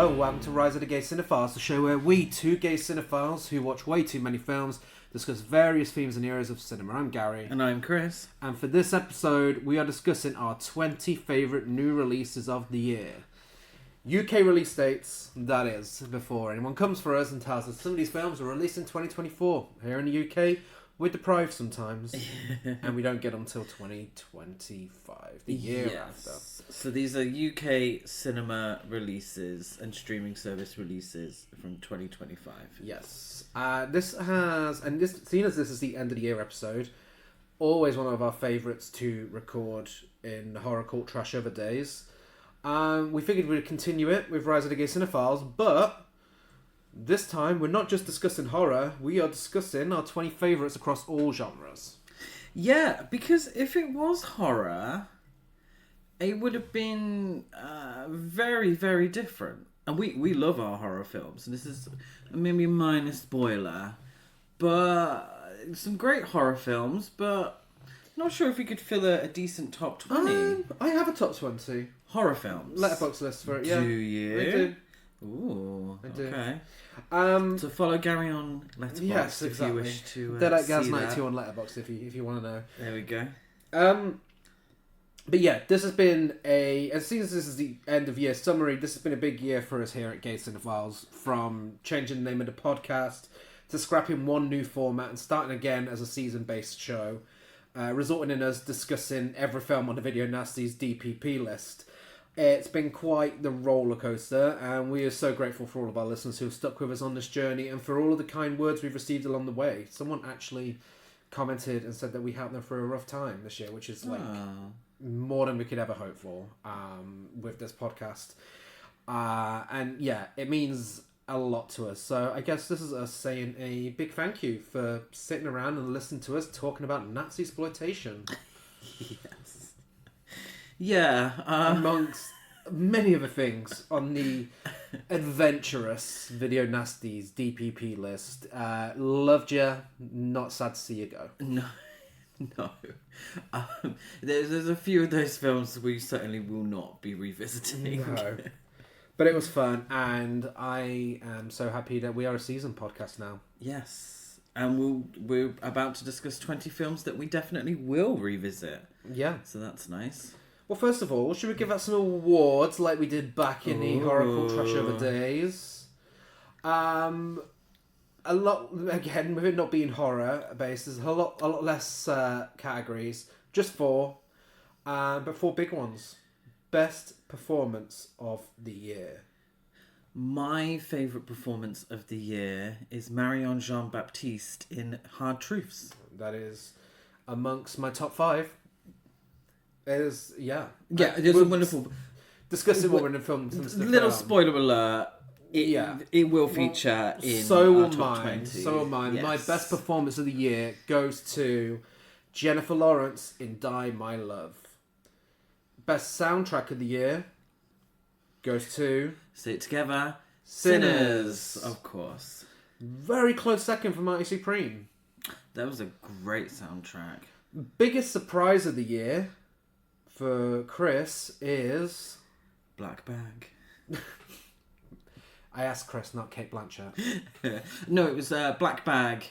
Hello, welcome to Rise of the Gay Cinephile, the show where we, two gay cinephiles who watch way too many films, discuss various themes and eras of cinema. I'm Gary. And I'm Chris. And for this episode, we are discussing our 20 favourite new releases of the year. UK release dates, that is, before anyone comes for us and tells us some of these films are released in 2024. Here in the UK, we're deprived sometimes, and we don't get them till 2025, the year after. So these are UK cinema releases and streaming service releases from 2025. Yes. Seeing as this is the end of the year episode, always one of our favourites to record in the Horror Cult Trash Over days. We figured we'd continue it with Rise of the Gay Cinephiles, but this time we're not just discussing horror, we are discussing our 20 favourites across all genres. Yeah, because if it was horror, it would have been very, very different. And we love our horror films, and this is maybe a minor spoiler, but some great horror films, but not sure if we could fill a decent top 20. I have a top 20. Horror films. Letterboxd list for it, yeah. Do you? I do. Ooh, I do. okay. So follow Gary on Letterboxd, yes, exactly. if you wish to Dead at see Gaz that. 92 on Letterboxd if you want to know. There we go. But yeah, this has been as soon as this is the end of year summary, this has been a big year for us here at Gay Cinephiles, from changing the name of the podcast to scrapping one new format and starting again as a season-based show, resulting in us discussing every film on the Video Nasty's DPP list. It's been quite the roller coaster, and we are so grateful for all of our listeners who have stuck with us on this journey and for all of the kind words we've received along the way. Someone actually commented and said that we helped them through a rough time this year, which is more than we could ever hope for with this podcast. And yeah, it means a lot to us. So I guess this is us saying a big thank you for sitting around and listening to us talking about Nazi exploitation. Yes. Yeah. Amongst many other things on the adventurous Video Nasties DPP list. Loved you, not sad to see you go. No. There's a few of those films we certainly will not be revisiting. No. But it was fun, and I am so happy that we are a seasoned podcast now. Yes. And we're about to discuss 20 films that we definitely will revisit. Yeah. So that's nice. Well, first of all, should we give out some awards like we did back in the Horror Cult Trash Over days? A lot, again, with it not being horror based, there's a lot less categories. Just four, but four big ones. Best performance of the year. My favourite performance of the year is Marion Jean-Baptiste in Hard Truths. That is amongst my top 5. It is, yeah. Yeah, it's a wonderful... Discussing what we're in the film. Little spoiler alert. It will feature in our top 20. So will mine. Yes. My best performance of the year goes to Jennifer Lawrence in Die My Love. Best soundtrack of the year goes to... Say it together. Sinners. Of course. Very close second for Marty Supreme. That was a great soundtrack. Biggest surprise of the year for Chris is... Black Bag. I asked Chris, not Kate Blanchett. No, it was Black Bag.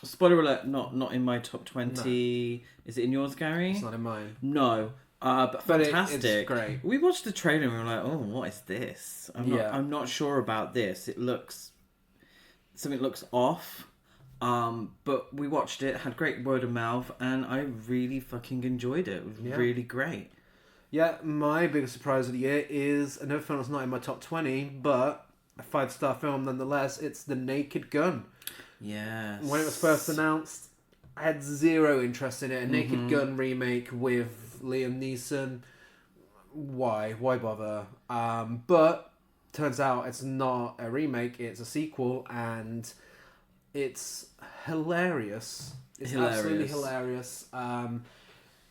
Spoiler alert, not in my top 20. No. Is it in yours, Gary? It's not in mine. No. But fantastic. It's great. We watched the trailer and we were like, oh, what is this? I'm not sure about this. Something looks off. But we watched it, had great word of mouth, and I really fucking enjoyed it. It was really great. Yeah, my biggest surprise of the year is another film that's not in my top 20, but a 5-star film nonetheless. It's The Naked Gun. Yes. When it was first announced, I had zero interest in it. A Naked Gun remake with Liam Neeson. Why bother? But turns out it's not a remake, it's a sequel, and it's hilarious. It's absolutely hilarious.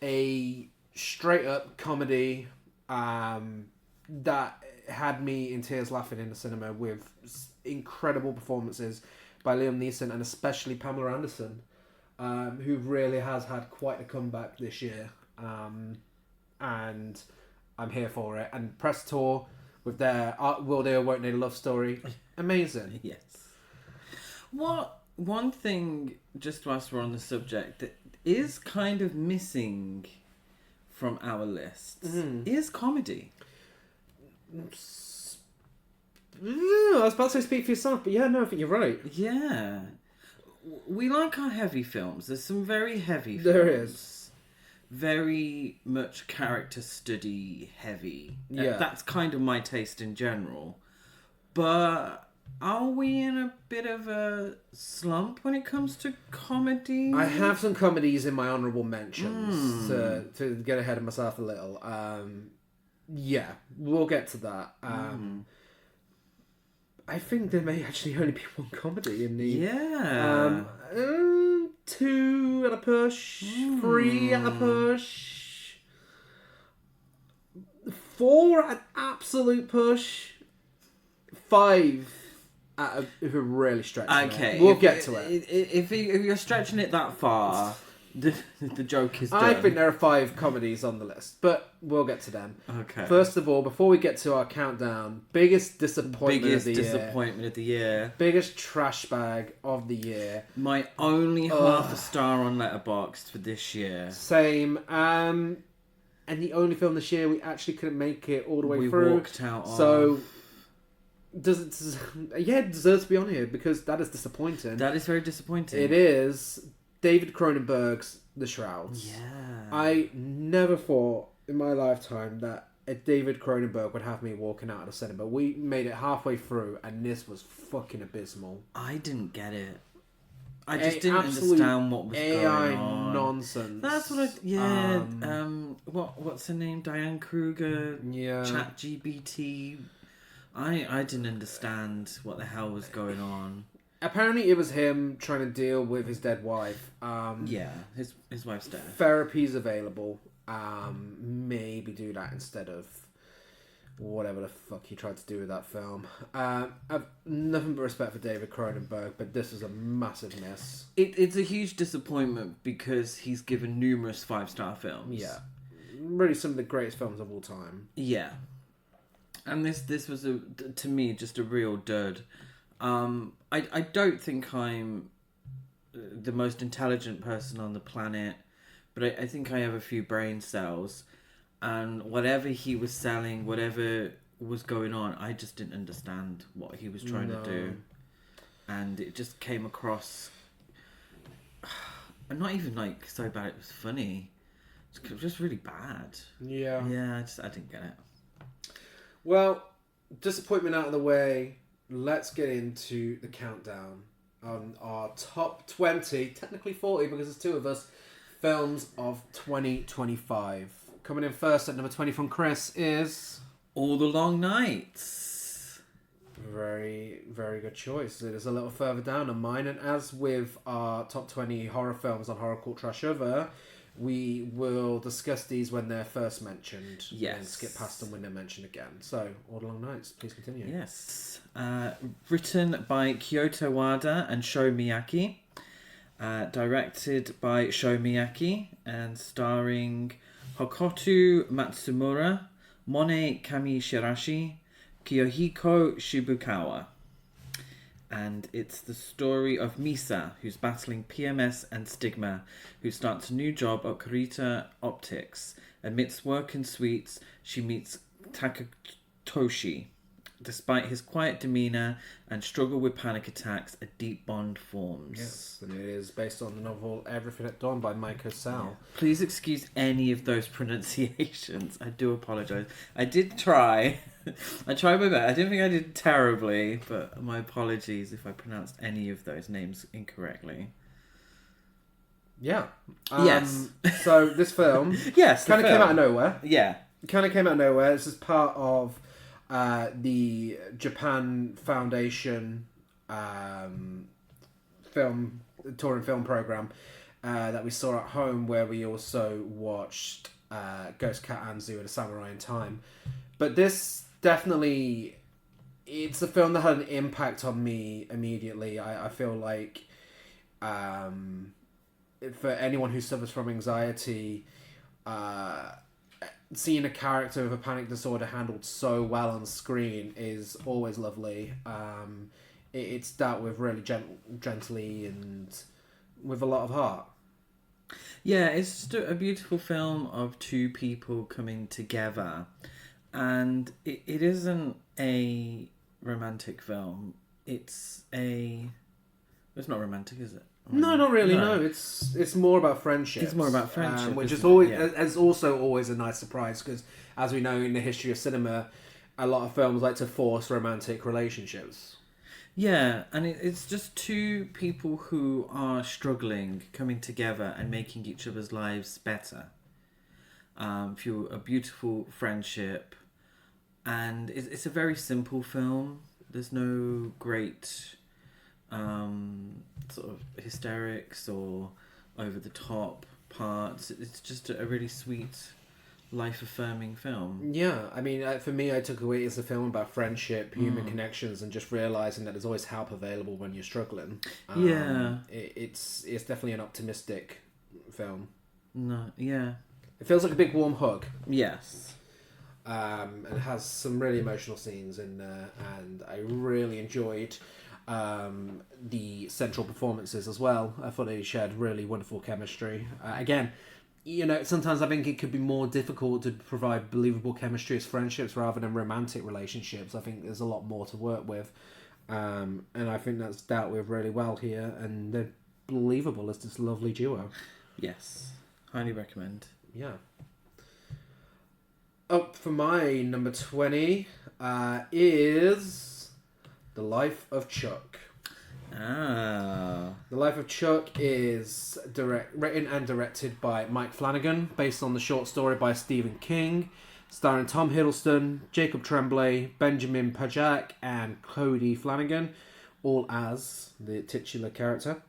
A straight up comedy that had me in tears laughing in the cinema, with incredible performances by Liam Neeson and especially Pamela Anderson, who really has had quite a comeback this year. And I'm here for it. And press tour with their will they or won't they love story. Amazing. Yes. One thing, just whilst we're on the subject, that is kind of missing from our lists is comedy. I was about to say speak for yourself, but yeah, no, I think you're right. Yeah. We like our heavy films. There's some very heavy films. There is. Very much character study heavy. Yeah. That's kind of my taste in general. But are we in a bit of a slump when it comes to comedy? I have some comedies in my honourable mentions to get ahead of myself a little. Yeah, we'll get to that. I think there may actually only be one comedy in the... Yeah. 2 at a push. 3 at a push. 4 at an absolute push. 5 at a really stretching Okay. it. We'll get to it. If you're stretching it that far, the joke is done. I think there are 5 comedies on the list, but we'll get to them. Okay. First of all, before we get to our countdown, biggest disappointment of the year. Biggest trash bag of the year. My only half a star on Letterboxd for this year. Same. And the only film this year we actually couldn't make it all the way through. We walked out So, it deserves to be on here because that is disappointing. That is very disappointing. It is David Cronenberg's The Shrouds. Yeah. I never thought in my lifetime that David Cronenberg would have me walking out of the cinema. We made it halfway through and this was fucking abysmal. I didn't get it. I just didn't understand what was AI going on. Nonsense. That's what what's her name? Diane Kruger? Yeah. ChatGPT. I didn't understand what the hell was going on. Apparently it was him trying to deal with his dead wife. Yeah, his wife's dead. Therapy's available. Maybe do that instead of whatever the fuck he tried to do with that film. I've nothing but respect for David Cronenberg, but this was a massive miss. It's a huge disappointment because he's given numerous 5-star films. Yeah. Really some of the greatest films of all time. Yeah. And this was, to me, just a real dud. I don't think I'm the most intelligent person on the planet, but I think I have a few brain cells. And whatever he was selling, whatever was going on, I just didn't understand what he was trying to do. And it just came across... not even like so bad it was funny. It was just really bad. Yeah. Yeah, I didn't get it. Well, disappointment out of the way. Let's get into the countdown on our top 20, technically 40 because there's 2 of us, films of 2025. Coming in first at number 20 from Chris is... All the Long Nights. Very, very good choice. It is a little further down on mine. And as with our top 20 horror films on Horror Cult Trash Over, we will discuss these when they're first mentioned. Yes. And skip past them when they're mentioned again. So, All the Long Nights, please continue. Yes. Written by Kyoto Wada and Sho Miyake. Directed by Sho Miyake and starring Hokoto Matsumura, Mone Kamishirashi, Kiyohiko Shibukawa. And it's the story of Misa, who's battling PMS and stigma, who starts a new job at Kurita Optics. Amidst work and sweets, she meets Takatoshi. Despite his quiet demeanour and struggle with panic attacks, a deep bond forms. Yes, and it is based on the novel Everything at Dawn by Maiko Sal. Yeah. Please excuse any of those pronunciations. I do apologise. I did try. I tried my best. I didn't think I did terribly, but my apologies if I pronounced any of those names incorrectly. Yeah. Yes. So this film yes, kind of came out of nowhere. Yeah. Kind of came out of nowhere. This is part of the Japan Foundation touring film program that we saw at home, where we also watched Ghost Cat Anzu and A Samurai in Time. But this definitely, it's a film that had an impact on me immediately. I feel like for anyone who suffers from anxiety, seeing a character with a panic disorder handled so well on screen is always lovely. It's dealt with really gently and with a lot of heart. Yeah, it's just a beautiful film of two people coming together. And it isn't a romantic film. It's not romantic, is it? No, not really. No, it's more about friendship. It's more about friendship, which is isn't it? always Yeah. is also always a nice surprise because, as we know in the history of cinema, a lot of films like to force romantic relationships. Yeah, and it's just two people who are struggling, coming together and making each other's lives better. Through a beautiful friendship. And it's a very simple film. There's no great sort of hysterics or over the top parts. It's just a really sweet, life affirming film. Yeah, I mean, for me, I took away it's a film about friendship, human connections, and just realizing that there's always help available when you're struggling. Yeah. It's definitely an optimistic film. No, yeah. It feels like a big warm hug. Yes. And it has some really emotional scenes in there, and I really enjoyed the central performances as well. I thought they shared really wonderful chemistry. Again, sometimes I think it could be more difficult to provide believable chemistry as friendships rather than romantic relationships. I think there's a lot more to work with, and I think that's dealt with really well here, and they're believable as this lovely duo. Yes. Highly recommend. Yeah. Up for my number 20 is The Life of Chuck. Ah. The Life of Chuck is written and directed by Mike Flanagan, based on the short story by Stephen King, starring Tom Hiddleston, Jacob Tremblay, Benjamin Pajak, and Cody Flanagan, all as the titular character.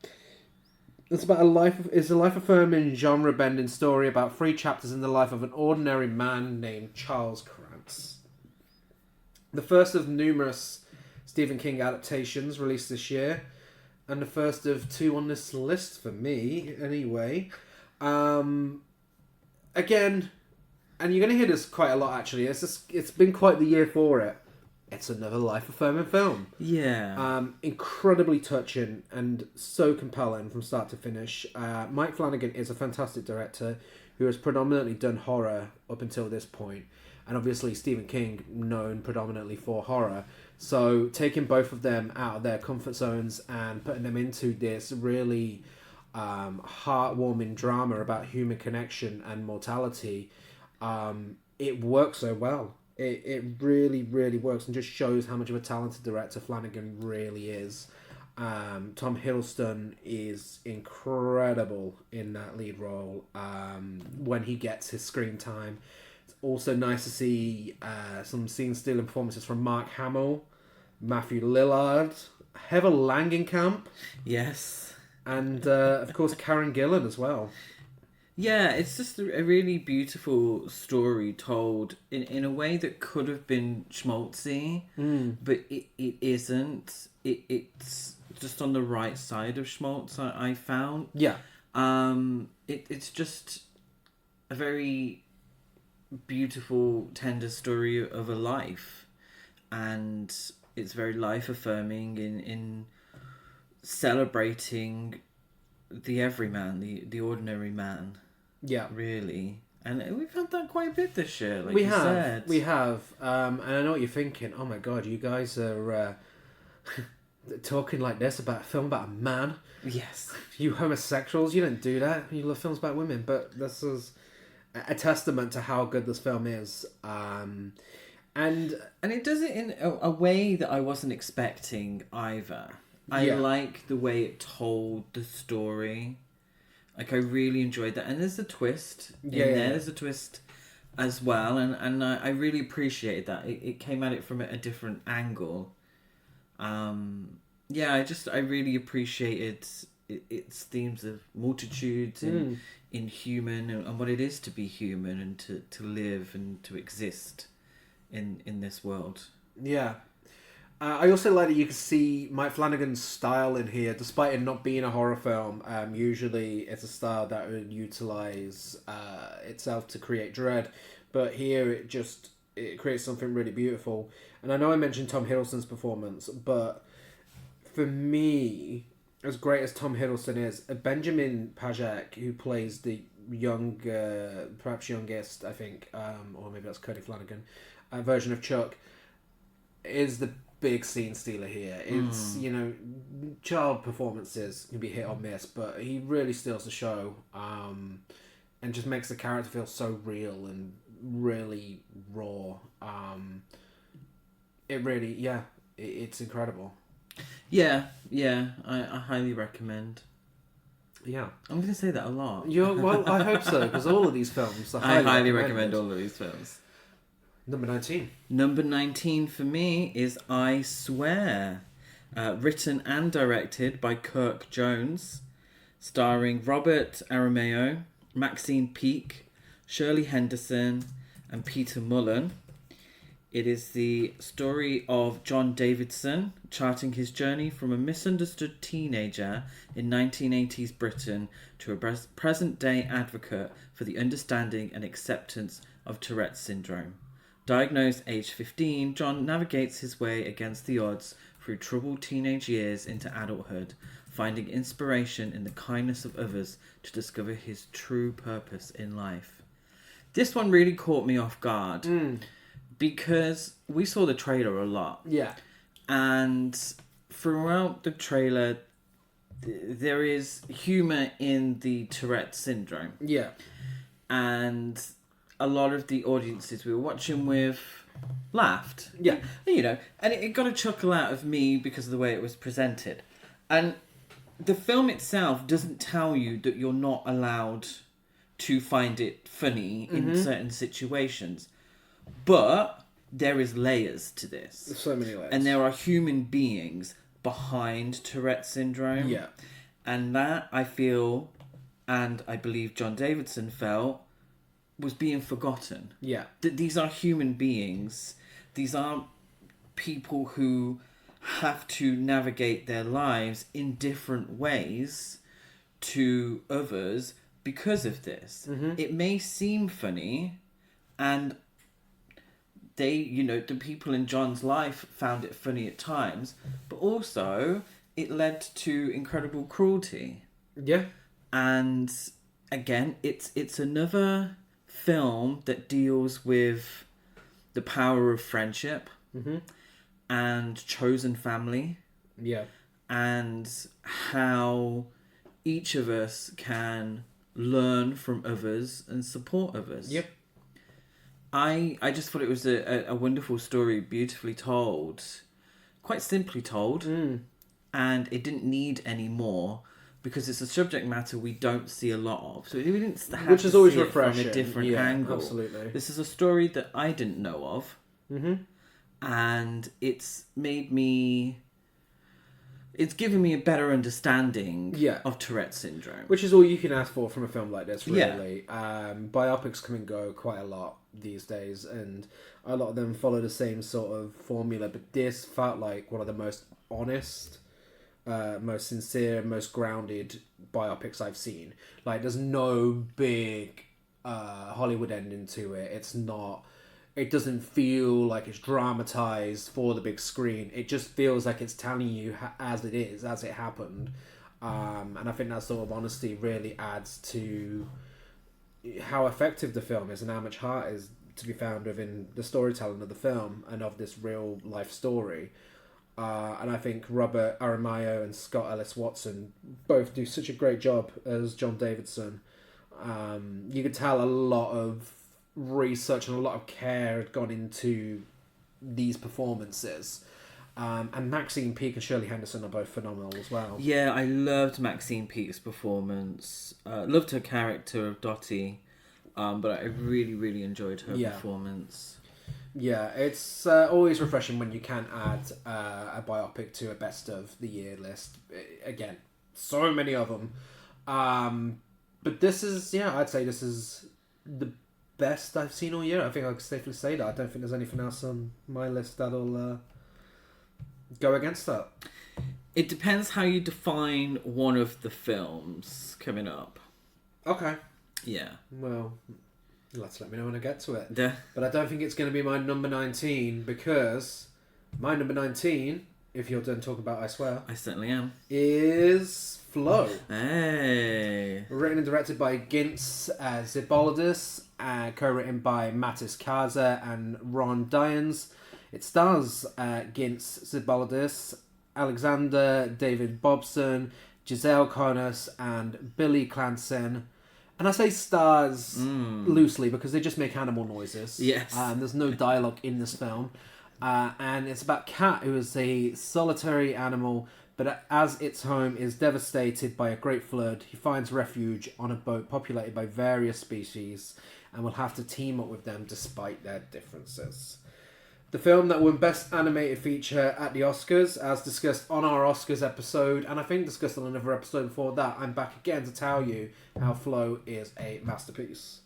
It's about a life-affirming, genre-bending story about 3 chapters in the life of an ordinary man named Charles Krantz. The first of numerous Stephen King adaptations released this year, and the first of 2 on this list for me, anyway. Again, and you're going to hear this quite a lot, actually. It's been quite the year for it. It's another life-affirming film. Yeah. Incredibly touching and so compelling from start to finish. Mike Flanagan is a fantastic director who has predominantly done horror up until this point. And obviously Stephen King, known predominantly for horror. So taking both of them out of their comfort zones and putting them into this really heartwarming drama about human connection and mortality, it works so well. It really, really works and just shows how much of a talented director Flanagan really is. Tom Hiddleston is incredible in that lead role when he gets his screen time. It's also nice to see some scene-stealing performances from Mark Hamill, Matthew Lillard, Heather Langenkamp. Yes. And, of course, Karen Gillan as well. Yeah, it's just a really beautiful story told in a way that could have been schmaltzy, but it isn't. It's just on the right side of schmaltz, I found. Yeah. It's just a very beautiful, tender story of a life. And it's very life-affirming in celebrating the everyman, the ordinary man. Yeah. Really. And we've had that quite a bit this year, like we you have, said. We have. And I know what you're thinking. Oh my god, you guys are talking like this about a film about a man? Yes. You homosexuals, you don't do that. You love films about women. But this is a testament to how good this film is. And it does it in a way that I wasn't expecting either. I like the way it told the story. Like, I really enjoyed that. And there's a twist in there. There's a twist as well. And I really appreciated that. It came at it from a different angle. I really appreciated its themes of multitudes in human and what it is to be human and to live and to exist in this world. Yeah. I also like that you can see Mike Flanagan's style in here, despite it not being a horror film. Usually it's a style that would utilise itself to create dread. but here it creates something really beautiful. And I know I mentioned Tom Hiddleston's performance, but for me, as great as Tom Hiddleston is, Benjamin Pajak, who plays the perhaps youngest, I think, or maybe that's Cody Flanagan, version of Chuck, is the big scene stealer here. It's, child performances can be hit or miss, but he really steals the show, and just makes the character feel so real and really raw. It's incredible. Yeah, I highly recommend. Yeah. I'm going to say that a lot. Well, I hope so, because all of these films are I highly recommend all of these films. Number 19. Number 19 for me is I Swear. Written and directed by Kirk Jones. Starring Robert Aramayo, Maxine Peake, Shirley Henderson, and Peter Mullen. It is the story of John Davidson charting his journey from a misunderstood teenager in 1980s Britain to a present-day advocate for the understanding and acceptance of Tourette's syndrome. Diagnosed age 15, John navigates his way against the odds through troubled teenage years into adulthood, finding inspiration in the kindness of others to discover his true purpose in life. This one really caught me off guard. Because we saw the trailer a lot. Yeah. And throughout the trailer, there is humour in the Tourette's syndrome. Yeah. And a lot of the audiences we were watching with laughed. Yeah. And it got a chuckle out of me because of the way it was presented. And the film itself doesn't tell you that you're not allowed to find it funny in certain situations. But there is layers to this. There's so many layers. And there are human beings behind Tourette's syndrome. Yeah. And that, I feel, and I believe John Davidson felt, was being forgotten. Yeah. That these are human beings. These are people who have to navigate their lives in different ways to others because of this. It may seem funny, and the people in John's life found it funny at times, but also it led to incredible cruelty. Yeah. And again, it's another film that deals with the power of friendship and chosen family. Yeah. And how each of us can learn from others and support others. Yep. I just thought it was a wonderful story, beautifully told, quite simply told, and it didn't need any more because it's a subject matter we don't see a lot of. So we didn't have Which to is always see it refreshing from a different angle. Absolutely. This is a story that I didn't know of, and it's made me. It's given me a better understanding of Tourette's syndrome. Which is all you can ask for from a film like this, really. Biopics come and go quite a lot these days, and a lot of them follow the same sort of formula, but this felt like one of the most honest, most sincere, most grounded biopics I've seen. Like, there's no big Hollywood ending to it. It doesn't feel like it's dramatized for the big screen. It just feels like it's telling you as it is, as it happened. And I think that sort of honesty really adds to how effective the film is and how much heart is to be found within the storytelling of the film and of this real life story. And I think Robert Aramayo and Scott Ellis Watson both do such a great job as John Davidson. You could tell a lot of research and a lot of care had gone into these performances. And Maxine Peake and Shirley Henderson are both phenomenal as well. Yeah, I loved Maxine Peake's performance. Loved her character of Dottie, but I really, really enjoyed her performance. Yeah, it's always refreshing when you can add a biopic to a best of the year list. Again, so many of them. But this is, I'd say this is the best I've seen all year. I think I can safely say that. I don't think there's anything else on my list that'll go against that. It depends how you define one of the films coming up. Okay. Yeah. Well, You'll have to let me know when I get to it. Yeah. But I don't think it's going to be my number 19 because my number 19, if you're done talking about I Swear, I certainly am, is Flow. Hey. Written and directed by Gints Zibolidis, co-written by Mattis Kaza and Ron Dyens. It stars Gints Zibolidis, Alexander David Bobson, Giselle Connors, and Billy Clanson. And I say stars loosely because they just make animal noises. Yes. There's no dialogue in this film. And it's about Cat, who is a solitary animal, but as its home is devastated by a great flood, he finds refuge on a boat populated by various species and will have to team up with them despite their differences. The film that won Best Animated Feature at the Oscars, as discussed on our Oscars episode, and I think discussed on another episode before that, I'm back again to tell you how Flow is a masterpiece.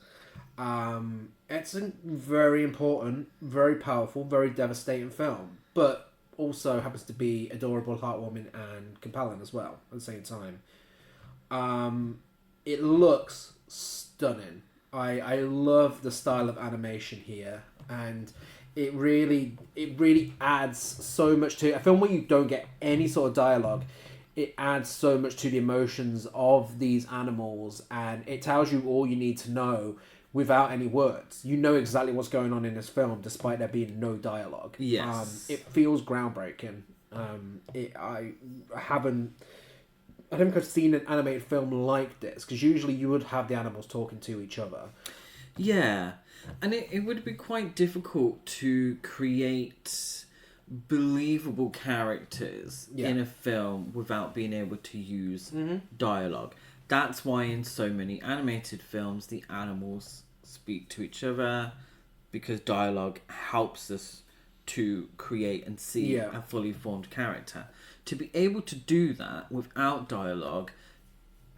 It's a very important, very powerful, very devastating film, but also happens to be adorable, heartwarming, and compelling as well at the same time. It looks stunning. I love the style of animation here, and it really adds so much to a film where you don't get any sort of dialogue. It adds so much to the emotions of these animals, and it tells you all you need to know without any words. You know exactly what's going on in this film, despite there being no dialogue. Yes. It feels groundbreaking. I don't think I've seen an animated film like this, because usually you would have the animals talking to each other. Yeah. And it would be quite difficult to create believable characters in a film without being able to use dialogue. That's why in so many animated films the animals speak to each other, because dialogue helps us to create and see a fully formed character. To be able to do that without dialogue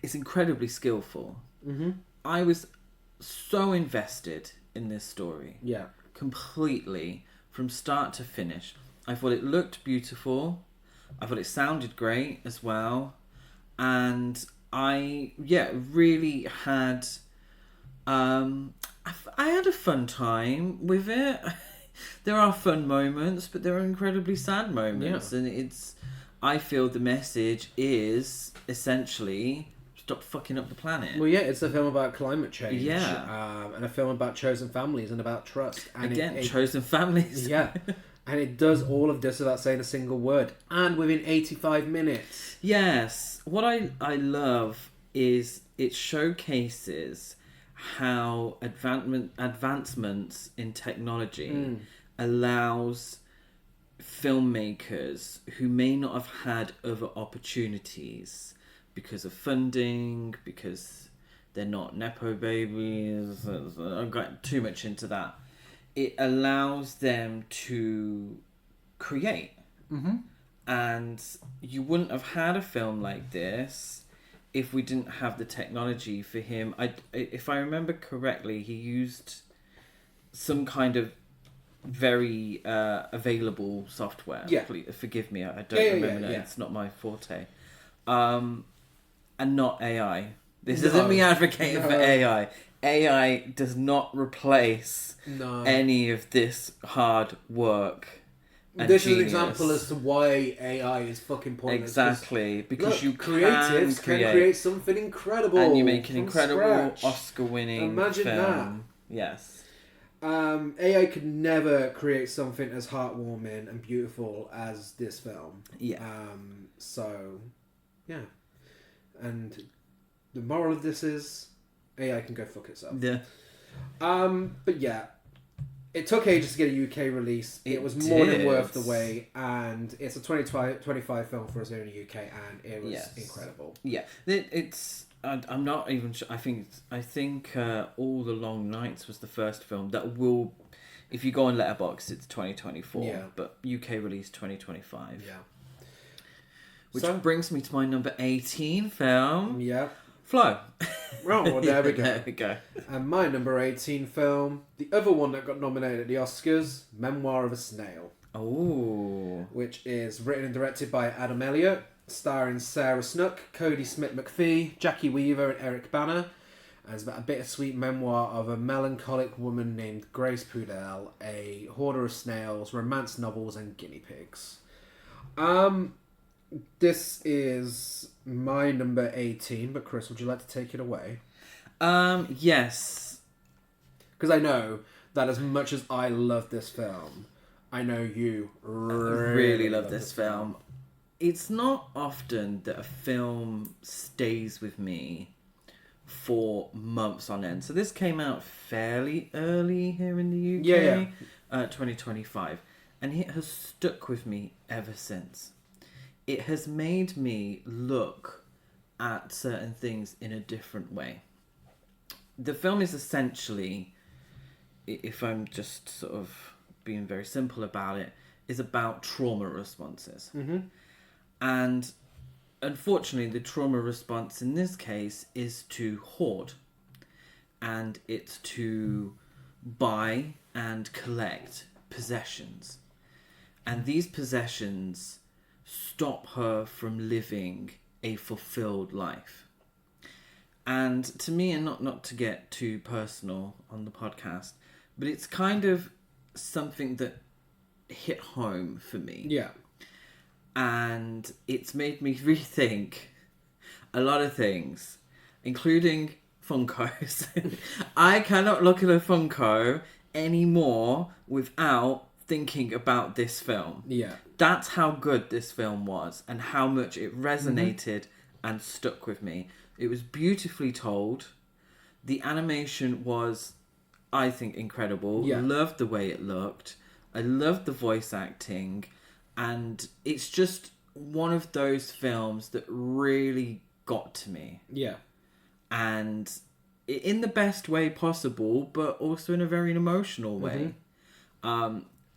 is incredibly skillful. I was so invested in this story. Yeah. Completely, from start to finish. I thought it looked beautiful. I thought it sounded great as well. And I really had I had a fun time with it. There are fun moments, but there are incredibly sad moments, and I feel the message is essentially stop fucking up the planet. Well, yeah, it's a film about climate change. Yeah. And a film about chosen families and about trust. And Again, chosen families. Yeah. And it does all of this without saying a single word. And within 85 minutes. Yes. What I love is it showcases how advancements in technology allows filmmakers who may not have had other opportunities because of funding, because they're not Nepo babies. I've got too much into that. It allows them to create. And you wouldn't have had a film like this if we didn't have the technology for him. If I remember correctly, he used some kind of very available software. Yeah. Please, forgive me, I don't remember. It's not my forte. And not AI. This isn't me advocating for AI. AI does not replace any of this hard work. And this genius. is an example as to why AI is fucking pointless. Exactly, because you creatives can create something incredible, and you make an incredible scratch. Oscar-winning Imagine film. Yes. AI could never create something as heartwarming and beautiful as this film. Yeah. So, yeah. And the moral of this is AI can go fuck itself. Yeah. But yeah, it took ages to get a UK release. It was more than worth the wait, and it's a 2025 film for us here in the UK, and it was incredible. Yeah, it's. I'm not even sure. I think All the Long Nights was the first film that will. If you go on Letterboxd, it's 2024, but UK release 2025. Yeah. Which brings me to my number 18 film. Yeah. Flow. Oh, well, there we go. There we go. And my number 18 film, the other one that got nominated at the Oscars, Memoir of a Snail. Oh. Which is written and directed by Adam Elliott, starring Sarah Snook, Cody Smith-McPhee, Jackie Weaver, and Eric Bana. And it's about a bittersweet memoir of a melancholic woman named Grace Poudel, a hoarder of snails, romance novels, and guinea pigs. This is my number 18, but Chris, would you like to take it away? Yes. Because I know that as much as I love this film, I know you really love this film. It's not often that a film stays with me for months on end. So this came out fairly early here in the UK, 2025, and it has stuck with me ever since. It has made me look at certain things in a different way. The film is essentially, if I'm just sort of being very simple about it, is about trauma responses. Mm-hmm. And unfortunately, the trauma response in this case is to hoard. And it's to buy and collect possessions. And these possessions stop her from living a fulfilled life. And to me, and not to get too personal on the podcast, but it's kind of something that hit home for me. Yeah. And it's made me rethink a lot of things, including Funkos. I cannot look at a Funko anymore without thinking about this film. Yeah. That's how good this film was and how much it resonated and stuck with me. It was beautifully told. The animation was, I think, incredible. Yeah. Loved the way it looked. I loved the voice acting. And it's just one of those films that really got to me. Yeah. And in the best way possible, but also in a very emotional way.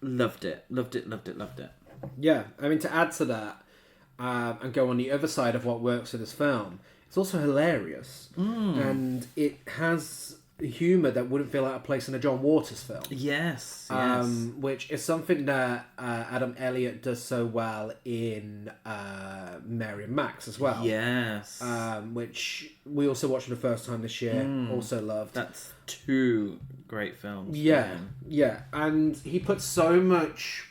Loved it. Yeah, I mean, to add to that, and go on the other side of what works for this film, it's also hilarious. And it has humour that wouldn't feel out of place in a John Waters film. Yes. Which is something that Adam Elliott does so well in Mary and Max as well. Yes. Which we also watched for the first time this year. Also loved. That's two great films. Yeah. And he puts so much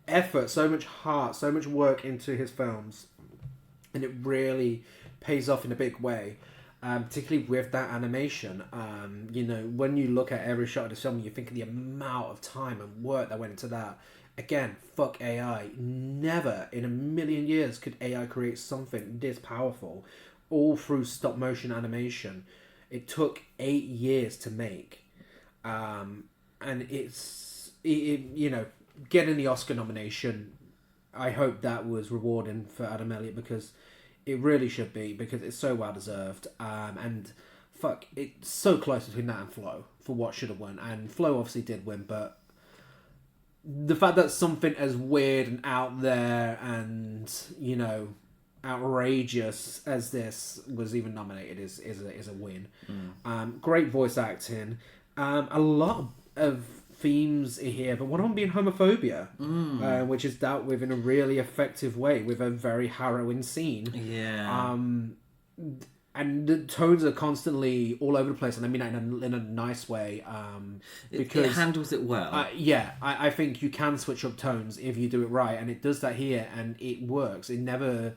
effort, so much heart, so much work into his films. And it really pays off in a big way. Particularly with that animation. When you look at every shot of this film, you think of the amount of time and work that went into that. Again, fuck AI. Never in a million years could AI create something this powerful, all through stop motion animation. It took 8 years to make. And getting the Oscar nomination, I hope that was rewarding for Adam Elliott, because it really should be, because it's so well deserved. And fuck, it's so close between that and Flo for what should have won. And Flo obviously did win, but the fact that something as weird and out there and, outrageous as this was even nominated is a win. Great voice acting. A lot of themes here, but one of them being homophobia, which is dealt with in a really effective way with a very harrowing scene. Yeah. And the tones are constantly all over the place, and I mean that in a nice way. Because it handles it well. I think you can switch up tones if you do it right, and it does that here, and it works. It never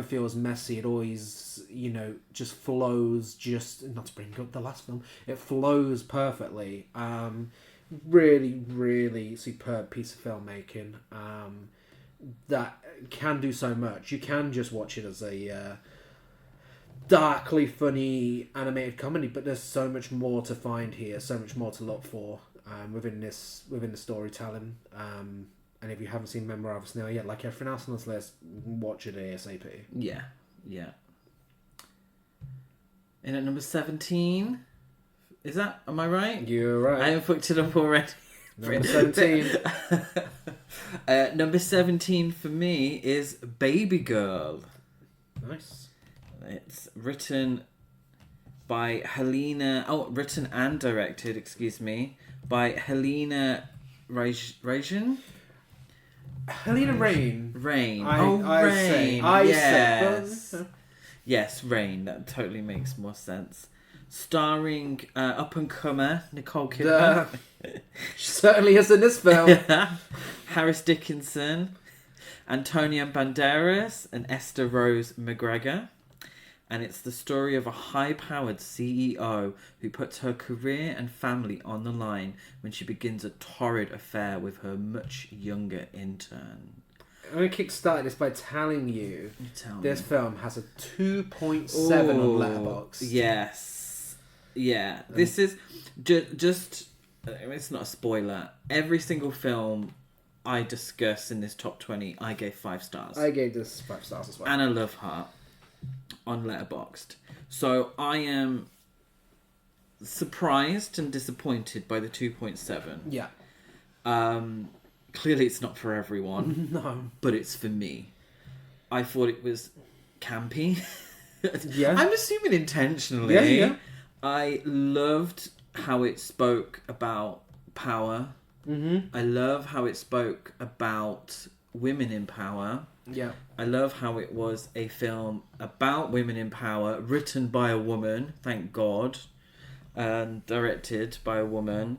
feels messy. It always, just flows. Just not to bring up the last film, it flows perfectly. Really, really superb piece of filmmaking that can do so much. You can just watch it as a darkly funny animated comedy, but there's so much more to find here, so much more to look for within the storytelling. And if you haven't seen Memoir of a Snail yet, like everything else on this list, watch it ASAP. Yeah. In at number 17. Is that? Am I right? You're right. I have fucked it up already. Number 17. Number 17 for me is Baby Girl. Nice. It's written by Helena... written and directed, by Helena Rajan? Helena Rain. Rain. I Rain. said. Yes, Rain. That totally makes more sense. starring up-and-comer Nicole Kidman. She certainly is in this film. Harris Dickinson, Antonio Banderas, and Esther Rose McGregor. And it's the story of a high-powered CEO who puts her career and family on the line when she begins a torrid affair with her much younger intern. I'm going to kickstart this by telling you this film has a 2.7 on Letterboxd. Yes. Yeah. This is just... It's not a spoiler. Every single film I discuss in this top 20, I gave 5 stars. I gave this 5 stars as well. And a love heart on Letterboxd. So I am surprised and disappointed by the 2.7. Yeah. Clearly it's not for everyone. No. But it's for me. I thought it was campy. Yeah. I'm assuming intentionally. Yeah. I loved how it spoke about power. Mm-hmm. I love how it spoke about women in power. Yeah. I love how it was a film about women in power, written by a woman, thank God, and directed by a woman.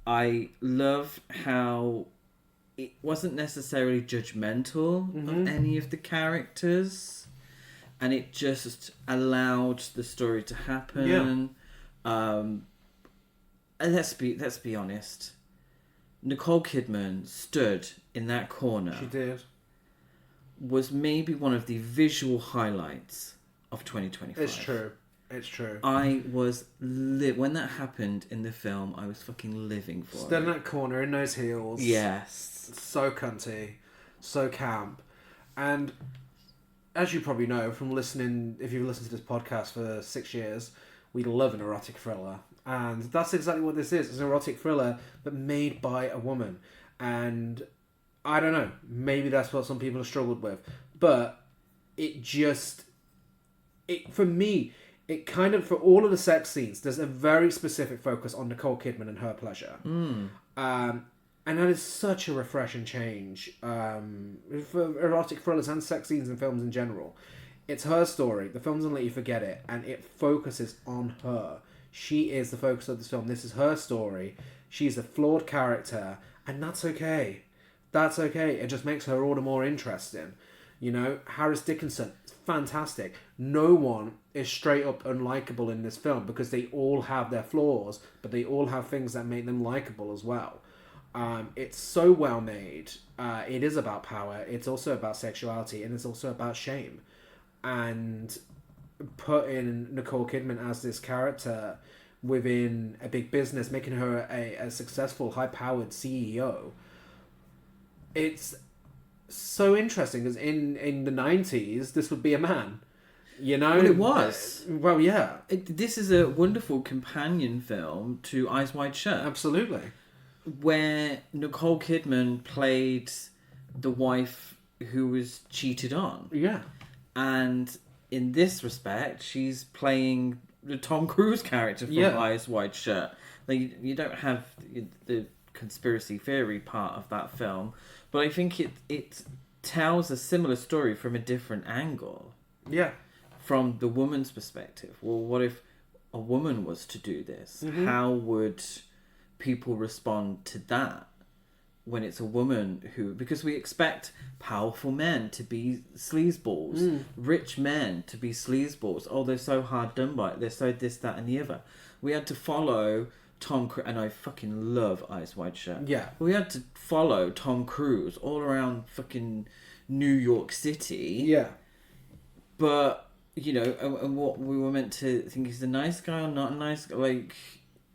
I love how it wasn't necessarily judgmental of any of the characters, and it just allowed the story to happen. Yeah. And let's be honest. Nicole Kidman stood in that corner. She did. Was maybe one of the visual highlights of 2025. It's true. I was when that happened in the film, I was fucking living for it. Stood in that corner in those heels. Yes. So cunty, so camp. And as you probably know from listening, if you've listened to this podcast for 6 years, we love an erotic thriller. And that's exactly what this is. It's an erotic thriller, but made by a woman. And I don't know, maybe that's what some people have struggled with. But for me, it kind of, for all of the sex scenes, there's a very specific focus on Nicole Kidman and her pleasure. And that is such a refreshing change for erotic thrillers and sex scenes in films in general. It's her story. The film doesn't let you forget it. And it focuses on her. She is the focus of this film. This is her story. She's a flawed character. And that's okay. That's okay. It just makes her all the more interesting. You know, Harris Dickinson, fantastic. No one is straight up unlikable in this film because they all have their flaws, but they all have things that make them likable as well. It's so well made. It is about power. It's also about sexuality, and it's also about shame. And putting Nicole Kidman as this character within a big business, making her a successful, high-powered CEO, it's so interesting because in the 90s, this would be a man. You know? Well, it was. Well, yeah. This is a wonderful companion film to Eyes Wide Shut. Absolutely. Where Nicole Kidman played the wife who was cheated on. Yeah. And in this respect, she's playing the Tom Cruise character from Eyes Wide Shut. Like, you don't have the conspiracy theory part of that film, but I think it tells a similar story from a different angle. Yeah. From the woman's perspective. Well, what if a woman was to do this? How would people respond to that when it's a woman who... Because we expect powerful men to be sleazeballs, rich men to be sleazeballs. Oh, they're so hard done by it. They're so this, that, and the other. We had to follow Tom Cruise, and I fucking love Eyes Wide Shut. Yeah. We had to follow Tom Cruise all around fucking New York City. Yeah. But, you know, and what we were meant to think he's a nice guy or not a nice guy, like...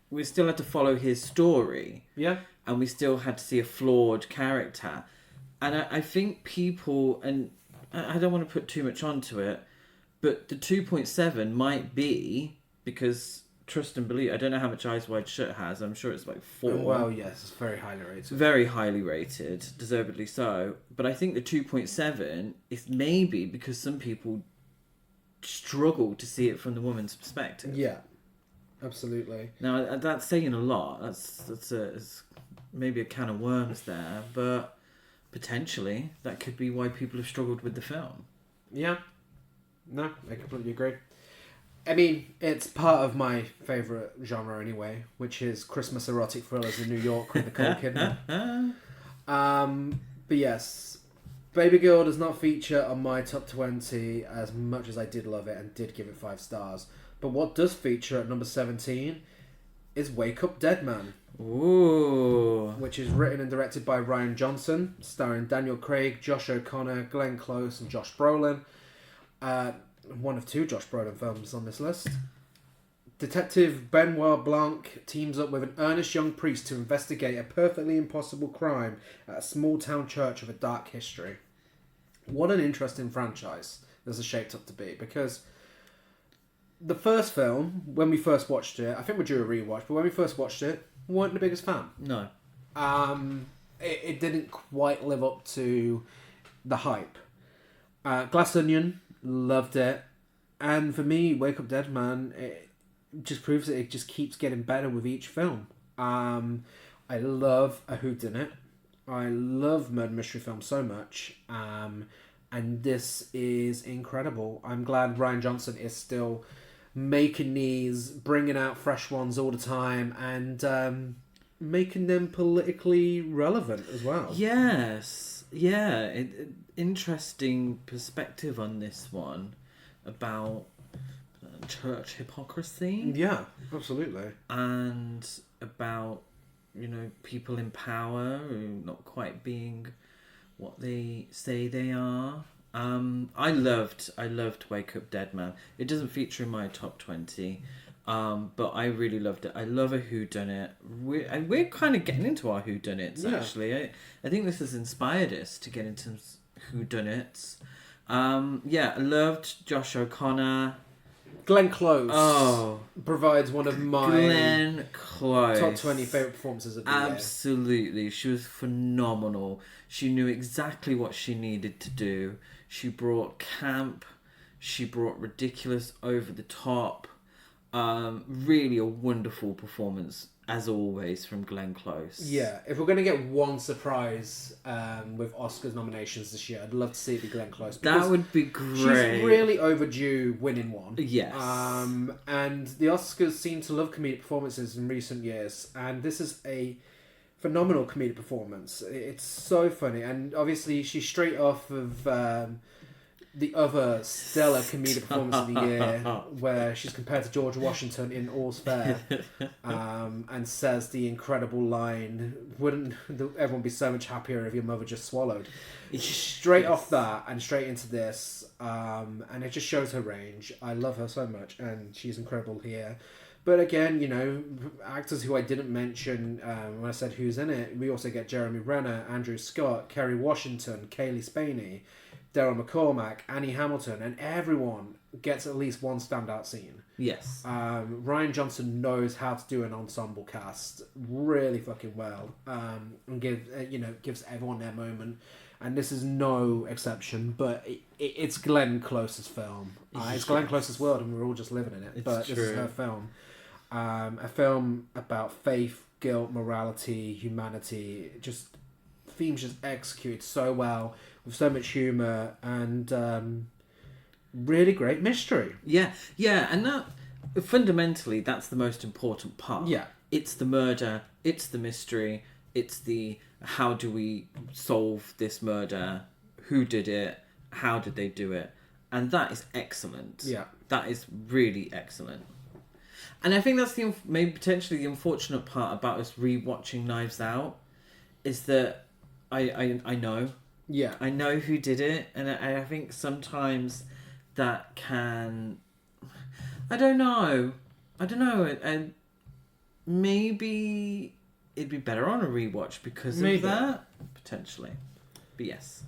We still had to follow his story. Yeah. And we still had to see a flawed character. And I think people, and I don't want to put too much onto it, but the 2.7 might be, because trust and believe, I don't know how much Eyes Wide Shut has, I'm sure it's like 4. Well, yes, it's very highly rated. Very highly rated, deservedly so. But I think the 2.7 is maybe because some people struggle to see it from the woman's perspective. Yeah. Absolutely. Now that's saying a lot. That's maybe a can of worms there, but potentially that could be why people have struggled with the film. Yeah. No, I completely agree. I mean, it's part of my favourite genre anyway, which is Christmas erotic thrillers in New York with Nicole Kidman. But yes, Baby Girl does not feature on my top 20 as much as I did love it and did give it 5 stars. But what does feature at number 17 is Wake Up Dead Man. Ooh. Which is written and directed by Rian Johnson, starring Daniel Craig, Josh O'Connor, Glenn Close, and Josh Brolin. One of 2 Josh Brolin films on this list. Detective Benoit Blanc teams up with an earnest young priest to investigate a perfectly impossible crime at a small town church with a dark history. What an interesting franchise this is shaped up to be, because the first film, when we first watched it, I think we're due a rewatch, but when we first watched it, we weren't the biggest fan. No. It didn't quite live up to the hype. Glass Onion, loved it. And for me, Wake Up Dead Man, it just proves that it just keeps getting better with each film. I love a whodunit. I love murder mystery films so much. And this is incredible. I'm glad Rian Johnson is still making these, bringing out fresh ones all the time, and making them politically relevant as well. Yes. Yeah. Interesting perspective on this one about church hypocrisy. Yeah, absolutely. And about, people in power who not quite being what they say they are. I loved Wake Up Dead Man. It doesn't feature in my top 20, but I really loved it. I love a whodunit. We're kind of getting into our whodunits, actually. I think this has inspired us to get into whodunits. I loved Josh O'Connor. Glenn Close provides one of my top 20 favourite performances of the year. Absolutely. She was phenomenal. She knew exactly what she needed to do. She brought camp. She brought ridiculous over the top. Really a wonderful performance, as always, from Glenn Close. Yeah, if we're going to get one surprise with Oscars nominations this year, I'd love to see it be Glenn Close. That would be great. She's really overdue winning one. Yes. And the Oscars seem to love comedic performances in recent years, and this is a phenomenal comedic performance. It's so funny, and obviously she's straight off of the other stellar comedic performance of the year, where she's compared to George Washington in All's Fair, and says the incredible line, "Wouldn't everyone be so much happier if your mother just swallowed?" Straight off that and straight into this, and it just shows her range. I love her so much, and she's incredible here. But again, actors who I didn't mention when I said who's in it, we also get Jeremy Renner, Andrew Scott, Kerry Washington, Kaylee Spaney, Daryl McCormack, Annie Hamilton, and everyone gets at least one standout scene. Yes. Rian Johnson knows how to do an ensemble cast really fucking well, and gives everyone their moment. And this is no exception, but it's Glenn Close's film. It's Glenn Close's world, and we're all just living in it. This is her film. A film about faith, guilt, morality, humanity. Just themes just executed so well, with so much humour, and really great mystery. Yeah, and that fundamentally, that's the most important part. Yeah. It's the murder, it's the mystery, it's the how do we solve this murder, who did it, how did they do it, and that is excellent. Yeah. That is really excellent. And I think that's maybe potentially the unfortunate part about us rewatching Knives Out, is that I know. Yeah. I know who did it, and I think sometimes that can... I don't know. And maybe it'd be better on a rewatch because of that, potentially. But yes.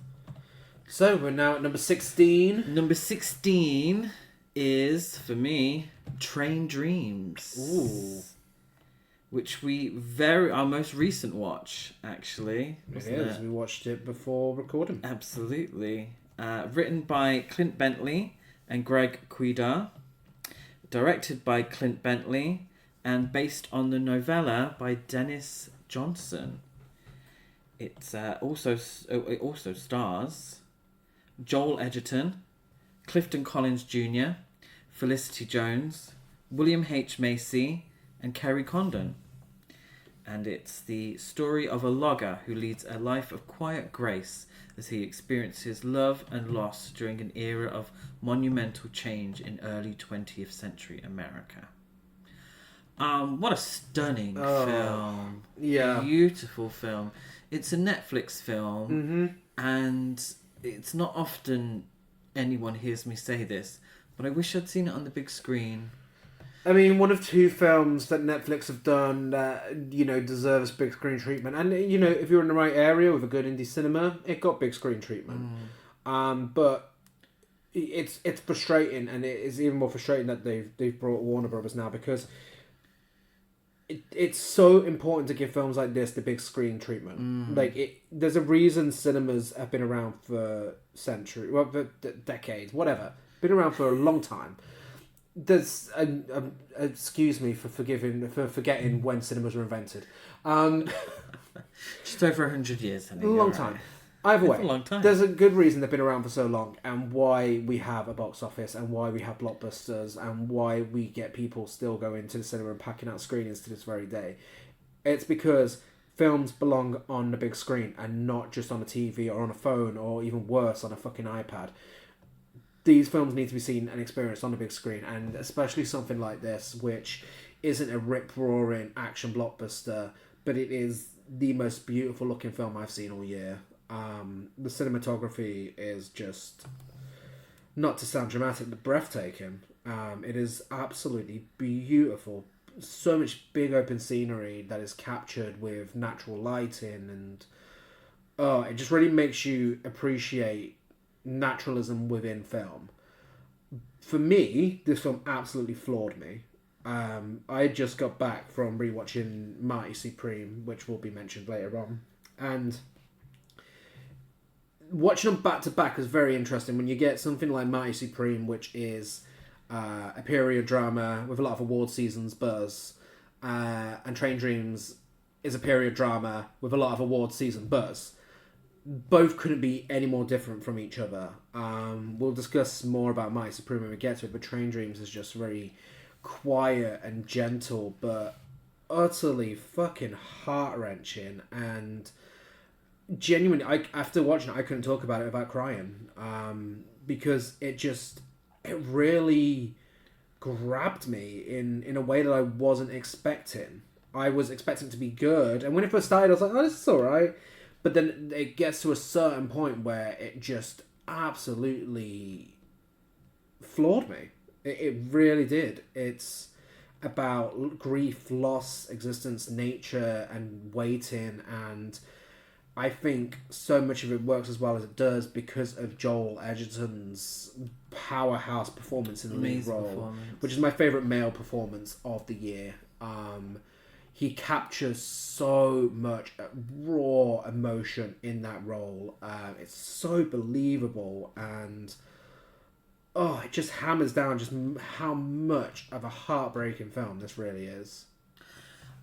So we're now at number 16. Number 16 is, for me, Train Dreams. Ooh. Which our most recent watch, actually. It is. We watched it before recording. Absolutely. Written by Clint Bentley and Greg Cuidar. Directed by Clint Bentley. And based on the novella by Dennis Johnson. It also stars Joel Edgerton, Clifton Collins Jr., Felicity Jones, William H. Macy, and Kerry Condon. And it's the story of a logger who leads a life of quiet grace as he experiences love and loss during an era of monumental change in early 20th century America. What a stunning film. Yeah. Beautiful film. It's a Netflix film, and it's not often anyone hears me say this, but I wish I'd seen it on the big screen. I mean, one of two films that Netflix have done that, deserves big screen treatment. And, if you're in the right area with a good indie cinema, it got big screen treatment. But it's frustrating, and it is even more frustrating that they've brought Warner Brothers now, because it's so important to give films like this the big screen treatment. There's a reason cinemas have been around for centuries, well, for decades, whatever. Been around for a long time. There's excuse me for forgetting when cinemas were invented. Just over 100 years. A long time. Either way, a long time. There's a good reason they've been around for so long, and why we have a box office, and why we have blockbusters, and why we get people still going to the cinema and packing out screenings to this very day. It's because films belong on the big screen and not just on a TV or on a phone, or even worse, on a fucking iPad. These films need to be seen and experienced on the big screen, and especially something like this, which isn't a rip-roaring action blockbuster, but it is the most beautiful looking film I've seen all year. The cinematography is just, not to sound dramatic, but breathtaking. It is absolutely beautiful. So much big open scenery that is captured with natural lighting, and it just really makes you appreciate naturalism within film. For me, this film absolutely floored me. I just got back from rewatching Marty Supreme, which will be mentioned later on, and watching them back to back is very interesting when you get something like Marty Supreme, which is a period drama with a lot of award seasons buzz, and Train Dreams is a period drama with a lot of award season buzz. Both couldn't be any more different from each other. We'll discuss more about Marty Supreme when we get to it, but Train Dreams is just very quiet and gentle, but utterly fucking heart-wrenching, and genuinely, after watching it, I couldn't talk about it without crying, because it really grabbed me in a way that I wasn't expecting. I was expecting it to be good, and when it first started, I was like, oh, this is alright. But then it gets to a certain point where it just absolutely floored me. It really did. It's about grief, loss, existence, nature, and waiting, and I think so much of it works as well as it does because of Joel Edgerton's powerhouse performance in the lead role, which is my favourite male performance of the year. He captures so much raw emotion in that role. It's so believable, and it just hammers down just how much of a heartbreaking film this really is.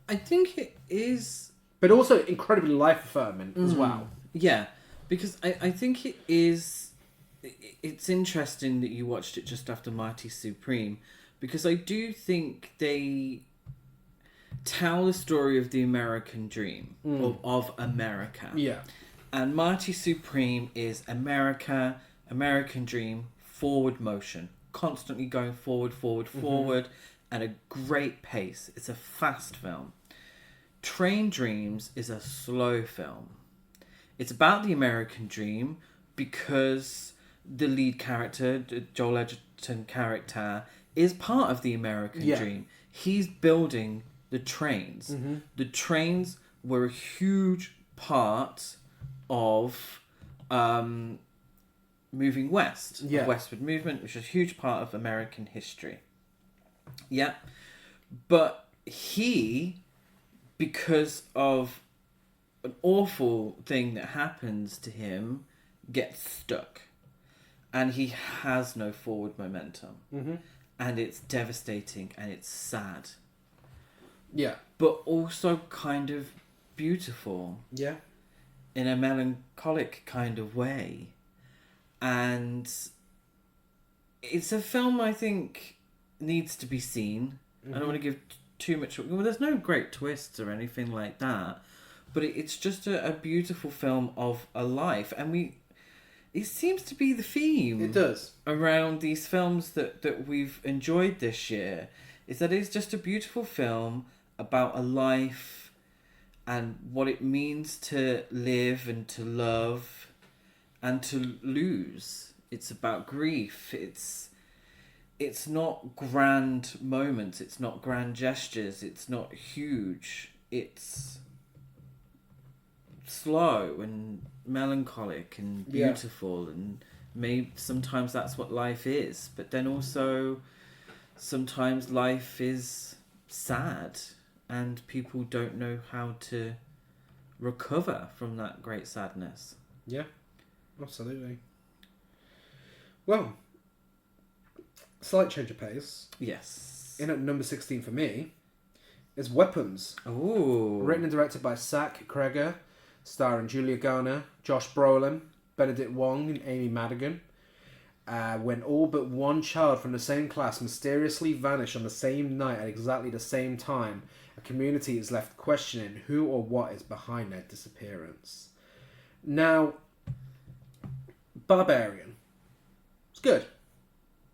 I think it is, but also incredibly life-affirming as well. Yeah, because I think it is. It's interesting that you watched it just after Marty Supreme, because I do think they tell the story of the American dream, of America. Yeah. And Marty Supreme is America, American dream, forward motion, constantly going forward, at a great pace. It's a fast film. Train Dreams is a slow film. It's about the American dream because the lead character, the Joel Edgerton character, is part of the American dream. He's building the trains. The trains were a huge part of moving west, of westward movement, which is a huge part of American history. Yeah. But he, because of an awful thing that happens to him, gets stuck. And he has no forward momentum. And it's devastating and it's sad. Yeah. But also kind of beautiful. Yeah. In a melancholic kind of way. And it's a film, I think, needs to be seen. I don't want to give too much. Well, there's no great twists or anything like that, but it's just a beautiful film of a life, and it seems to be the theme. It does. Around these films that we've enjoyed this year, is that it's just a beautiful film about a life and what it means to live and to love and to lose. It's about grief. It's not grand moments. It's not grand gestures. It's not huge. It's slow and melancholic and beautiful, and maybe sometimes that's what life is. But then also, sometimes life is sad, and people don't know how to recover from that great sadness. Yeah, absolutely. Well, slight change of pace. Yes. In at number 16 for me is Weapons. Ooh. Written and directed by Zach Cregger, starring Julia Garner, Josh Brolin, Benedict Wong, and Amy Madigan. When all but one child from the same class mysteriously vanish on the same night at exactly the same time, a community is left questioning who or what is behind their disappearance. Now, Barbarian. It's good.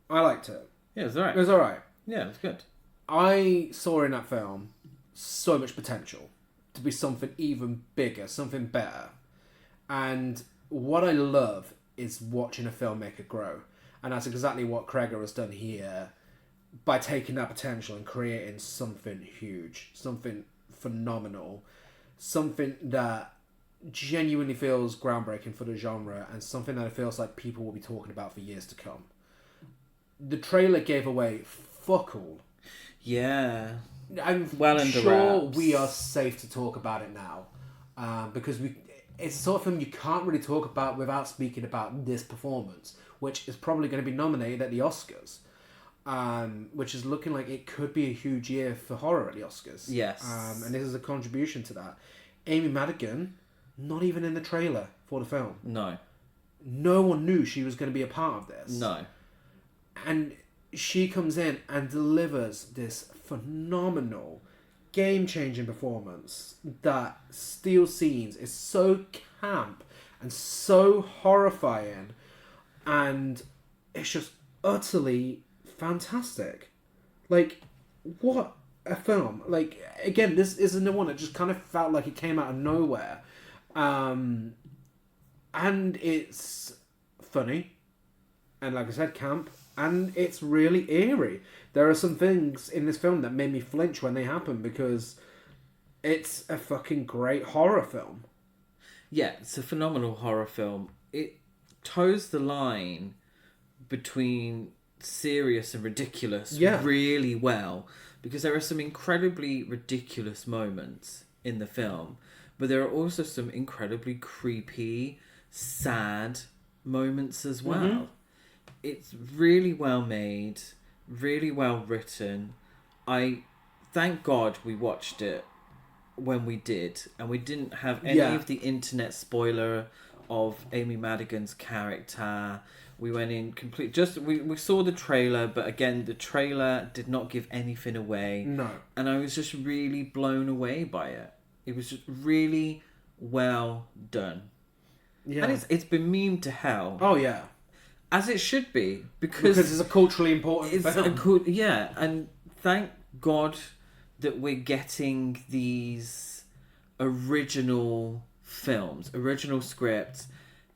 I liked it. Yeah, it was alright. It was alright. Yeah, it was good. I saw in that film so much potential to be something even bigger, something better. And what I love is watching a filmmaker grow. And that's exactly what Cregger has done here by taking that potential and creating something huge, something phenomenal, something that genuinely feels groundbreaking for the genre, and something that it feels like people will be talking about for years to come. The trailer gave away fuck all. Yeah. I'm well sure wraps. we are safe to talk about it now, because it's a sort of film you can't really talk about without speaking about this performance, which is probably going to be nominated at the Oscars, which is looking like it could be a huge year for horror at the Oscars. Yes. And this is a contribution to that. Amy Madigan, not even in the trailer for the film. No. No one knew she was going to be a part of this. No. And she comes in and delivers this phenomenal, game-changing performance that steals scenes, is so camp and so horrifying, and it's just utterly fantastic. Like, what a film. Like, again, this isn't the one that just kind of felt like it came out of nowhere. And it's funny, and like I said, camp, and it's really eerie. There are some things in this film that made me flinch when they happen, because it's a fucking great horror film. Yeah, it's a phenomenal horror film. It toes the line between serious and ridiculous really well, because there are some incredibly ridiculous moments in the film, but there are also some incredibly creepy, sad moments as well. Mm-hmm. It's really well made, really well written. I thank God we watched it when we did, and we didn't have any of the internet spoiler of Amy Madigan's character. We went in complete. We saw the trailer, but again, the trailer did not give anything away. No, and I was just really blown away by it. It was just really well done. Yeah, and it's been memed to hell. Oh yeah. As it should be, because it's a culturally important film. And thank God that we're getting these original films, original scripts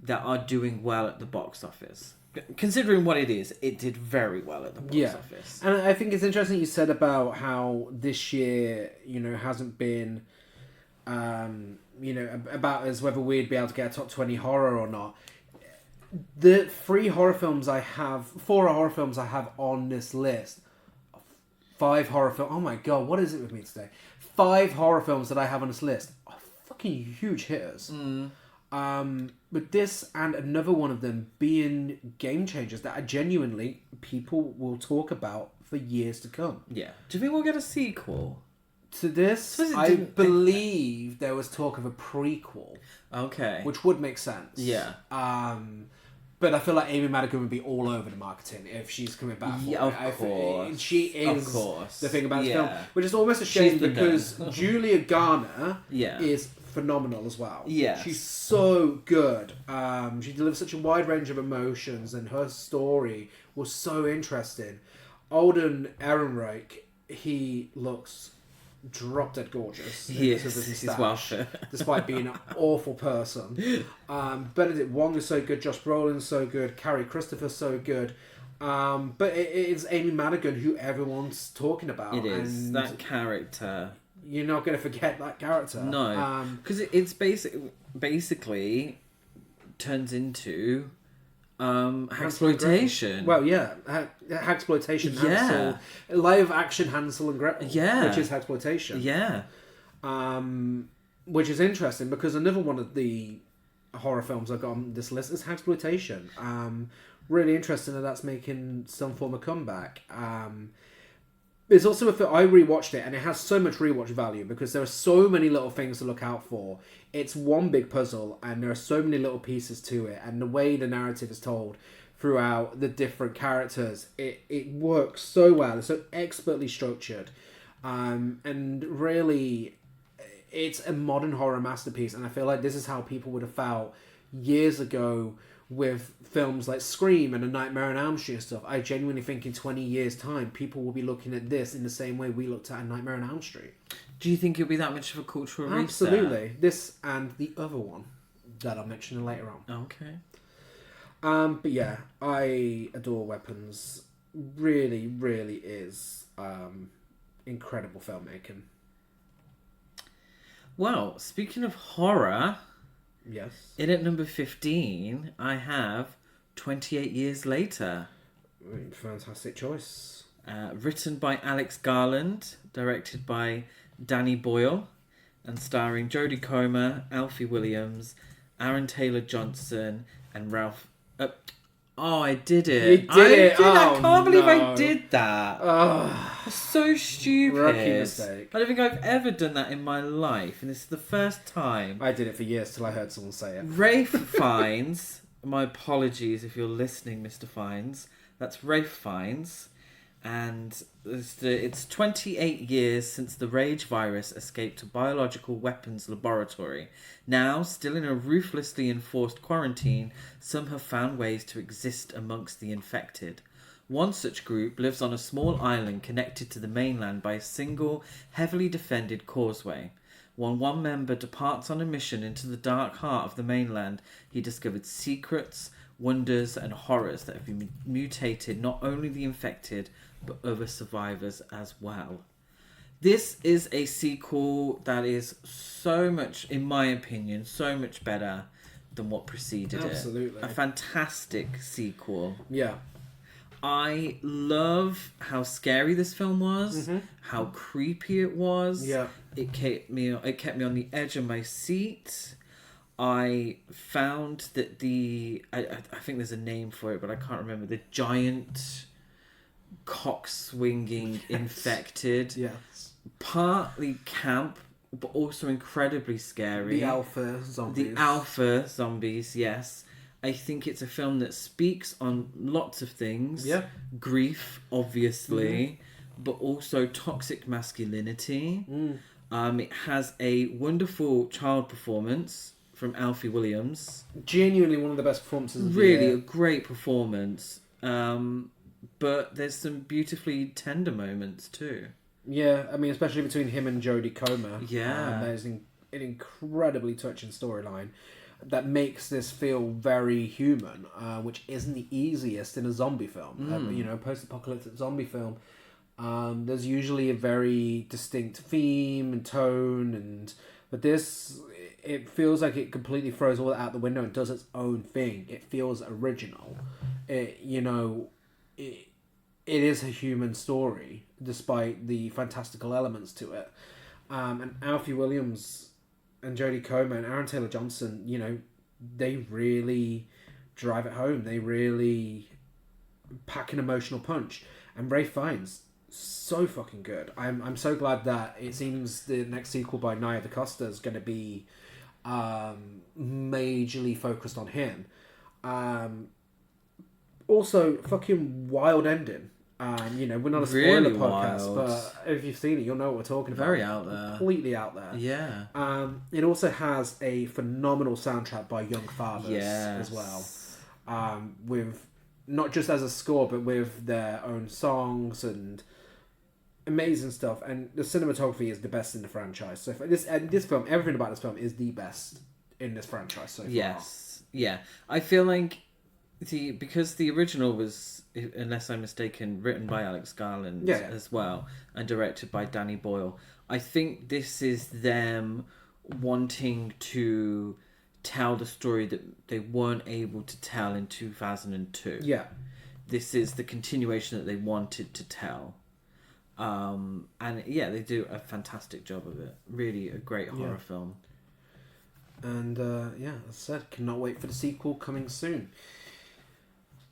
that are doing well at the box office. Considering what it is, it did very well at the box office. And I think it's interesting you said about how this year, hasn't been, about as whether we'd be able to get a top 20 horror or not. The 4 horror films I have on this list, 5 horror films, oh my god, what is it with me today? 5 horror films that I have on this list are fucking huge hitters. But this and another one of them being game changers that are genuinely people will talk about for years to come. Yeah. Do you think we'll get a sequel? To this, I believe there was talk of a prequel. Okay. Which would make sense. Yeah. But I feel like Amy Madigan would be all over the marketing if she's coming back. Yeah, of course. She is Of course. the thing about this Yeah. film, which is almost a shame She's the because Julia Garner Yeah. is phenomenal as well. Yes. She's so good. She delivers such a wide range of emotions, and her story was so interesting. Alden Ehrenreich, he looks drop dead gorgeous. He because of his is. He's moustache, Welsh. despite being an awful person. Benedict Wong is so good. Josh Brolin's so good. Carrie Christopher's so good. But it's Amy Madigan wwho everyone's talking about. It is. And That character. you're not going to forget that character. No. Because it's basically turns into exploitation. Well, yeah, exploitation. Yeah. Hansel, live action Hansel and Gretel. Yeah. Which is exploitation. Yeah. Which is interesting because another one of the horror films I've got on this list is exploitation. Really interesting that that's making some form of comeback. It's also a film, I rewatched it and it has so much rewatch value because there are so many little things to look out for. It's one big puzzle and there are so many little pieces to it, and the way the narrative is told throughout the different characters, it works so well. It's so expertly structured, and really it's a modern horror masterpiece. And I feel like this is how people would have felt years ago with films like Scream and A Nightmare on Elm Street and stuff. I genuinely think in 20 years' time, people will be looking at this in the same way we looked at A Nightmare on Elm Street. Do you think it'll be that much of a cultural reset? Absolutely. This and the other one that I'll mention later on. Okay. But yeah, I adore Weapons. Really, really is incredible filmmaking. Well, speaking of horror, Yes. in at number 15, I have 28 Years Later. Fantastic choice. Written by Alex Garland, directed by Danny Boyle, and starring Jodie Comer, Alfie Williams, Aaron Taylor Johnson, and Ralph. I did it! You did it! I Oh, can't believe I no. did that. Oh, That's so stupid. rookie mistake. I don't think I've ever done that in my life, and this is the first time. I did it for years till I heard someone say it. Rafe Fiennes, my apologies if you're listening, Mr. Fiennes. That's Rafe Fiennes. And it's 28 years since the Rage virus escaped a biological weapons laboratory. Now, still in a ruthlessly enforced quarantine, some have found ways to exist amongst the infected. One such group lives on a small island connected to the mainland by a single, heavily defended causeway. When one member departs on a mission into the dark heart of the mainland, he discovered secrets, wonders, and horrors that have been mutated not only the infected, but other survivors as well. This is a sequel that is so much, in my opinion, so much better than what preceded Absolutely. it. A fantastic sequel. Yeah. I love how scary this film was, how creepy it was. Yeah. It kept me on the edge of my seat. I found that I think there's a name for it, but I can't remember. The giant cock-swinging infected. Yes. Partly camp, but also incredibly scary. The alpha zombies. The alpha zombies, yes. I think it's a film that speaks on lots of things. Yeah. Grief, obviously, but also toxic masculinity. It has a wonderful child performance from Alfie Williams. Genuinely one of the best performances of the Really year. a great performance. But there's some beautifully tender moments too. Yeah, I mean, especially between him and Jodie Comer. Yeah. There's an incredibly touching storyline that makes this feel very human, which isn't the easiest in a zombie film. Post-apocalyptic zombie film. There's usually a very distinct theme and tone, but this, it feels like it completely throws all that out the window and does its own thing. It feels original. It is a human story, despite the fantastical elements to it. And Alfie Williams and Jodie Comer and Aaron Taylor Johnson, they really drive it home. They really pack an emotional punch. And Ray Fiennes, so fucking good. I'm so glad that it seems the next sequel by Nia DaCosta is going to be majorly focused on him. Also, fucking wild ending. We're not a spoiler Really podcast, wild. but if you've seen it, you'll know what we're talking about. Very out there. Completely out there. Yeah. It also has a phenomenal soundtrack by Young Fathers as well. With not just as a score, but with their own songs and amazing stuff. And the cinematography is the best in the franchise. So this film, everything about this film is the best in this franchise so far. Yes. Yeah. I feel like because the original was, unless I'm mistaken, written by Alex Garland as well and directed by Danny Boyle. I think this is them wanting to tell the story that they weren't able to tell in 2002. Yeah. This is the continuation that they wanted to tell. And they do a fantastic job of it. Really a great horror film. And as I said, cannot wait for the sequel coming soon.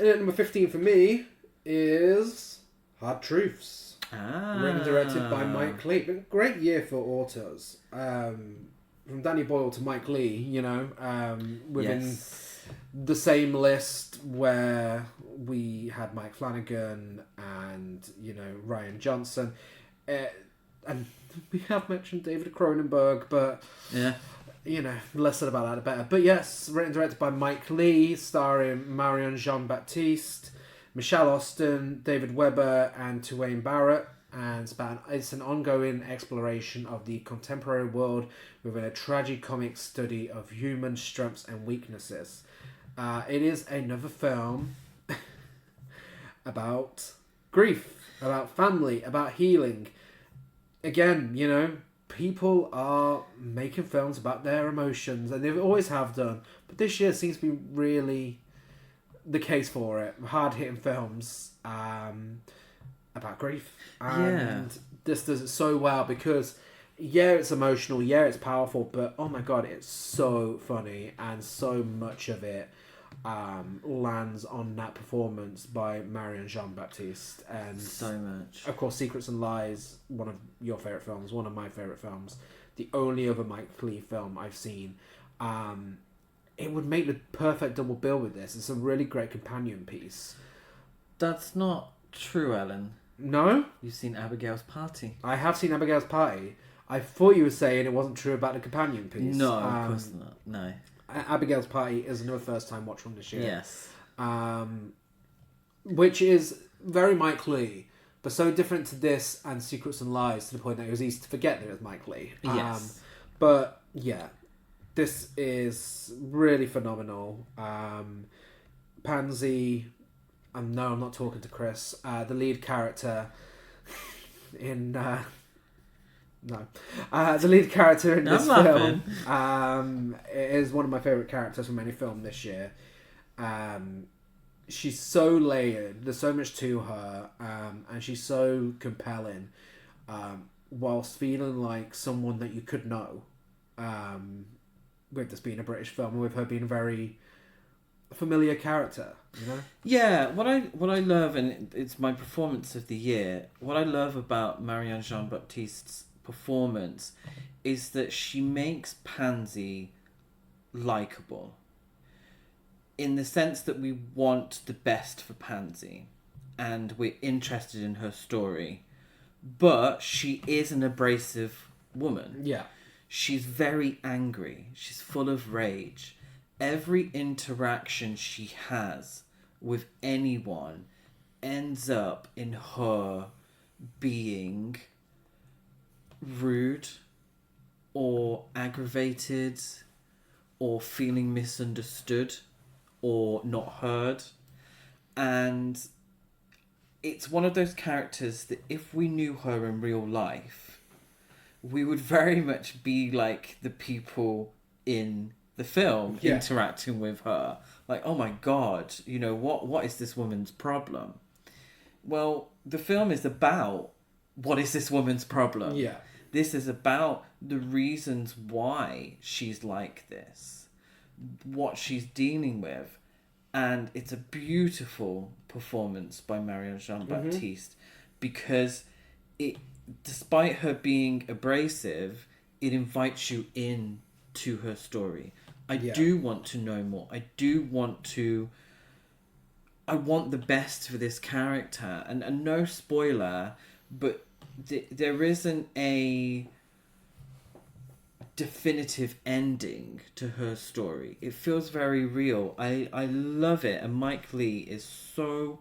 And number 15 for me is Hard Truths. Written and directed by Mike Leigh. Been a great year for authors. From Danny Boyle to Mike Leigh, within the same list where we had Mike Flanagan and, Ryan Johnson. And we have mentioned David Cronenberg, but... Yeah. Less said about that, the better. But yes, written and directed by Mike Leigh, starring Marion Jean-Baptiste, Michelle Austin, David Weber, and Tuane Barrett. And it's an ongoing exploration of the contemporary world within a tragicomic study of human strengths and weaknesses. It is another film about grief, about family, about healing. Again, people are making films about their emotions, and they always have done. But this year seems to be really the case for it. Hard-hitting films about grief. And this does it so well because, it's emotional, it's powerful, but oh my god, it's so funny, and so much of it lands on that performance by Marion Jean-Baptiste. And so much. Of course, Secrets and Lies, one of your favourite films, one of my favourite films, the only other Mike Leigh film I've seen. It would make the perfect double bill with this. It's a really great companion piece. That's not true, Ellen. No? You've seen Abigail's Party. I have seen Abigail's Party. I thought you were saying it wasn't true about the companion piece. No, of course not. No. Abigail's Party is another first-time watch from this year. Yes. Which is very Mike Leigh, but so different to this and Secrets and Lies to the point that it was easy to forget that it was Mike Leigh. Yes. But, this is really phenomenal. Pansy... no, I'm not talking to Chris. The lead character in... the lead character in this film is one of my favourite characters from any film this year. She's so layered. There's so much to her, and she's so compelling, whilst feeling like someone that you could know. With this being a British film, and with her being a very familiar character, Yeah, what I love, and it's my performance of the year. What I love about Marion Jean-Baptiste's performance is that she makes Pansy likable, in the sense that we want the best for Pansy and we're interested in her story, but she is an abrasive woman. She's very angry, she's full of rage. Every interaction she has with anyone ends up in her being rude or aggravated or feeling misunderstood or not heard. And it's one of those characters that if we knew her in real life, we would very much be like the people in the film interacting with her. Like, oh my god, what is this woman's problem? Well, the film is about what is this woman's problem. This is about the reasons why she's like this, what she's dealing with. And it's a beautiful performance by Marion Jean-Baptiste, because despite her being abrasive, it invites you in to her story. I do want to know more. I do want to I want the best for this character, and no spoiler, but there isn't a definitive ending to her story. It feels very real. I love it, and Mike Leigh is so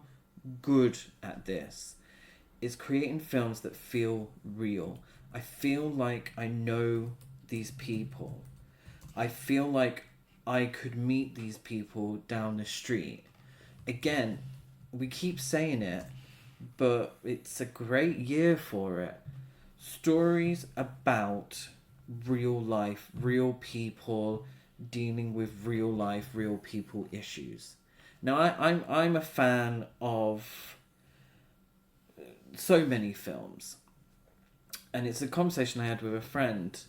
good at this. Is creating films that feel real. I feel like I know these people. I feel like I could meet these people down the street. Again, we keep saying it, but it's a great year for it. Stories about real life, real people dealing with real life, real people issues. Now, I'm a fan of so many films, and it's a conversation I had with a friend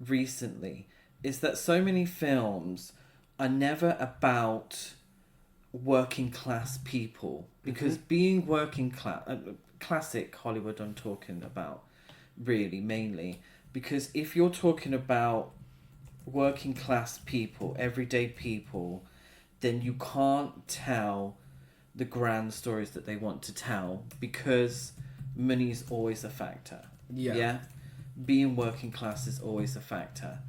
recently, is that so many films are never about working class people, because being working class, classic Hollywood I'm talking about, really mainly, because if you're talking about working class people, everyday people, then you can't tell the grand stories that they want to tell, because money is always a factor. Yeah? Being working class is always a factor.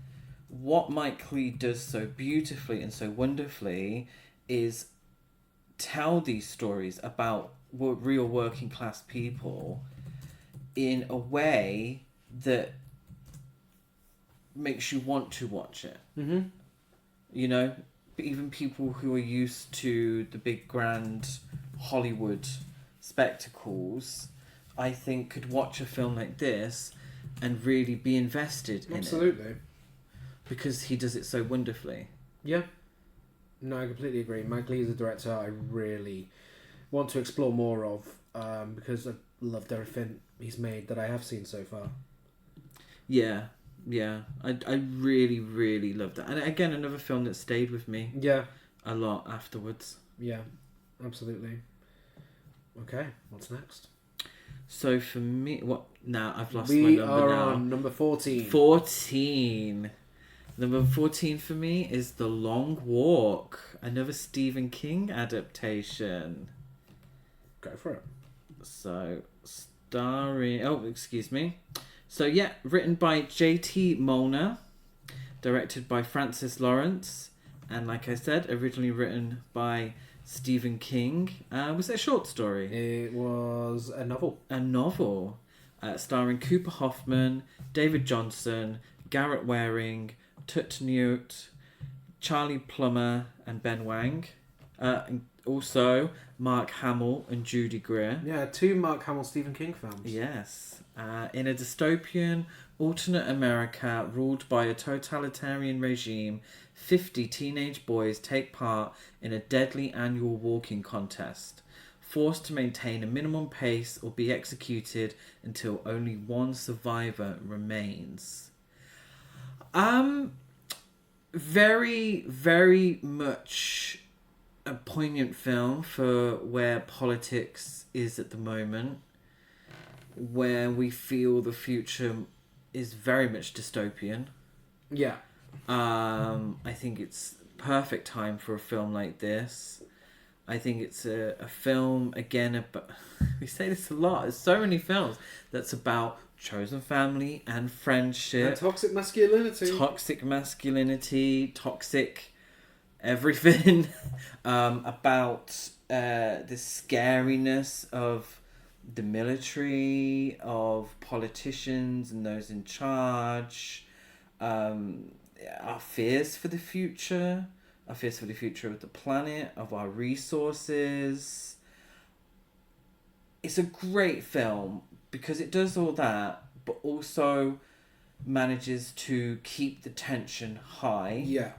What Mike Leigh does so beautifully and so wonderfully is tell these stories about real working class people in a way that makes you want to watch it. Mm-hmm. You know, even people who are used to the big grand Hollywood spectacles, I think, could watch a film like this and really be invested in it. Absolutely. Because he does it so wonderfully. Yeah. No, I completely agree. Mike Leigh is a director I really want to explore more of, because I've loved everything he's made that I have seen so far. Yeah. I really, really loved that. And again, another film that stayed with me. Yeah. A lot afterwards. Yeah, absolutely. Okay, what's next? So for me, what now? I've lost We my number are now. on number 14. 14. Number 14 for me is The Long Walk, another Stephen King adaptation. Go for it. So, starring... Oh, excuse me. So, yeah, written by J.T. Molnar, directed by Francis Lawrence, and like I said, originally written by Stephen King. Was it a short story? It was a novel. A novel. Starring Cooper Hoffman, David Johnson, Garrett Waring, Tut Newt, Charlie Plummer, and Ben Wang. And also Mark Hamill and Judy Greer. Yeah, 2 Mark Hamill Stephen King films. Yes. In a dystopian, alternate America ruled by a totalitarian regime, 50 teenage boys take part in a deadly annual walking contest, forced to maintain a minimum pace or be executed until only one survivor remains. Very, very much a poignant film for where politics is at the moment, where we feel the future is very much dystopian. Yeah. I think it's perfect time for a film like this. I think it's a film, again, about, we say this a lot, there's so many films that's about chosen family and friendship. And toxic masculinity. Toxic masculinity, toxic everything. About the scariness of the military, of politicians and those in charge. Our fears for the future. Our fears for the future of the planet, of our resources. It's a great film because it does all that, but also manages to keep the tension high. Yeah.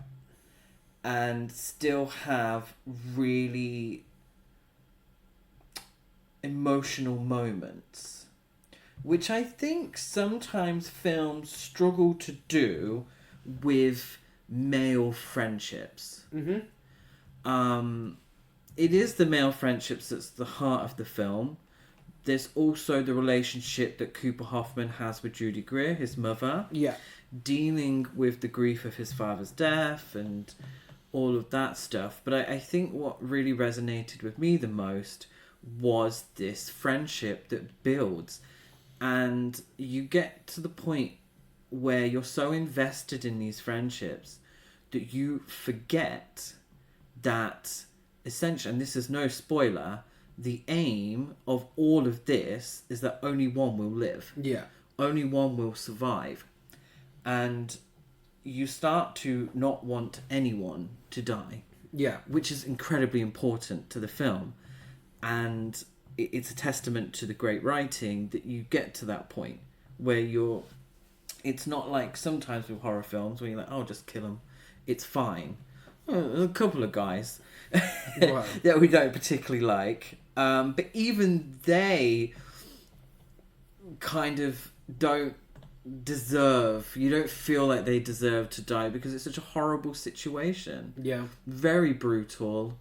And still have really emotional moments, which I think sometimes films struggle to do with male friendships. Mm-hmm. It is the male friendships that's the heart of the film. There's also the relationship that Cooper Hoffman has with Judy Greer, his mother. Yeah. Dealing with the grief of his father's death and all of that stuff. But I think what really resonated with me the most was this friendship that builds. And you get to the point where you're so invested in these friendships that you forget that essentially, and this is no spoiler, the aim of all of this is that only one will live. Yeah. Only one will survive. And you start to not want anyone to die. Yeah. Which is incredibly important to the film. And it's a testament to the great writing that you get to that point where you're... It's not like sometimes with horror films where you're like, oh, just kill them. It's fine. A couple of guys Wow. that we don't particularly like. But even they kind of don't deserve... You don't feel like they deserve to die because it's such a horrible situation. Yeah. Very brutal.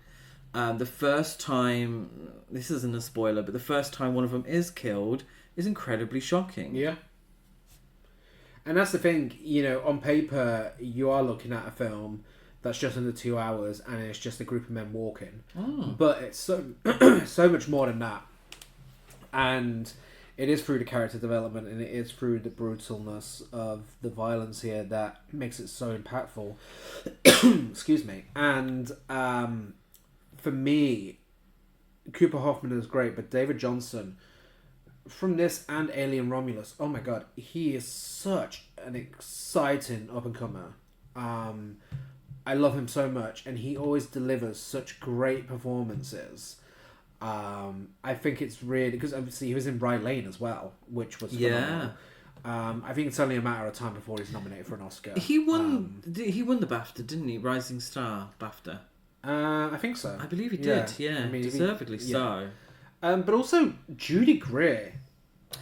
The first time... This isn't a spoiler, but the first time one of them is killed is incredibly shocking. Yeah. And that's the thing, you know, on paper, you are looking at a film that's just under 2 hours and it's just a group of men walking. Oh. But it's so so much more than that. And it is through the character development and it is through the brutalness of the violence here that makes it so impactful. Excuse me. And for me, Cooper Hoffman is great, but David Johnson... From this and Alien Romulus, oh my god, he is such an exciting up-and-comer. I love him so much, and he always delivers such great performances. I think it's really... Because obviously he was in Rye Lane as well, which was phenomenal. I think it's only a matter of time before he's nominated for an Oscar. He won he won the BAFTA, didn't he? Rising Star BAFTA. I think so. I believe he did, yeah. I mean, deservedly so. But also, Judy Greer,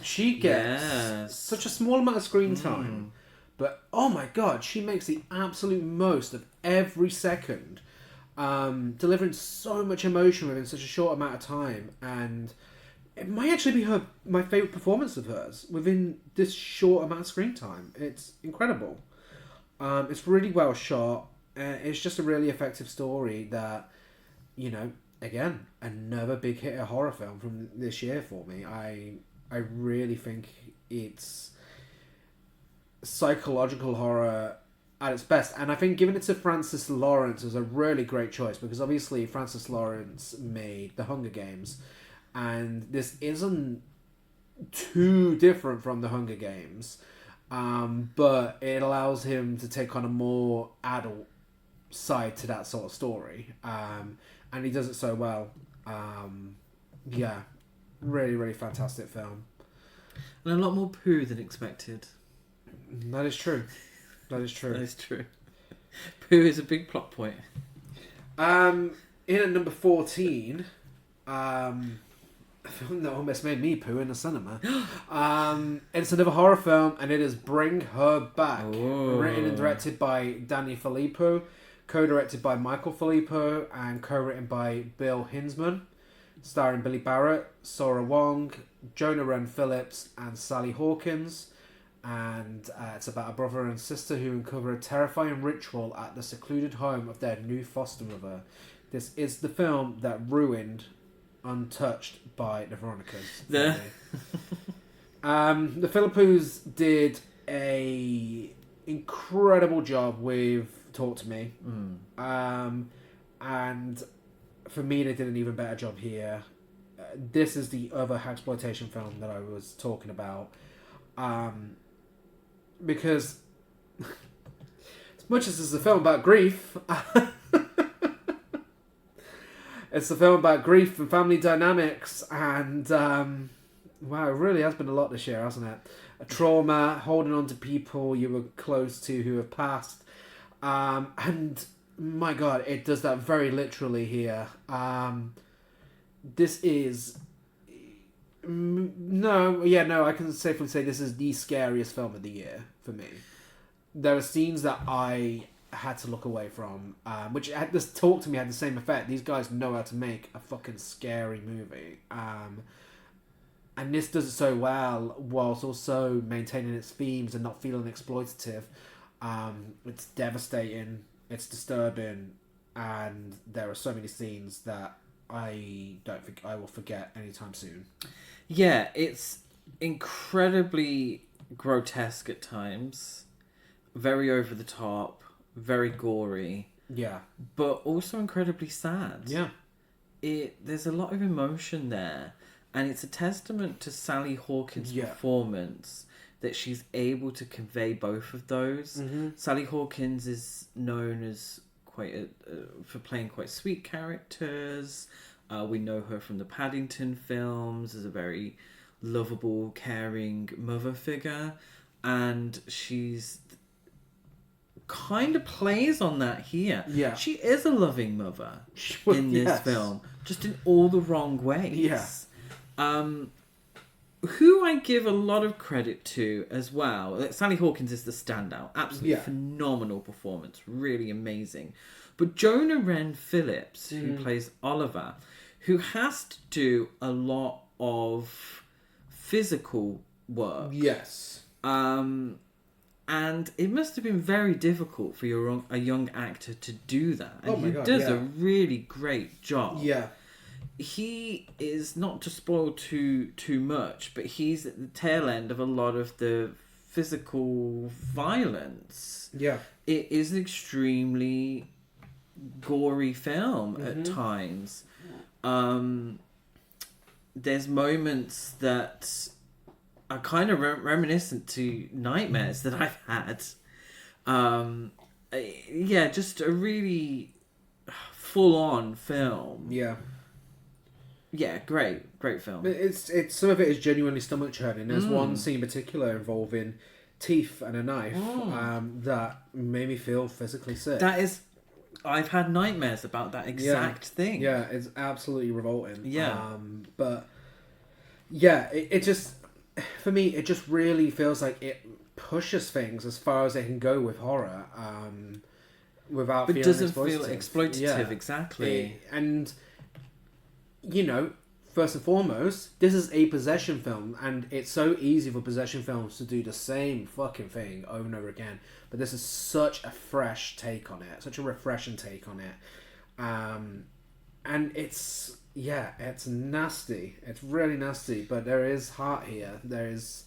she gets such a small amount of screen time, but oh my god, she makes the absolute most of every second, delivering so much emotion within such a short amount of time, and it might actually be my favourite performance of hers within this short amount of screen time. It's incredible. It's really well shot. It's just a really effective story that, you know, again, another big hit horror film from this year for me. I really think it's psychological horror at its best. And I think giving it to Francis Lawrence is a really great choice because obviously Francis Lawrence made The Hunger Games. And this isn't too different from The Hunger Games. But it allows him to take on a more adult side to that sort of story. And he does it so well. Yeah, really, really fantastic film. And a lot more poo than expected. That is true. That is true. That is true. Poo is a big plot point. In at number 14, a film that almost made me poo in the cinema. It's another horror film, and it is Bring Her Back. Oh. Written and directed by Danny Filippo. Co-directed by Michael Filippo and co-written by Bill Hinsman, starring Billy Barrett, Sora Wong, Jonah Wren Phillips, and Sally Hawkins. And it's about a brother and sister who uncover a terrifying ritual at the secluded home of their new foster mother. This is the film that ruined Untouched by the Veronicas. The Philippos did a incredible job with Talk to Me. And for me, they did an even better job here. This is the other exploitation film that I was talking about. Because as much as it's a film about grief, it's a film about grief and family dynamics, and wow, it really has been a lot this year, hasn't it? A trauma, holding on to people you were close to who have passed. And my god, it does that very literally here. This is... I can safely say this is the scariest film of the year for me. There are scenes that I had to look away from, which had this Talk to Me had the same effect. These guys know how to make a fucking scary movie. And this does it so well, whilst also maintaining its themes and not feeling exploitative. It's devastating. It's disturbing. and there are so many scenes that I don't think I will forget anytime soon. Yeah, it's incredibly grotesque at times, very over the top, very gory, Yeah. but also incredibly sad. Yeah. There's a lot of emotion there, and it's a testament to Sally Hawkins' performance that she's able to convey both of those. Mm-hmm. Sally Hawkins is known as for playing quite sweet characters. We know her from the Paddington films as a very lovable, caring mother figure, and she's kind of plays on that here. Yeah. She is a loving mother in this film, just in all the wrong ways. Yeah. Who I give a lot of credit to as well. Sally Hawkins is the standout. Absolutely phenomenal performance. Really amazing. But Jonah Wren Phillips, who plays Oliver, who has to do a lot of physical work. Yes. And it must have been very difficult for a young actor to do that. And he does a really great job. Yeah. He is, not to spoil too much, but he's at the tail end of a lot of the physical violence. Yeah. It is an extremely gory film at times. There's moments that are kind of reminiscent to nightmares that I've had. Just a really full-on film. Yeah. Yeah, great film. It's some of it is genuinely stomach churning. There's one scene in particular involving teeth and a knife that made me feel physically sick. I've had nightmares about that exact thing. Yeah, it's absolutely revolting. Yeah. But yeah, it just, for me, it just really feels like it pushes things as far as it can go with horror, without feeling doesn't exploitative. feel exploitative, exactly. And you know, first and foremost, this is a possession film, and it's so easy for possession films to do the same fucking thing over and over again. But this is such a fresh take on it, such a refreshing take on it. And it's nasty. It's really nasty, but there is heart here. There's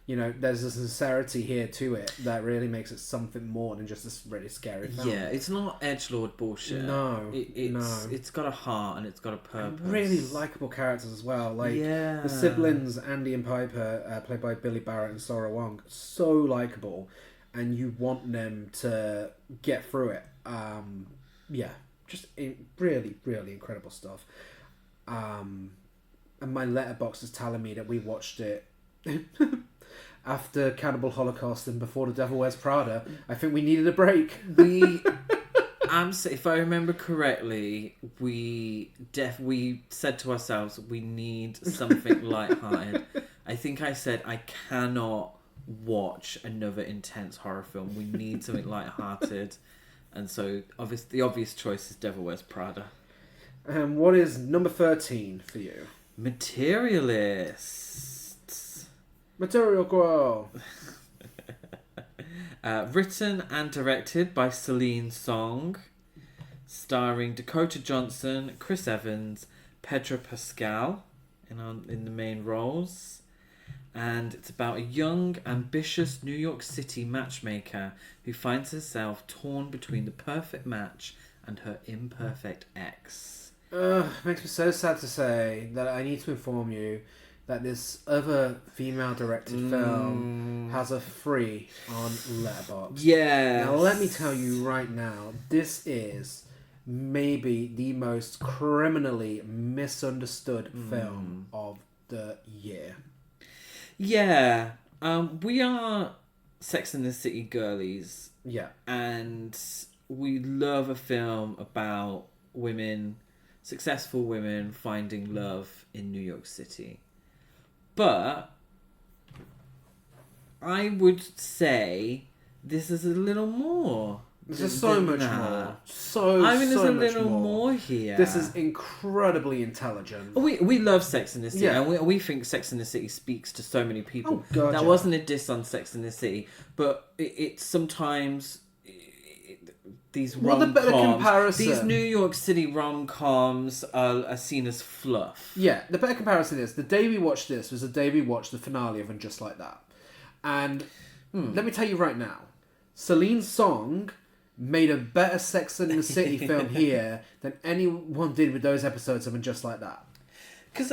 a sincerity here to it that really makes it something more than just this really scary film. Yeah, it's not edgelord bullshit. No, it's got a heart and it's got a purpose. And really likeable characters as well. Like the siblings, Andy and Piper, played by Billy Barrett and Sora Wong, so likeable, and you want them to get through it. Really, really incredible stuff. And my letterbox is telling me that we watched it after Cannibal Holocaust and before The Devil Wears Prada. I think we needed a break. If I remember correctly, we said to ourselves, we need something lighthearted. I think I said, I cannot watch another intense horror film. We need something lighthearted. And so the obvious choice is Devil Wears Prada. What is number 13 for you? Materialists. Material Girl. Written and directed by Celine Song, starring Dakota Johnson, Chris Evans, Pedro Pascal in the main roles. And it's about a young, ambitious New York City matchmaker who finds herself torn between the perfect match and her imperfect ex. Makes me so sad to say that I need to inform you that this other female-directed film has a 3 on Letterboxd. Yeah. Now, let me tell you right now, this is maybe the most criminally misunderstood film of the year. Yeah. We are Sex and the City girlies. Yeah. And we love a film about successful women finding love in New York City. But I would say this is a little more. There's so much more. There's a little more here. This is incredibly intelligent. We love Sex and the City, Yeah. and we think Sex and the City speaks to so many people. Oh, God, that wasn't a diss on Sex and the City, but it's sometimes these Well, the better rom-coms, comparison. these New York City rom-coms are seen as fluff. Yeah, the better comparison is the day we watched this was the day we watched the finale of And Just Like That. And let me tell you right now, Celine Song made a better Sex and the City film here than anyone did with those episodes of And Just Like That. Because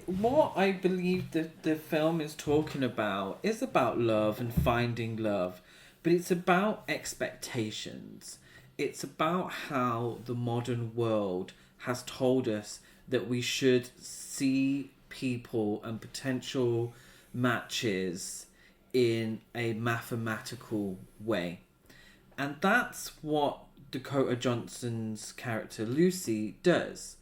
what I believe the film is talking about is about love and finding love, but it's about expectations. It's about how the modern world has told us that we should see people and potential matches in a mathematical way. And that's what Dakota Johnson's character Lucy does.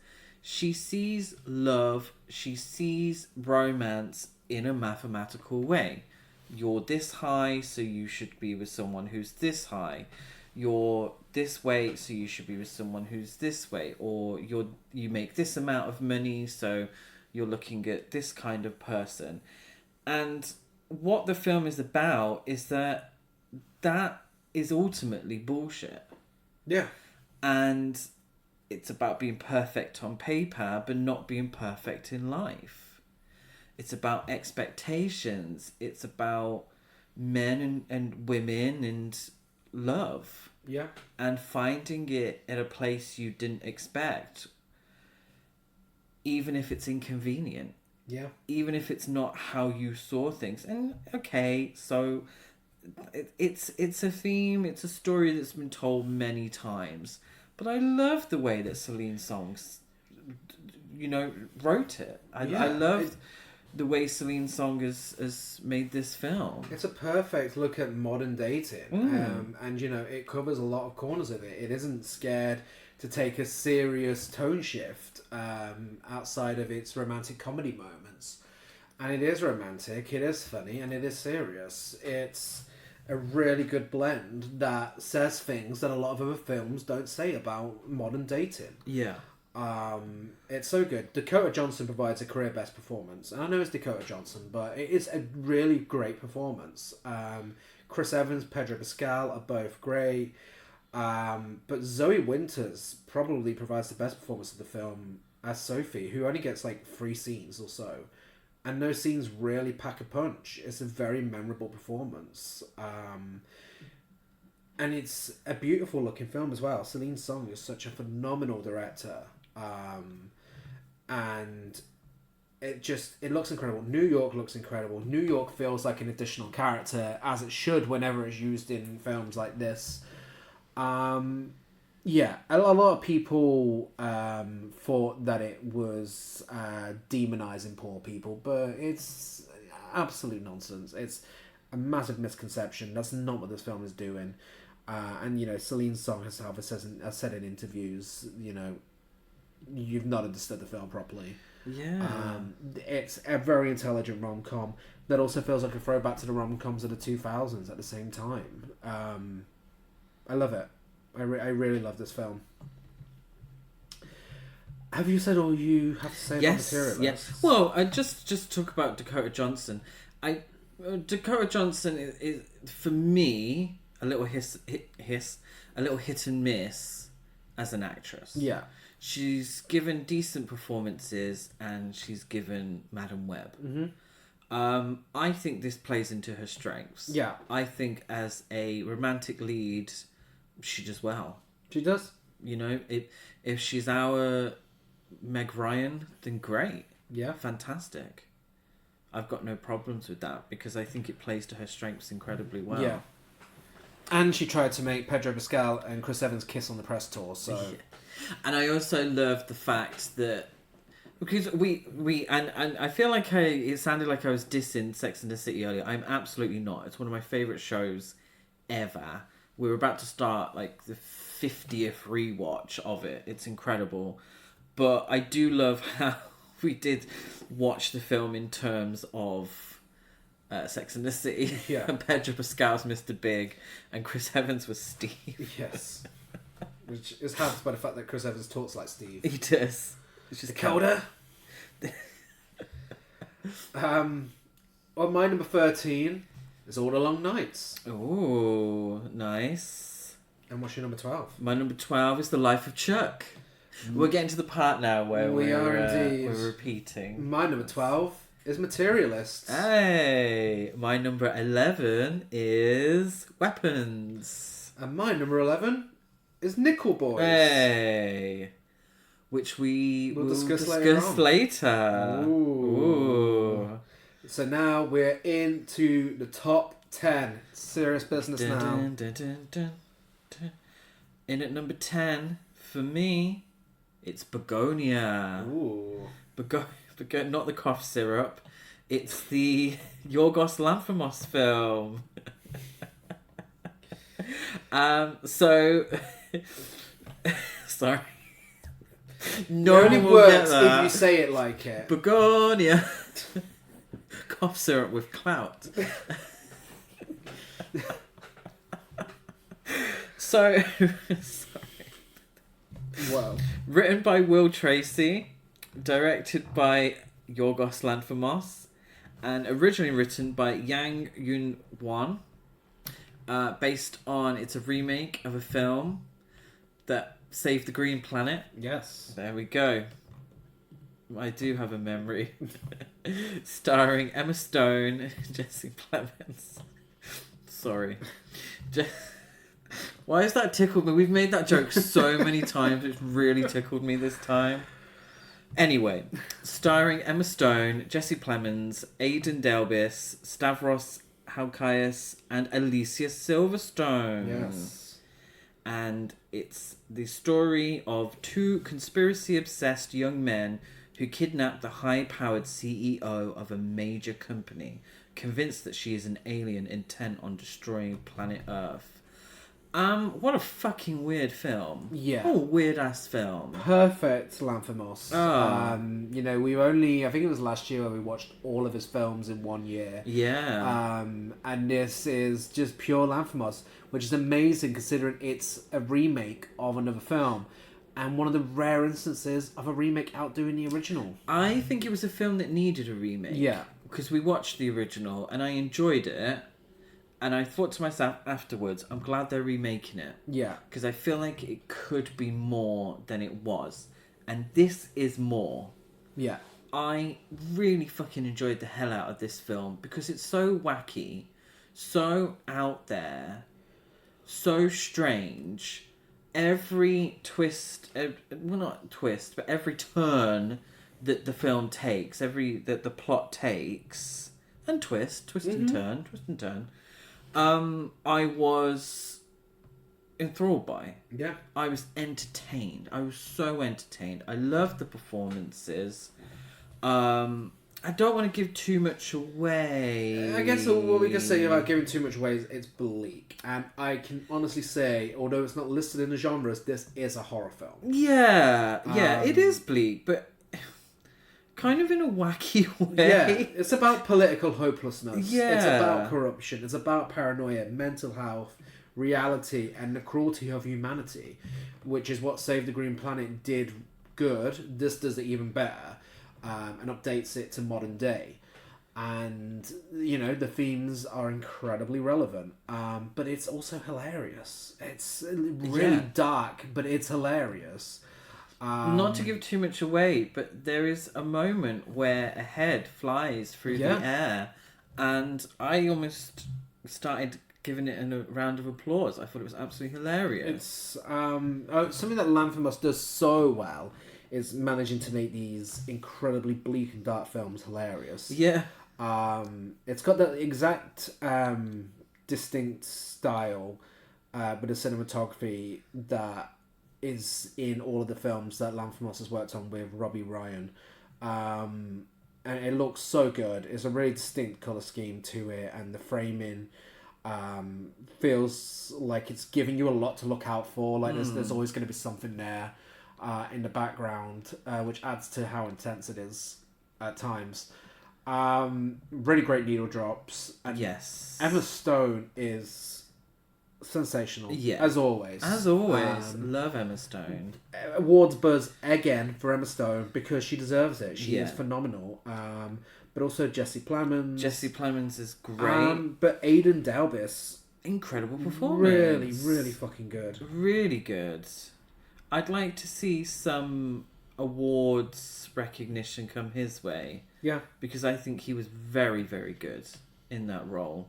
She sees love, she sees romance in a mathematical way. You're this high, so you should be with someone who's this high. You're this way, so you should be with someone who's this way. Or you make this amount of money, so you're looking at this kind of person. And what the film is about is that is ultimately bullshit. Yeah. And it's about being perfect on paper, but not being perfect in life. It's about expectations. It's about men and women and love. Yeah. And finding it at a place you didn't expect. Even if it's inconvenient. Yeah. Even if it's not how you saw things. And okay, so it's a theme, it's a story that's been told many times. But I love the way that Celine Song, wrote it. I love the way Celine Song has made this film. It's a perfect look at modern dating. And, it covers a lot of corners of it. It isn't scared to take a serious tone shift outside of its romantic comedy moments. And it is romantic, it is funny, and it is serious. It's a really good blend that says things that a lot of other films don't say about modern dating. Yeah. It's so good. Dakota Johnson provides a career best performance. And I know it's Dakota Johnson, but it is a really great performance. Chris Evans, Pedro Pascal are both great. But Zoe Winters probably provides the best performance of the film as Sophie, who only gets 3 scenes or so. And those scenes really pack a punch. It's a very memorable performance. And it's a beautiful looking film as well. Celine Song is such a phenomenal director. And it looks incredible. New York looks incredible. New York feels like an additional character, as it should whenever it's used in films like this. Yeah, a lot of people thought that it was demonizing poor people, but it's absolute nonsense. It's a massive misconception. That's not what this film is doing. And Celine Song herself has said in interviews, you've not understood the film properly. Yeah. It's a very intelligent rom-com that also feels like a throwback to the rom-coms of the 2000s at the same time. I love it. I really love this film. Have you said all you have to say about Materialist? Yes. Well, I just talk about Dakota Johnson. Dakota Johnson is for me a little a little hit and miss as an actress. Yeah. She's given decent performances and she's given Madam Web. Mm-hmm. I think this plays into her strengths. Yeah. I think as a romantic lead, she does well. She does. If she's our Meg Ryan, then great. Yeah. Fantastic. I've got no problems with that because I think it plays to her strengths incredibly well. Yeah. And she tried to make Pedro Pascal and Chris Evans kiss on the press tour, so... Yeah. And I also love the fact that... Because and I feel like it sounded like I was dissing Sex and the City earlier. I'm absolutely not. It's one of my favourite shows ever. We're about to start the 50th rewatch of it. It's incredible. But I do love how we did watch the film in terms of Sex and the City. Yeah. And Pedro Pascal's Mr. Big and Chris Evans was Steve. Yes. Which is helped by the fact that Chris Evans talks like Steve. He does. It's just Dakota. On my number 13 is All the Long Nights. Oh, nice. And what's your number 12? My number 12 is The Life of Chuck. We're getting to the part now where we're repeating. My number 12 is Materialist. Hey! My number 11 is Weapons. And my number 11 is Nickel Boys. Hey! Which we'll discuss later. Ooh. So now we're into the top 10. Serious business now. In at number 10, for me, it's Bugonia. Ooh. Not the cough syrup. It's the Yorgos Lanthimos film. Sorry. No it only one will works get that. if you say it like it. Bugonia. Cough syrup with clout. Sorry. Wow. Written by Will Tracy, directed by Yorgos Lanthimos, and originally written by Yang Yun-Wan. It's a remake of a film that saved the Green Planet. Yes. There we go. I do have a memory. Starring Emma Stone, Jesse Plemons. Sorry. Why has that tickled me? We've made that joke so many times. It's really tickled me this time. Anyway, starring Emma Stone, Jesse Plemons, Aidan Delbis, Stavros Halkias, and Alicia Silverstone. Yes. And it's the story of two conspiracy-obsessed young men who kidnap the high-powered CEO of a major company, convinced that she is an alien intent on destroying planet Earth. What a fucking weird film. Yeah. Oh, weird-ass film. Perfect Lanthimos. Oh. I think it was last year where we watched all of his films in 1 year. Yeah. And this is just pure Lanthimos, which is amazing considering it's a remake of another film. And one of the rare instances of a remake outdoing the original. I think it was a film that needed a remake. Yeah. Because we watched the original and I enjoyed it. And I thought to myself afterwards, I'm glad they're remaking it. Yeah. Because I feel like it could be more than it was. And this is more. Yeah. I really fucking enjoyed the hell out of this film because it's so wacky, so out there, so strange. Every twist, not twist, but every turn that the film takes, that the plot takes, and twist and turn, I was enthralled by. Yeah. I was entertained. I was so entertained. I loved the performances. I don't want to give too much away. I guess what we can say about giving too much away is it's bleak. And I can honestly say, although it's not listed in the genres, this is a horror film. Yeah, it is bleak, but kind of in a wacky way. Yeah, it's about political hopelessness. Yeah. It's about corruption. It's about paranoia, mental health, reality, and the cruelty of humanity, which is what Save the Green Planet did good. This does it even better. And updates it to modern day. And, the themes are incredibly relevant. But it's also hilarious. It's really dark, but it's hilarious. Not to give too much away, but there is a moment where a head flies through the air. And I almost started giving it a round of applause. I thought it was absolutely hilarious. It's something that Lanthimos does so well is managing to make these incredibly bleak and dark films hilarious. Yeah. It's got that exact distinct style, but a cinematography that is in all of the films that Lanthimos has worked on with Robbie Ryan. And it looks so good. It's a really distinct colour scheme to it, and the framing feels like it's giving you a lot to look out for. Like there's always going to be something there in the background, which adds to how intense it is at times. Really great needle drops. And yes. Emma Stone is sensational. Yeah. As always. Love Emma Stone. Awards buzz again for Emma Stone because she deserves it. She is phenomenal. But also Jesse Plemons. Jesse Plemons is great. But Aidan Delbis incredible performance. Really, really fucking good. Really good. I'd like to see some awards recognition come his way. Yeah. Because I think he was very, very good in that role.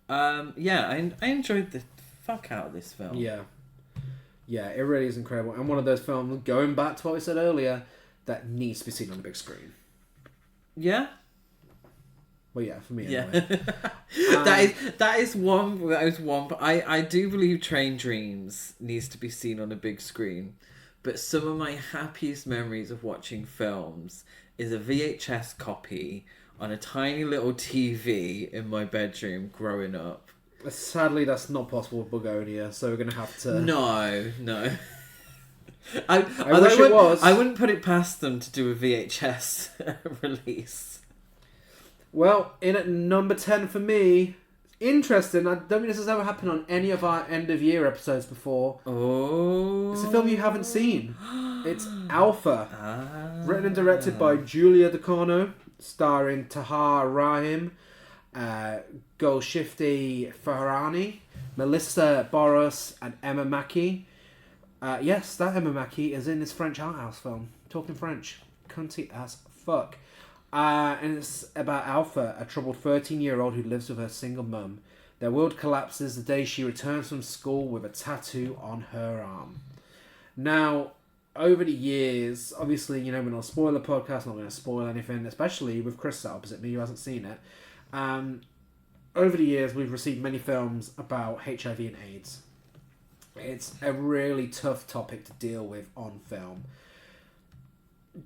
I enjoyed the fuck out of this film. Yeah. Yeah, it really is incredible. And one of those films, going back to what we said earlier, that needs to be seen on the big screen. Yeah? Well, yeah, for me anyway. Yeah. That is one. But I do believe Train Dreams needs to be seen on a big screen. But some of my happiest memories of watching films is a VHS copy on a tiny little TV in my bedroom growing up. Sadly, that's not possible with Bugonia, so we're going to have to... No. I wish it was. I wouldn't put it past them to do a VHS release. Well, in at number 10 for me, interesting, I don't think this has ever happened on any of our end of year episodes before. Oh. It's a film you haven't seen. It's Alpha. Written and directed by Julia Ducournau, starring Tahar Rahim, Golshifty Farhani, Melissa Boros, and Emma Mackey. Yes, that Emma Mackey is in this French art house film. Talking French. Cunty as fuck. And it's about Alpha, a troubled 13-year-old who lives with her single mum. Their world collapses the day she returns from school with a tattoo on her arm. Now, over the years, obviously, we're not a spoiler podcast, not going to spoil anything, especially with Chris sat opposite me who hasn't seen it. Over the years, we've received many films about HIV and AIDS. It's a really tough topic to deal with on film.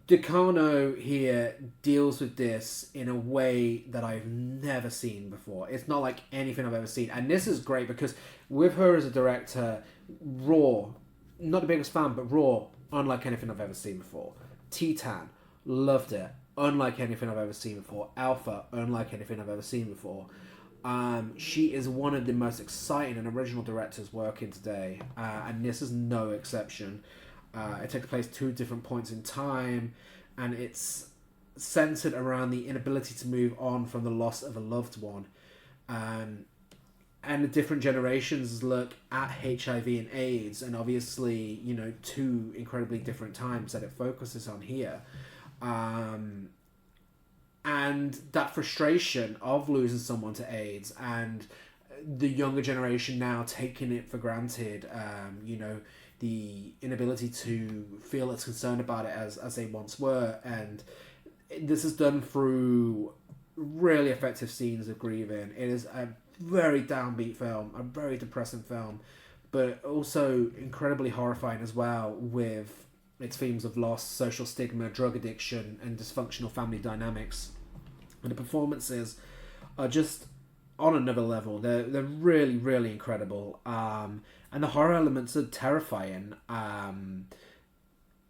Ducournau here deals with this in a way that I've never seen before. It's not like anything I've ever seen. And this is great because with her as a director, Raw, not the biggest fan, but Raw, unlike anything I've ever seen before. Titan, loved it, unlike anything I've ever seen before. Alpha, unlike anything I've ever seen before. She is one of the most exciting and original directors working today, and this is no exception. It takes place 2 different points in time, and it's centered around the inability to move on from the loss of a loved one. And the different generations look at HIV and AIDS, and obviously, 2 incredibly different times that it focuses on here. And that frustration of losing someone to AIDS, and the younger generation now taking it for granted, the inability to feel as concerned about it as they once were. And this is done through really effective scenes of grieving. It is a very downbeat film, a very depressing film, but also incredibly horrifying as well, with its themes of loss, social stigma, drug addiction, and dysfunctional family dynamics. And the performances are just on another level. They're really, really incredible. And the horror elements are terrifying.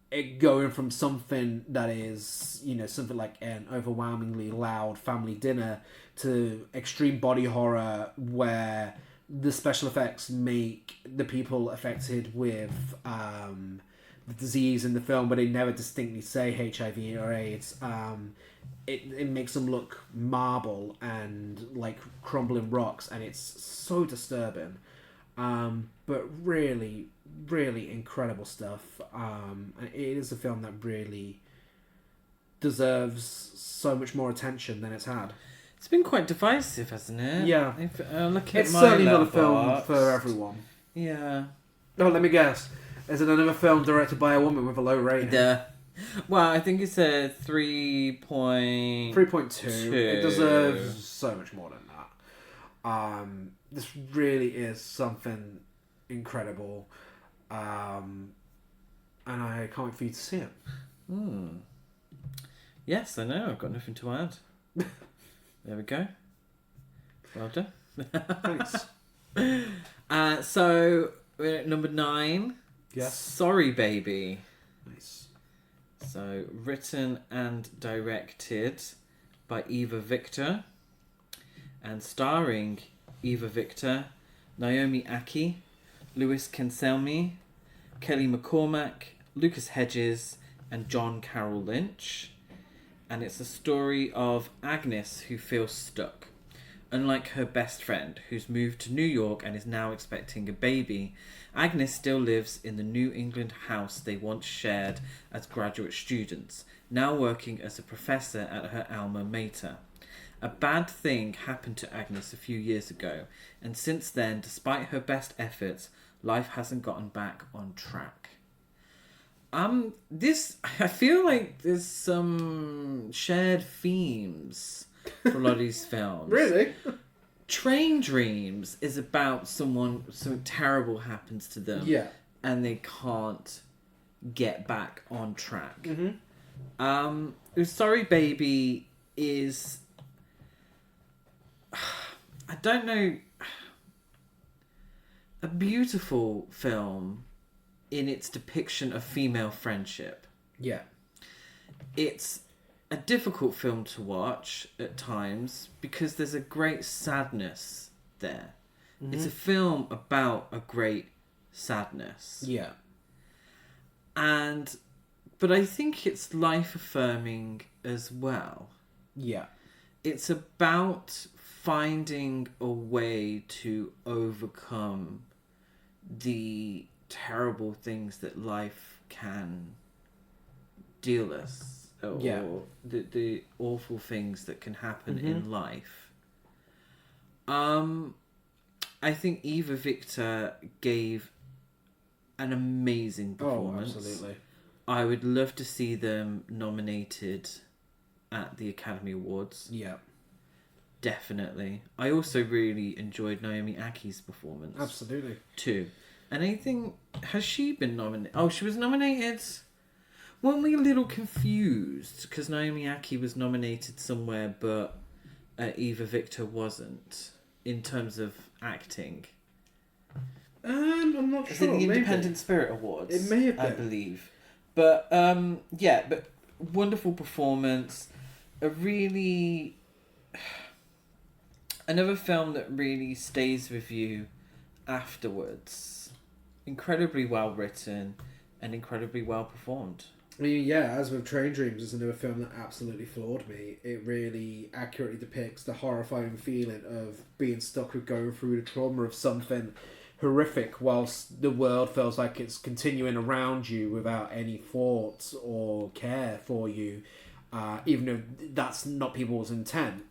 It going from something that is, something like an overwhelmingly loud family dinner to extreme body horror where the special effects make the people affected with the disease in the film, but they never distinctly say HIV or AIDS. It makes them look marble and like crumbling rocks, and it's so disturbing. But really, really incredible stuff. And it is a film that really deserves so much more attention than it's had. It's been quite divisive, hasn't it? Yeah. It's certainly not a film for everyone. Yeah. Oh, let me guess. Is it another film directed by a woman with a low rating? Yeah. Well, I think it's a 3.2. 3.2. It deserves so much more than that. This really is something incredible. And I can't wait for you to see it. Yes, I know. I've got nothing to add. There we go. Well done. Thanks. So, we're at number 9. Yes. Sorry, Baby. Nice. So, written and directed by Eva Victor, and starring Eva Victor, Naomi Ackie, Louis Cancelmi, Kelly McCormack, Lucas Hedges, and John Carroll Lynch. And it's a story of Agnes who feels stuck. Unlike her best friend, who's moved to New York and is now expecting a baby, Agnes still lives in the New England house they once shared as graduate students, now working as a professor at her alma mater. A bad thing happened to Agnes a few years ago, and since then, despite her best efforts, life hasn't gotten back on track. I feel like there's some shared themes for a lot of these films. Really? Train Dreams is about something terrible happens to them. Yeah. And they can't get back on track. Mm-hmm. Sorry Baby is... I don't know... a beautiful film in its depiction of female friendship. Yeah. It's a difficult film to watch at times because there's a great sadness there. Mm-hmm. It's a film about a great sadness. Yeah. But I think it's life-affirming as well. Yeah. It's about finding a way to overcome the terrible things that life can deal us, or the awful things that can happen in life. I think Eva Victor gave an amazing performance. Oh, absolutely. I would love to see them nominated at the Academy Awards. Yeah. Definitely. I also really enjoyed Naomi Aki's performance. Absolutely. Too. And I think, has she been nominated? Oh, she was nominated. Weren't we a little confused? Because Naomi Aki was nominated somewhere, but Eva Victor wasn't, in terms of acting. I'm not Is sure. it the Independent Spirit Awards? It may have been. I believe. But, but wonderful performance. Another film that really stays with you afterwards. Incredibly well written and incredibly well performed. I mean, yeah, as with Train Dreams, it's another film that absolutely floored me. It really accurately depicts the horrifying feeling of being stuck with going through the trauma of something horrific whilst the world feels like it's continuing around you without any thought or care for you. Even though that's not people's intent.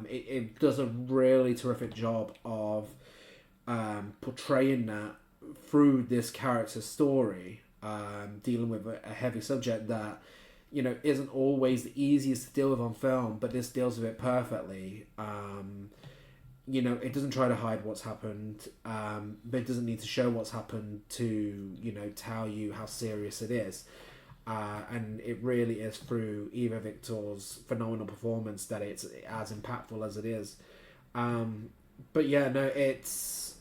It does a really terrific job of portraying that through this character's story, dealing with a heavy subject that, isn't always the easiest to deal with on film, but this deals with it perfectly. It doesn't try to hide what's happened, but it doesn't need to show what's happened to, tell you how serious it is. And it really is through Eva Victor's phenomenal performance that it's as impactful as it is. But yeah, no, it's...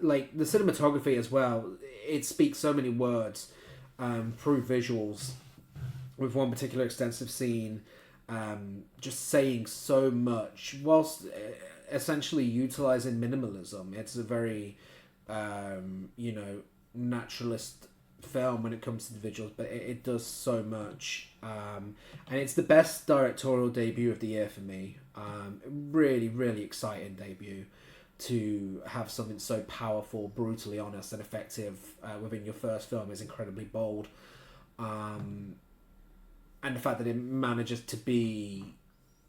like, the cinematography as well, it speaks so many words through visuals, with one particular extensive scene just saying so much, whilst essentially utilising minimalism. It's a very, naturalist film when it comes to the visuals, but it does so much. And it's the best directorial debut of the year for me. Really, really exciting debut. To have something so powerful, brutally honest and effective within your first film is incredibly bold. And the fact that it manages to be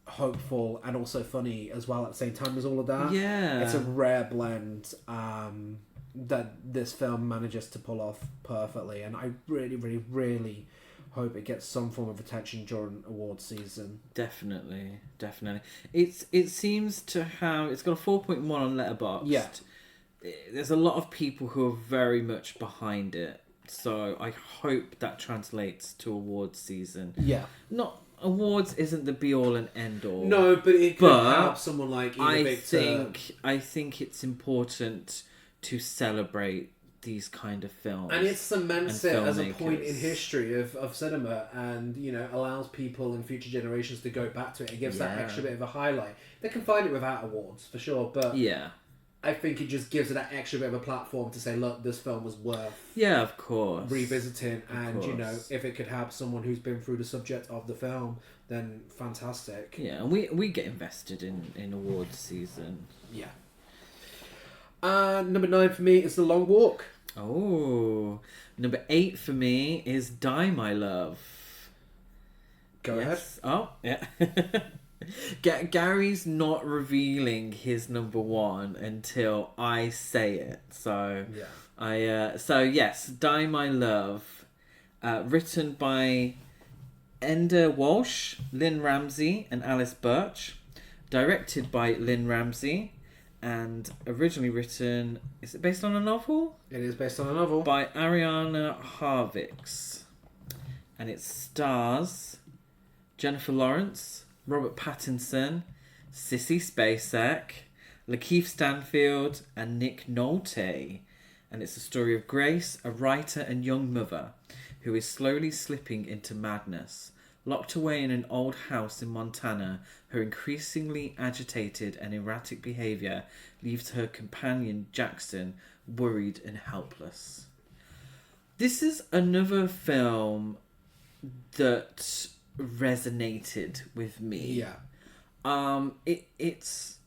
hopeful and also funny as well at the same time as all of that. Yeah. It's a rare blend that this film manages to pull off perfectly. And I really, really, really hope it gets some form of attention during awards season. Definitely. It seems to have... It's got a 4.1 on Letterboxd. Yeah. There's a lot of people who are very much behind it. So I hope that translates to awards season. Yeah. Not... Awards isn't the be-all and end-all. No, but it could help someone like Eva Victor. I think it's important to celebrate these kind of films. And it cements it as a point in history of cinema, and, allows people in future generations to go back to it. It gives that extra bit of a highlight. They can find it without awards, for sure, but... Yeah. I think it just gives it that extra bit of a platform to say, look, this film was worth of course, revisiting, and course. you know, if it could help someone who's been through the subject of the film, then fantastic. Yeah, and we get invested in awards season. Yeah. Number 9 for me is The Long Walk. Oh, number 8 for me is Die My Love. Go ahead. Oh, yeah. Gary's not revealing his number 1 until I say it. So yeah, yes, Die My Love, written by Enda Walsh, Lynn Ramsey, and Alice Birch, directed by Lynn Ramsey, and originally written. Is it based on a novel? It is based on a novel by Ariana Harvix, and it stars Jennifer Lawrence, Robert Pattinson, Sissy Spacek, Lakeith Stanfield, and Nick Nolte. And it's the story of Grace, a writer and young mother, who is slowly slipping into madness. Locked away in an old house in Montana, her increasingly agitated and erratic behaviour leaves her companion Jackson worried and helpless. This is another film that resonated with me. Yeah. It's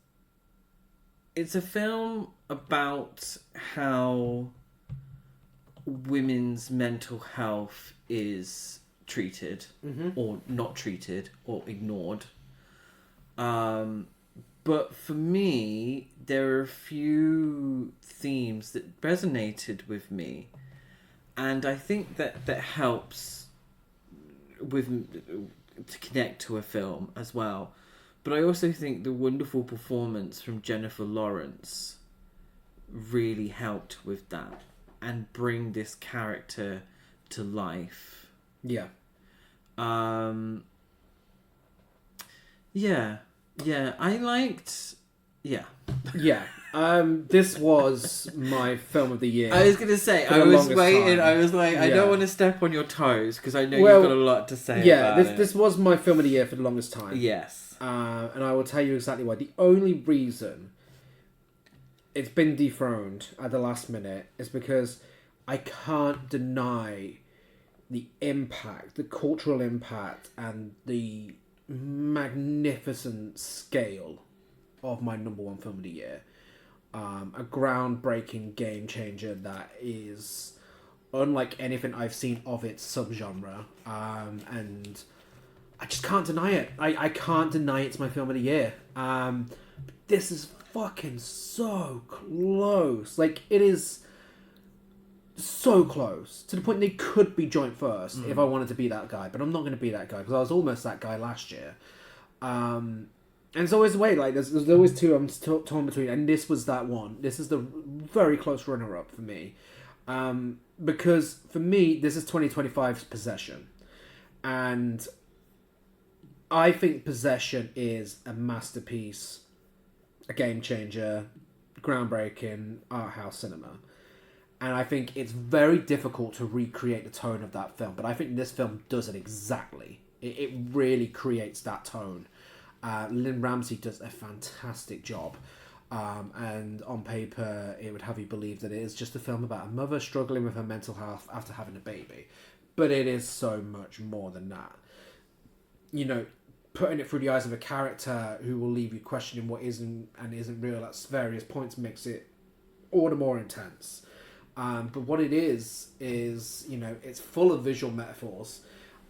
a film about how women's mental health is treated or not treated or ignored. But for me, there are a few themes that resonated with me, and I think that helps to connect to a film as well. But I also think the wonderful performance from Jennifer Lawrence really helped with that and bring this character to life. Yeah. I liked. Yeah. This was my film of the year. I was gonna say, I was waiting. Time. I was like, I don't want to step on your toes because I know you've got a lot to say. Yeah, this was my film of the year for the longest time. Yes. And I will tell you exactly why. The only reason it's been dethroned at the last minute is because I can't deny the impact, the cultural impact, and the magnificent scale of my number 1 film of the year. A groundbreaking game changer that is unlike anything I've seen of its subgenre. And I just can't deny it. I can't deny it's my film of the year. This is fucking so close. Like, it is so close to the point they could be joint first if I wanted to be that guy, but I'm not going to be that guy because I was almost that guy last year. And it's always the way, like, there's always two I'm torn between, and this was that one. This is the very close runner-up for me. Because for me, this is 2025's Possession. And I think Possession is a masterpiece, a game changer, groundbreaking art house cinema. And I think it's very difficult to recreate the tone of that film. But I think this film does it exactly. It really creates that tone. Lynn Ramsey does a fantastic job. And on paper, it would have you believe that it is just a film about a mother struggling with her mental health after having a baby. But it is so much more than that. You know, putting it through the eyes of a character who will leave you questioning what isn't and isn't real at various points makes it all the more intense. But what it is, you know, it's full of visual metaphors.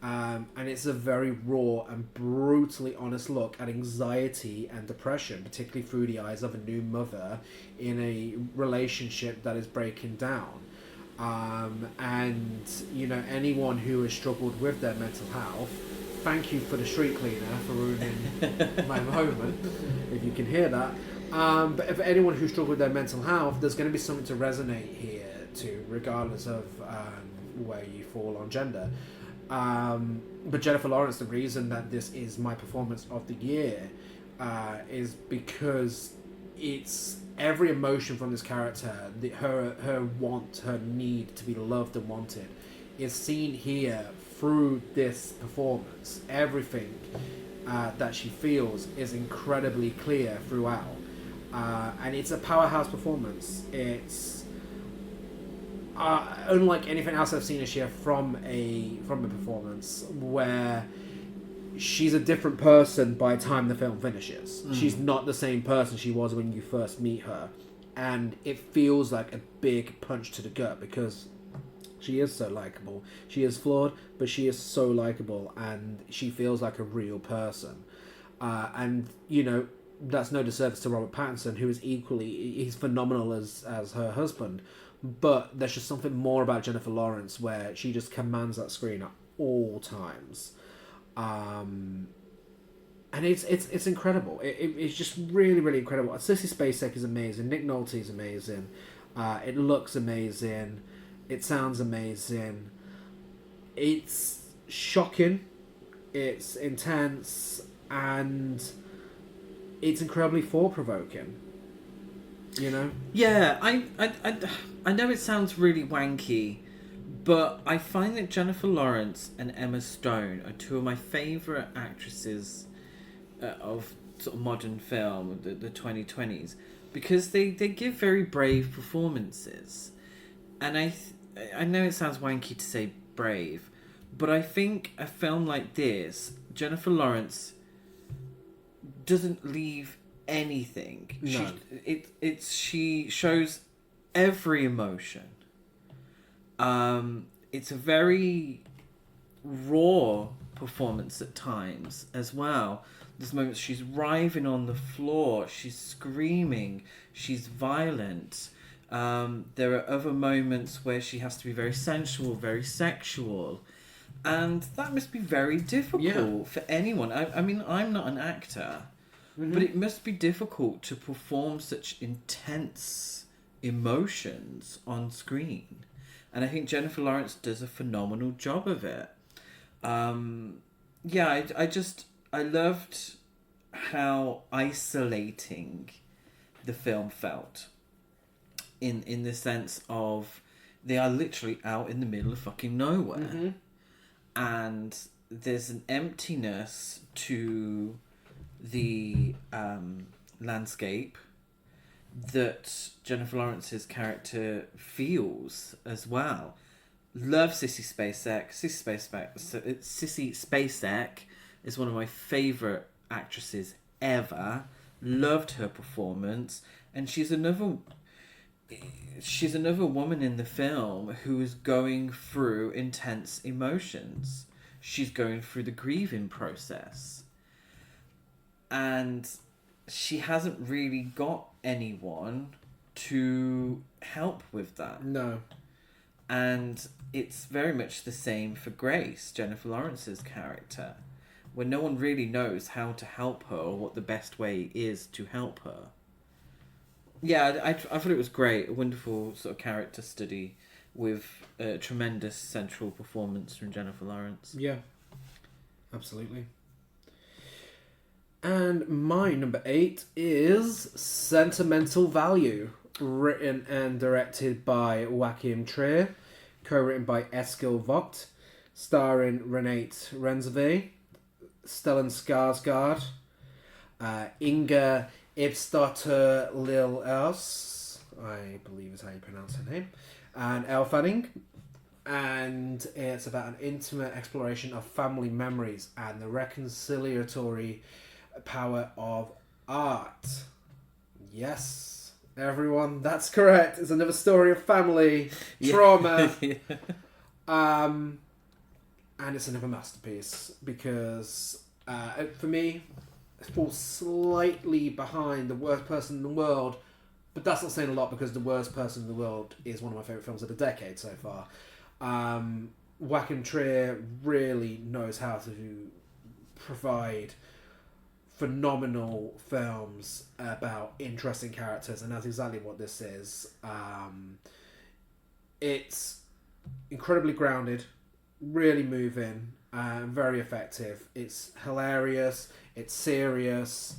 And it's a very raw and brutally honest look at anxiety and depression, particularly through the eyes of a new mother in a relationship that is breaking down. And, you know, anyone who has struggled with their mental health, thank you for the street cleaner for ruining my moment, if you can hear that. But if anyone who struggled with their mental health, there's going to be something to resonate here too, regardless of where you fall on gender. But Jennifer Lawrence, the reason that this is my performance of the year is because it's every emotion from this character, her want, her need to be loved and wanted, is seen here through this performance. Everything that she feels is incredibly clear throughout. and it's a powerhouse performance. It's unlike anything else I've seen this year from a performance where she's a different person by the time the film finishes. She's not the same person she was when you first meet her, and it feels like a big punch to the gut because she is so likable. She is flawed, but she is so likable, and she feels like a real person. And you know, that's no disservice to Robert Pattinson, who is he's phenomenal as her husband. But there's just something more about Jennifer Lawrence where she just commands that screen at all times. And it's incredible. It's just really, really incredible. Sissy Spacek is amazing. Nick Nolte is amazing. It looks amazing. It sounds amazing. It's shocking. It's intense. And it's incredibly thought-provoking. You know? Yeah, I know it sounds really wanky, but I find that Jennifer Lawrence and Emma Stone are two of my favourite actresses of sort of modern film, the 2020s, because they give very brave performances. And I know it sounds wanky to say brave, but I think a film like this, Jennifer Lawrence doesn't leave anything. No. She shows every emotion. It's a very raw performance at times as well. There's moments she's writhing on the floor, she's screaming, she's violent. There are other moments where she has to be very sensual, very sexual. And that must be very difficult for anyone. I mean, I'm not an actor, but it must be difficult to perform such intense emotions on screen. And I think Jennifer Lawrence does a phenomenal job of it. I loved how isolating the film felt. In the sense of they are literally out in the middle of fucking nowhere. Mm-hmm. And there's an emptiness to the landscape that Jennifer Lawrence's character feels as well. Love Sissy Spacek. Sissy Spacek is one of my favourite actresses ever. Loved her performance, and she's another woman in the film who is going through intense emotions. She's going through the grieving process. And she hasn't really got anyone to help with that. No. And it's very much the same for Grace, Jennifer Lawrence's character, where no one really knows how to help her or what the best way is to help her. Yeah, I thought it was great. A wonderful sort of character study with a tremendous central performance from Jennifer Lawrence. Yeah, absolutely. And my number 8 is Sentimental Value, written and directed by Joachim Trier, co-written by Eskil Vogt, starring Renate Renzve, Stellan Skarsgård, Inga Ibsdotter Lil Else, I believe is how you pronounce her name, and Elle Fanning. And it's about an intimate exploration of family memories and the reconciliatory power of art. Yes, everyone, that's correct. It's another story of family trauma. And it's another masterpiece because for me, it falls slightly behind The Worst Person in the World, but that's not saying a lot because The Worst Person in the World is one of my favourite films of the decade so far. Joachim Trier really knows how to provide phenomenal films about interesting characters, and that's exactly what this is. It's incredibly grounded, really moving, very effective. It's hilarious, it's serious,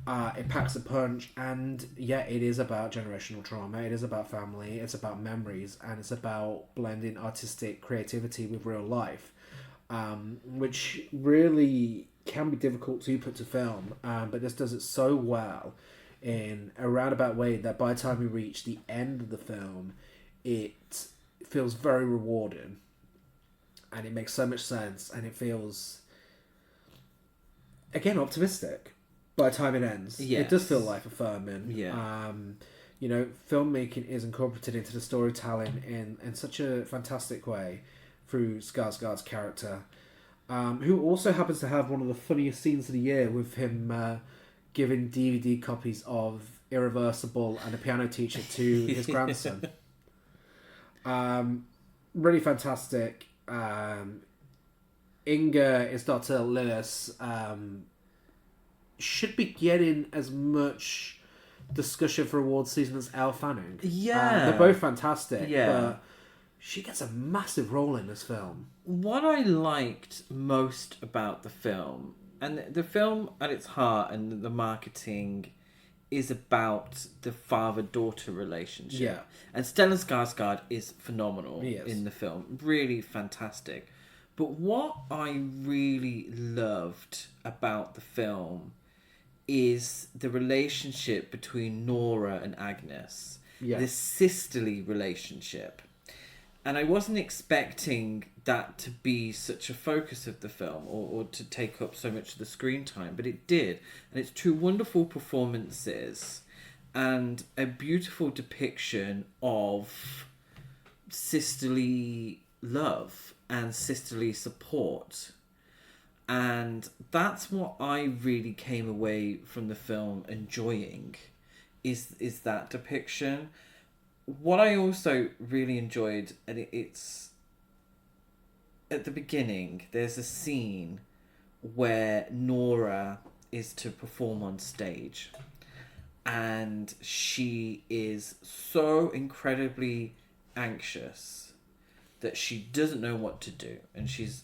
it packs a punch, and yeah, it is about generational trauma, it is about family, it's about memories, and it's about blending artistic creativity with real life, which really can be difficult to put to film, but this does it so well. in a roundabout way that by the time we reach the end of the film, it feels very rewarding. And it makes so much sense, and it feels, again, optimistic by the time it ends. Yes. It does feel life-affirming. Yeah. Filmmaking is incorporated into the storytelling in such a fantastic way through Skarsgård's character, who also happens to have one of the funniest scenes of the year with him giving DVD copies of Irreversible and A Piano Teacher to his grandson. Really fantastic. Inga is Dr. Lewis. Should be getting as much discussion for awards season as Elle Fanning. Yeah. They're both fantastic. Yeah. But she gets a massive role in this film. What I liked most about the film, and the film at its heart and the marketing is about the father-daughter relationship. Yeah. And Stellan Skarsgård is phenomenal He is. in the film. Really fantastic. But what I really loved about the film is the relationship between Nora and Agnes. Yeah. This sisterly relationship. And I wasn't expecting that to be such a focus of the film or to take up so much of the screen time, but it did. And it's two wonderful performances and a beautiful depiction of sisterly love and sisterly support. And that's what I really came away from the film enjoying, is that depiction. What I also really enjoyed, and it's at the beginning, there's a scene where Nora is to perform on stage, and she is so incredibly anxious that she doesn't know what to do, and she's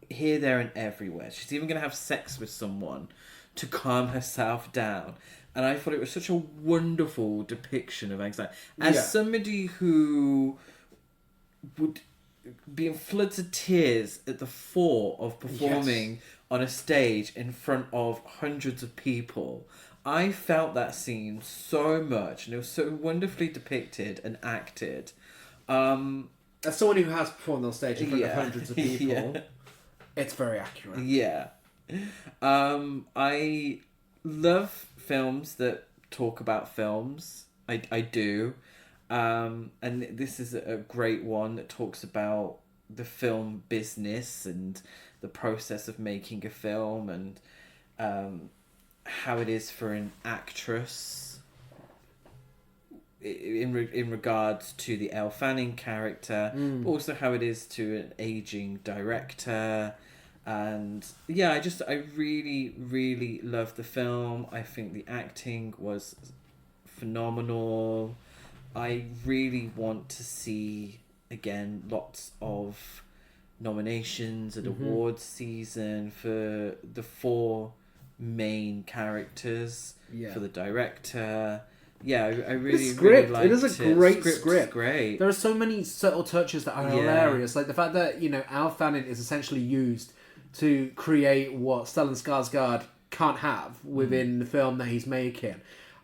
here, there, and everywhere. She's even going to have sex with someone to calm herself down. And I thought it was such a wonderful depiction of anxiety. As somebody who would be in floods of tears at the thought of performing on a stage in front of hundreds of people, I felt that scene so much, and it was so wonderfully depicted and acted. As someone who has performed on stage in front of hundreds of people, it's very accurate. Yeah. I love films that talk about films. I do. And this is a great one that talks about the film business and the process of making a film, and how it is for an actress in regards to the Elle Fanning character, but also how it is to an aging director. And yeah, I really, really loved the film. I think the acting was phenomenal. I really want to see, again, lots of nominations and awards season for the 4 main characters, for the director. Yeah, I really, really liked it. It is a great script. Great. There are so many subtle touches that are hilarious. Like the fact that, Elle Fanning is essentially used to create what Stellan Skarsgård can't have within the film that he's making.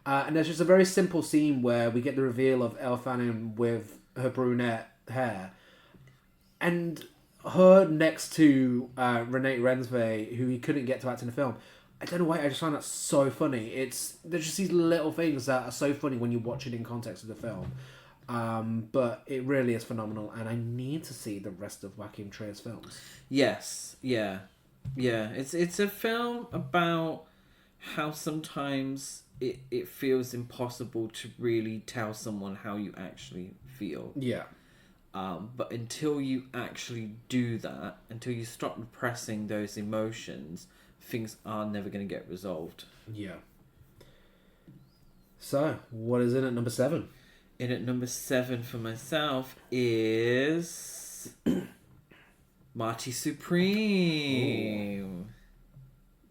And there's just a very simple scene where we get the reveal of Elle Fanning with her brunette hair. And her next to Renate Reinsve, who he couldn't get to act in the film. I don't know why, I just find that so funny. There's just these little things that are so funny when you watch it in context of the film. But it really is phenomenal, and I need to see the rest of Joachim Trier's films. Yes, yeah. It's a film about how sometimes it feels impossible to really tell someone how you actually feel. Yeah. But until you actually do that, until you stop repressing those emotions, things are never going to get resolved. Yeah. So, what is in at number 7? In at number 7 for myself is Marty Supreme.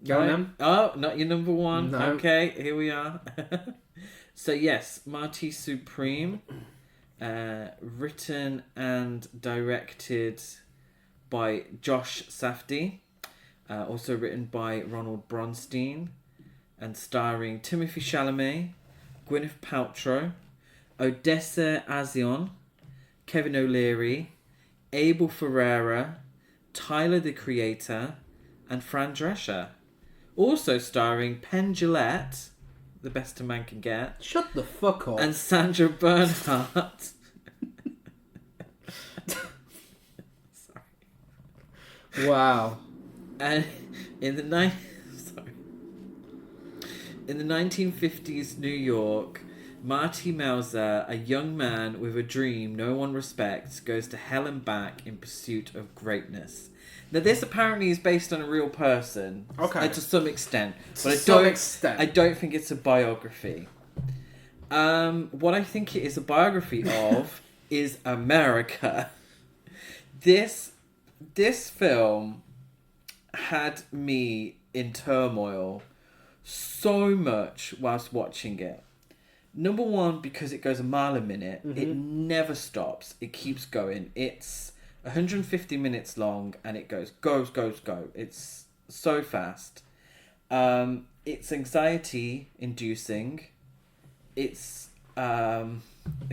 Go on then. Oh, not your number 1. No. Okay, here we are. So yes, Marty Supreme, written and directed by Josh Safdie, also written by Ronald Bronstein, and starring Timothée Chalamet, Gwyneth Paltrow, Odessa A'zion, Kevin O'Leary, Abel Ferrara, Tyler the Creator, and Fran Drescher. Also starring Penn Jillette, the best a man can get. Shut the fuck up. And Sandra Bernhardt. Sorry. Wow. And in the 1950s New York, Marty Mauser, a young man with a dream no one respects, goes to hell and back in pursuit of greatness. Now, this apparently is based on a real person, to some extent, but I don't think it's a biography. What I think it is a biography of is America. This film had me in turmoil so much whilst watching it. Number one, because it goes a mile a minute. Mm-hmm. It never stops. It keeps going. It's 150 minutes long and it goes. It's so fast. It's anxiety inducing. It's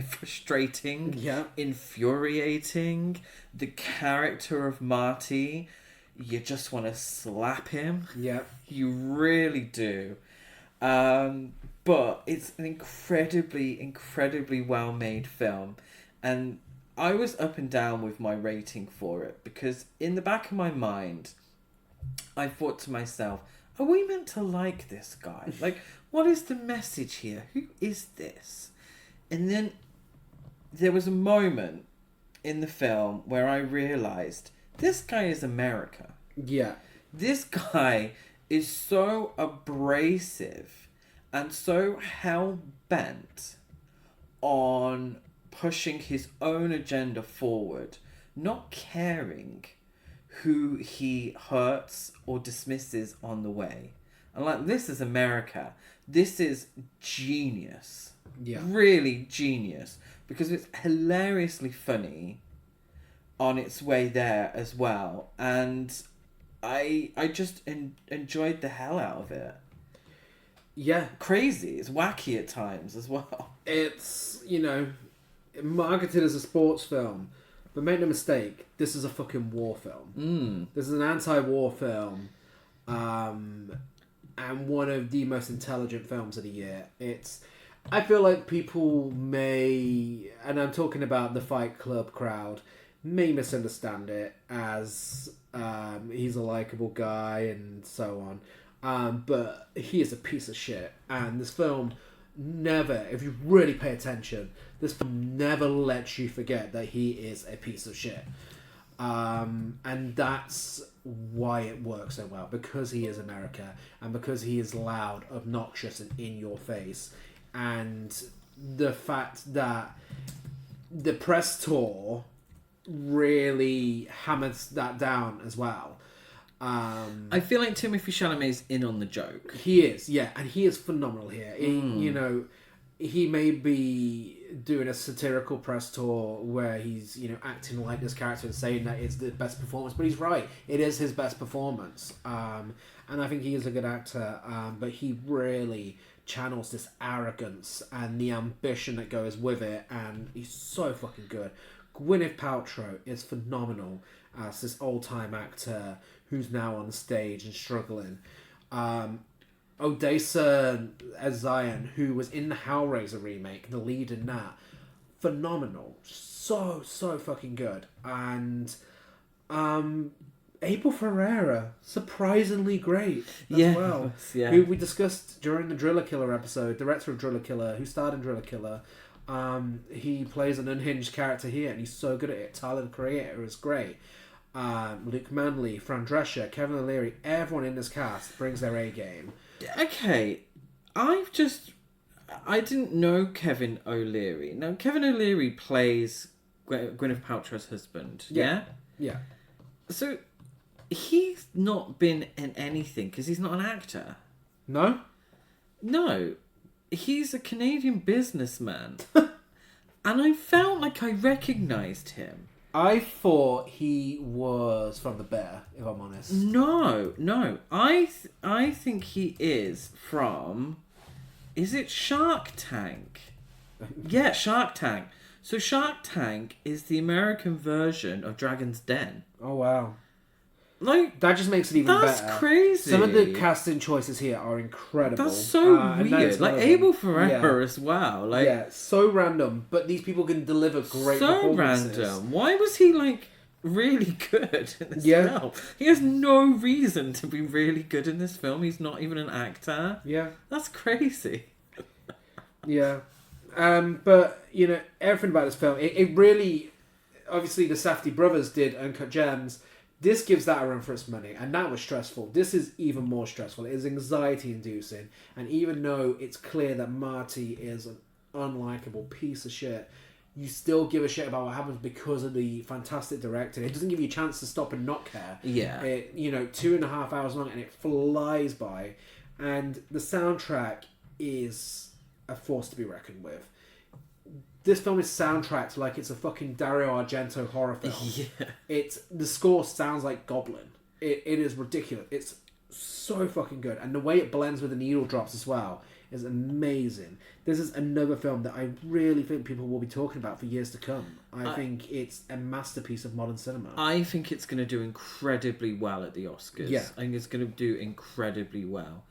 frustrating. Infuriating. The character of Marty, you just want to slap him. Yeah. You really do. But it's an incredibly well-made film. And I was up and down with my rating for it. Because in the back of my mind, I thought to myself, are we meant to like this guy? Like, what is the message here? Who is this? And then there was a moment in the film where I realised, this guy is America. Yeah. This guy is so abrasive and so hell-bent on pushing his own agenda forward, not caring who he hurts or dismisses on the way. And like, this is America. This is genius. Yeah. Really genius. Because it's hilariously funny on its way there as well. And I just enjoyed the hell out of it. Yeah. Crazy. It's wacky at times as well. It's, marketed as a sports film. But make no mistake, this is a fucking war film. This is an anti-war film. And one of the most intelligent films of the year. I feel like people may, and I'm talking about the Fight Club crowd, may misunderstand it as he's a likable guy and so on. But he is a piece of shit. And this film never, if you really pay attention, this film never lets you forget that he is a piece of shit. And that's why it works so well. Because he is America. And because he is loud, obnoxious, and in your face. And the fact that the press tour really hammers that down as well. I feel like Timothée Chalamet's in on the joke. He is, yeah, and he is phenomenal here. He may be doing a satirical press tour where he's, acting like this character and saying that it's the best performance, but he's right. It is his best performance. And I think he is a good actor, but he really channels this arrogance and the ambition that goes with it, and he's so fucking good. Gwyneth Paltrow is phenomenal as this old-time actor who's now on stage and struggling. Odessa A'zion, who was in the Hellraiser remake, the lead in that, phenomenal. So fucking good. And Abel Ferrara, surprisingly great as well. Yeah. Who we discussed during the Driller Killer episode, director of Driller Killer, who starred in Driller Killer. He plays an unhinged character here, and he's so good at it. Tyler the Creator is great. Luke Manley, Fran Drescher, Kevin O'Leary, everyone in this cast brings their A game. Okay, I didn't know Kevin O'Leary. Now, Kevin O'Leary plays Gwyneth Paltrow's husband, yeah? Yeah. So, he's not been in anything, because he's not an actor. No? No. He's a Canadian businessman. And I felt like I recognised him. I thought he was from The Bear, if I'm honest. No. I think he is from... Is it Shark Tank? Yeah, Shark Tank. So Shark Tank is the American version of Dragon's Den. Oh, wow. Like, that just makes it even better. That's crazy. Some of the casting choices here are incredible. That's so weird. Like Abel Ferrara as well. Like, yeah, so random, but these people can deliver great performances. So random. Why was he like really good in this film? He has no reason to be really good in this film. He's not even an actor. Yeah, that's crazy. Yeah, but you know everything about this film. It really, obviously, the Safdie brothers did Uncut Gems. This gives that a run for its money, and that was stressful. This is even more stressful. It is anxiety-inducing, and even though it's clear that Marty is an unlikable piece of shit, you still give a shit about what happens because of the fantastic directing. It doesn't give you a chance to stop and not care. Yeah. 2.5 hours long, and it flies by. And the soundtrack is a force to be reckoned with. This film is soundtracked like it's a fucking Dario Argento horror film. Yeah. The score sounds like Goblin. It is ridiculous. It's so fucking good. And the way it blends with the needle drops as well is amazing. This is another film that I really think people will be talking about for years to come. I think it's a masterpiece of modern cinema. I think it's going to do incredibly well at the Oscars. Yeah. I think it's going to do incredibly well.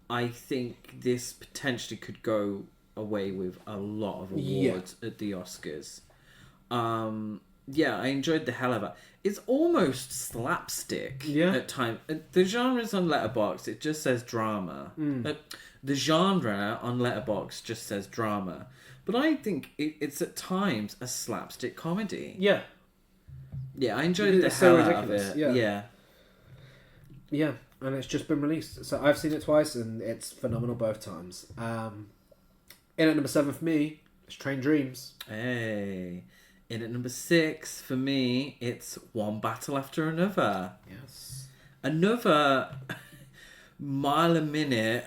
I think this potentially could go away with a lot of awards at the Oscars. I enjoyed the hell of it. It's almost slapstick at times. The genre's on Letterboxd, it just says drama. The genre on Letterboxd just says drama. But I think it's at times a slapstick comedy. Yeah. Yeah, I enjoyed the hell out of it. Yeah, and it's just been released. So I've seen it twice, and it's phenomenal both times. In at number 7 for me, it's Train Dreams. Hey. In at number 6 for me, it's One Battle After Another. Yes. Another mile-a-minute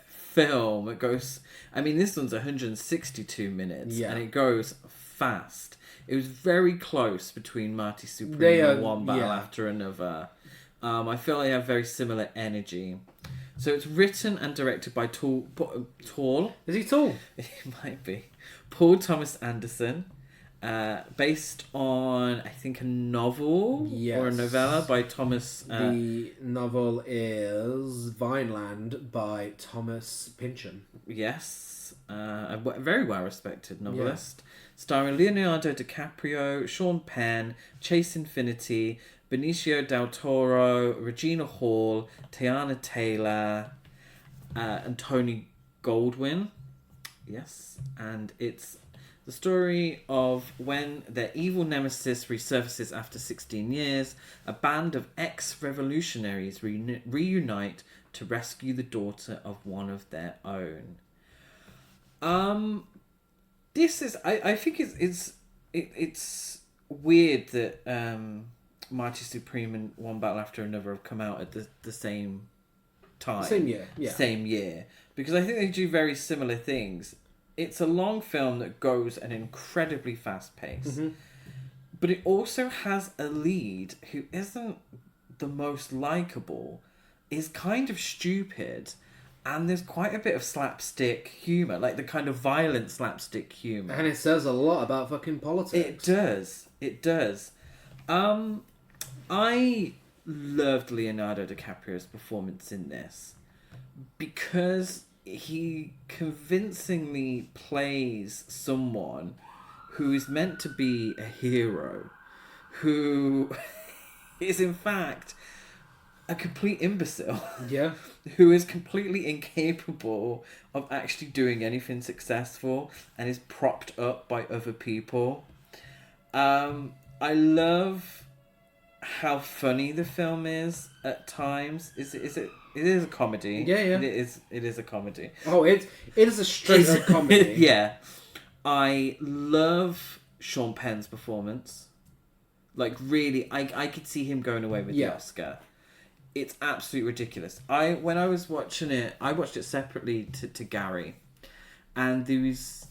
film. It goes... I mean, this one's 162 minutes, and it goes fast. It was very close between Marty Supreme and One Battle After Another. I feel they have very similar energy. So it's written and directed by Tall. Is he tall? It might be. Paul Thomas Anderson. Based on, I think, a novel or a novella by Thomas... the novel is Vineland by Thomas Pynchon. Yes. A very well-respected novelist. Starring Leonardo DiCaprio, Sean Penn, Chase Infinity... Benicio del Toro, Regina Hall, Tiana Taylor, and Tony Goldwyn. Yes, and it's the story of when their evil nemesis resurfaces after 16 years, a band of ex-revolutionaries reunite to rescue the daughter of one of their own. This is, I think it's weird that Marty Supreme and One Battle After Another have come out at the same time. Same year, yeah. Same year. Because I think they do very similar things. It's a long film that goes at an incredibly fast pace. But it also has a lead who isn't the most likeable, is kind of stupid, and there's quite a bit of slapstick humour, like the kind of violent slapstick humour. And it says a lot about fucking politics. It does. I loved Leonardo DiCaprio's performance in this because he convincingly plays someone who is meant to be a hero, who is in fact a complete imbecile. Yeah. Who is completely incapable of actually doing anything successful and is propped up by other people. I love how funny the film is at times. It is a comedy. Yeah. It is a comedy. Oh, it is a straight up comedy. Yeah. I love Sean Penn's performance. Like, really, I could see him going away with the Oscar. It's absolutely ridiculous. When I was watching it, I watched it separately to Gary. And there was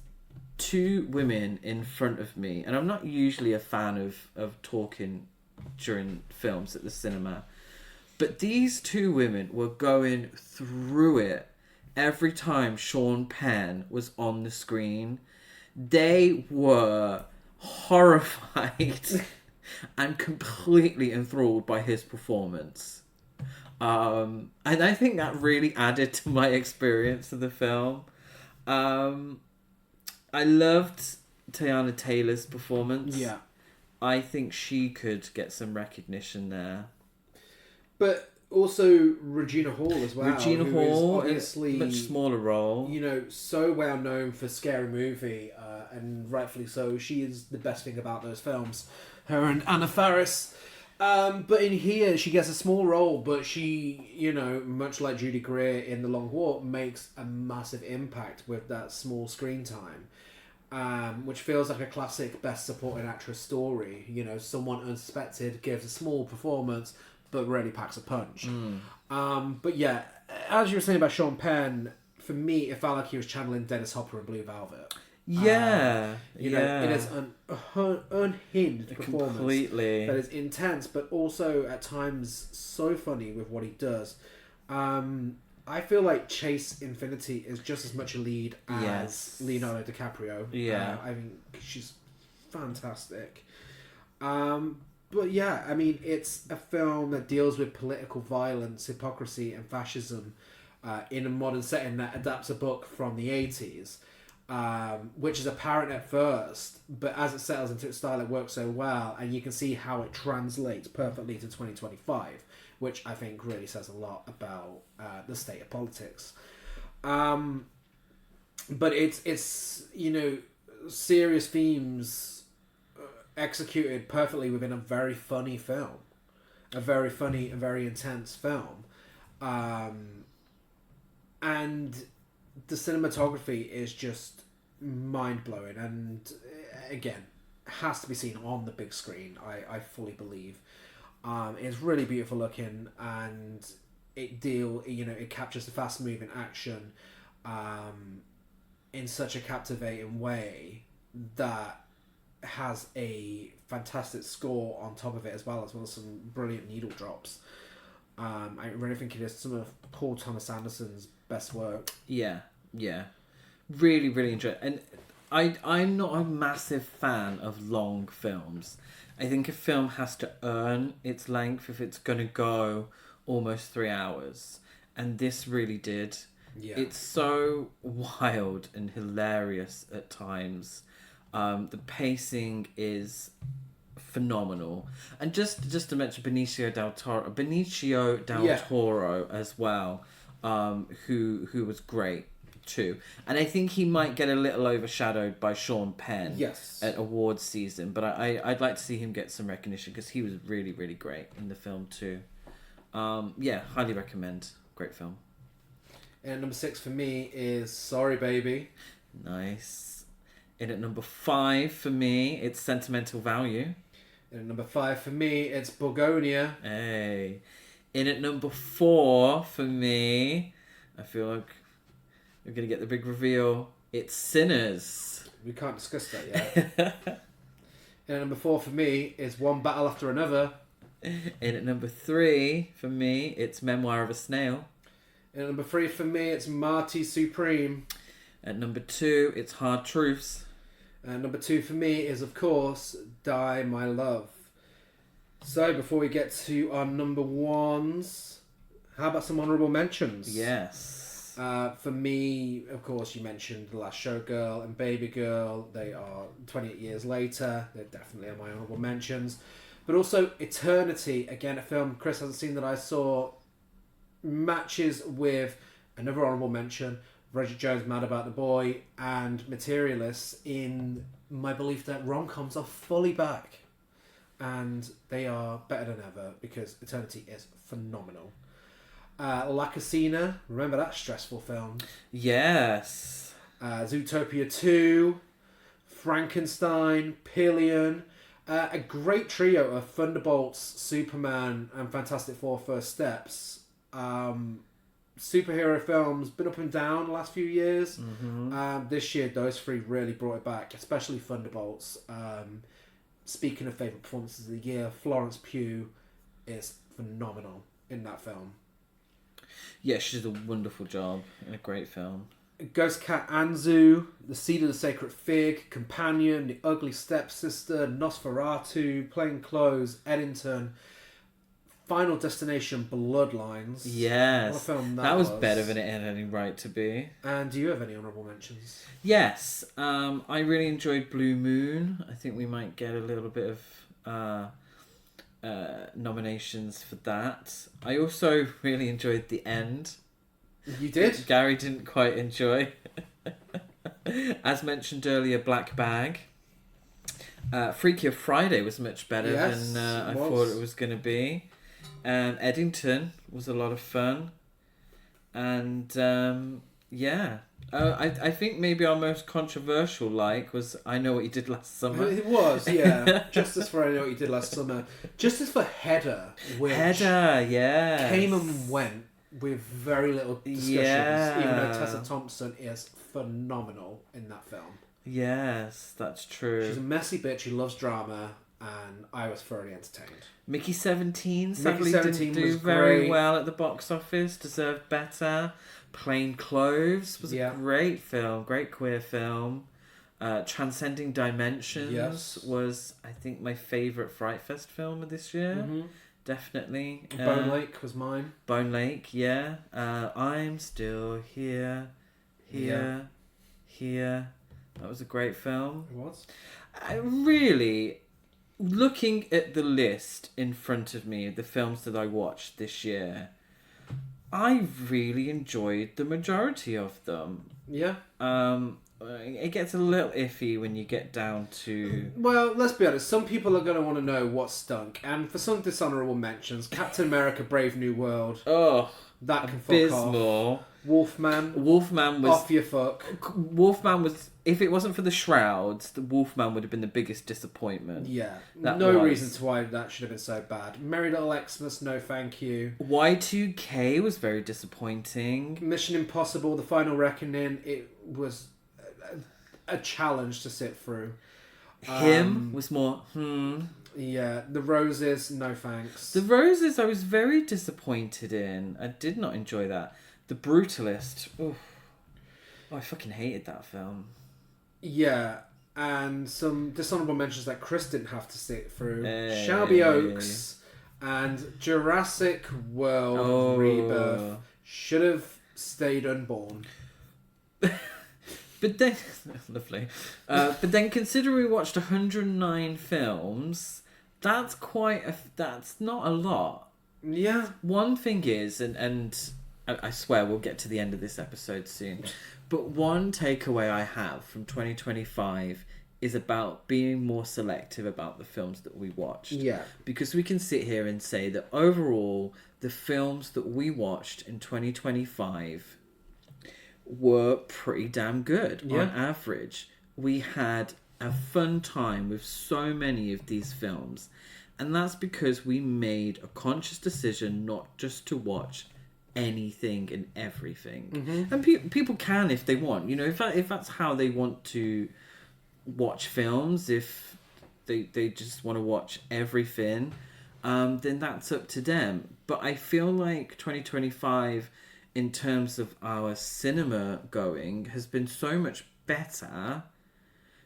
two women in front of me, and I'm not usually a fan of talking during films at the cinema, but these two women were going through it every time Sean Penn was on the screen. They were horrified and completely enthralled by his performance. And I think that really added to my experience of the film. I loved Teyana Taylor's performance. Yeah. I think she could get some recognition there. But also Regina Hall as well. Regina who Hall, is obviously, much smaller role. You know, so well known for Scary Movie, and rightfully so. She is the best thing about those films. Her and Anna Faris. But in here, she gets a small role, but she, you know, much like Judy Greer in The Long Walk, makes a massive impact with that small screen time, which feels like a classic Best Supporting Actress story. You know, someone unsuspected gives a small performance, but really packs a punch. But yeah, as you were saying about Sean Penn, for me, it felt like he was channeling Dennis Hopper in Blue Velvet. Yeah, you know, it is an unhinged performance completely. that is intense, but also at times so funny with what he does. I feel like Chase Infinity is just as much a lead as Leonardo DiCaprio. Yeah, I mean, she's fantastic. But yeah, I mean, it's a film that deals with political violence, hypocrisy, and fascism in a modern setting that adapts a book from the 80s. Which is apparent at first, but as it settles into its style, it works so well, and you can see how it translates perfectly to 2025, which I think really says a lot about the state of politics. But it's you know, serious themes executed perfectly within a very funny film, a very funny and very intense film, and the cinematography is just mind-blowing, and again, has to be seen on the big screen, I fully believe. It's really beautiful looking, and it captures the fast-moving action in such a captivating way that has a fantastic score on top of it, as well as some brilliant needle drops. I really think it is some of Paul Thomas Anderson's best work. Yeah. Really, really interesting. And I'm not a massive fan of long films. I think a film has to earn its length if it's going to go almost 3 hours. And this really did. Yeah. It's so wild and hilarious at times. The pacing is phenomenal. And just to mention Benicio del Toro as well, who was great too. And I think he might get a little overshadowed by Sean Penn at awards season, but I'd like to see him get some recognition because he was really, really great in the film too. Highly recommend. Great film. And number 6 for me is Sorry Baby. Nice. In at number 5 for me, it's Sentimental Value. In at number 5 for me, it's Bugonia. Hey. In at number 4 for me, I feel like we're going to get the big reveal. It's Sinners. We can't discuss that yet. In at number 4 for me is One Battle After Another. In at number 3 for me, it's Memoir of a Snail. In at number 3 for me, it's Marty Supreme. At number 2, it's Hard Truths. And number 2 for me is, of course, Die My Love. So, before we get to our number 1s, how about some honourable mentions? Yes. For me, of course, you mentioned The Last Showgirl and Baby Girl. They are 28 years later. They're definitely on my honourable mentions. But also Eternity, again, a film Chris hasn't seen that I saw, matches with another honourable mention, Bridget Jones' Mad About the Boy, and Materialists, in my belief that rom-coms are fully back. And they are better than ever because Eternity is phenomenal. La Casina, remember that stressful film? Yes. Zootopia 2, Frankenstein, Pillion, a great trio of Thunderbolts, Superman, and Fantastic Four First Steps. superhero films been up and down the last few years. This year, those three really brought it back, especially Thunderbolts. Speaking of favourite performances of the year, Florence Pugh is phenomenal in that film. Yeah, she did a wonderful job in a great film. Ghost Cat Anzu, The Seed of the Sacred Fig, Companion, The Ugly Stepsister, Nosferatu, Plain Clothes, Eddington, Final Destination, Bloodlines. Yes. What a film that was better than it had any right to be. And do you have any honourable mentions? Yes. I really enjoyed Blue Moon. I think we might get a little bit of nominations for that. I also really enjoyed The End. You did? Gary didn't quite enjoy. As mentioned earlier, Black Bag. Freakier Friday was much better than I thought it was going to be. Eddington was a lot of fun. And I think maybe our most controversial was I Know What You Did Last Summer. It was, yeah. Justice for I Know What You Did Last Summer. Justice for Heather, which came and went with very little discussions, even though Tessa Thompson is phenomenal in that film. Yes, that's true. She's a messy bitch who loves drama, and I was thoroughly entertained. Mickey 17 sadly didn't do very well at the box office, deserved better. Plain Clothes was a great film, great queer film. Transcending Dimensions was, I think, my favourite Fright Fest film of this year. Definitely. Bone Lake was mine. Bone Lake, yeah. I'm Still Here. Here. That was a great film. It was. I really, looking at the list in front of me, the films that I watched this year, I really enjoyed the majority of them. Yeah. It gets a little iffy when you get down to... Well, let's be honest. Some people are going to want to know what stunk. And for some dishonourable mentions, Captain America Brave New World. Oh, that can fuck off. Wolfman was... Off your fuck. Wolfman was... If it wasn't for the shrouds, the Wolfman would have been the biggest disappointment. Yeah. No reason to why that should have been so bad. Merry Little Xmas, no thank you. Y2K was very disappointing. Mission Impossible, The Final Reckoning, it was a challenge to sit through. Him was more, Yeah, The Roses, no thanks. The Roses I was very disappointed in. I did not enjoy that. The Brutalist, I fucking hated that film. Yeah, and some dishonourable mentions that Chris didn't have to sit through. Shelby Oaks and Jurassic World Rebirth should have stayed unborn. But then, lovely. But then, considering we watched 109 films, that's not a lot. Yeah. One thing is, and I swear we'll get to the end of this episode soon, but one takeaway I have from 2025 is about being more selective about the films that we watched. Yeah. Because we can sit here and say that overall, the films that we watched in 2025 were pretty damn good on average. We had a fun time with so many of these films, and that's because we made a conscious decision not just to watch anything and everything. And people can if they want, if that's how they want to watch films, if they just want to watch everything, then that's up to them. But I feel like 2025 in terms of our cinema going has been so much better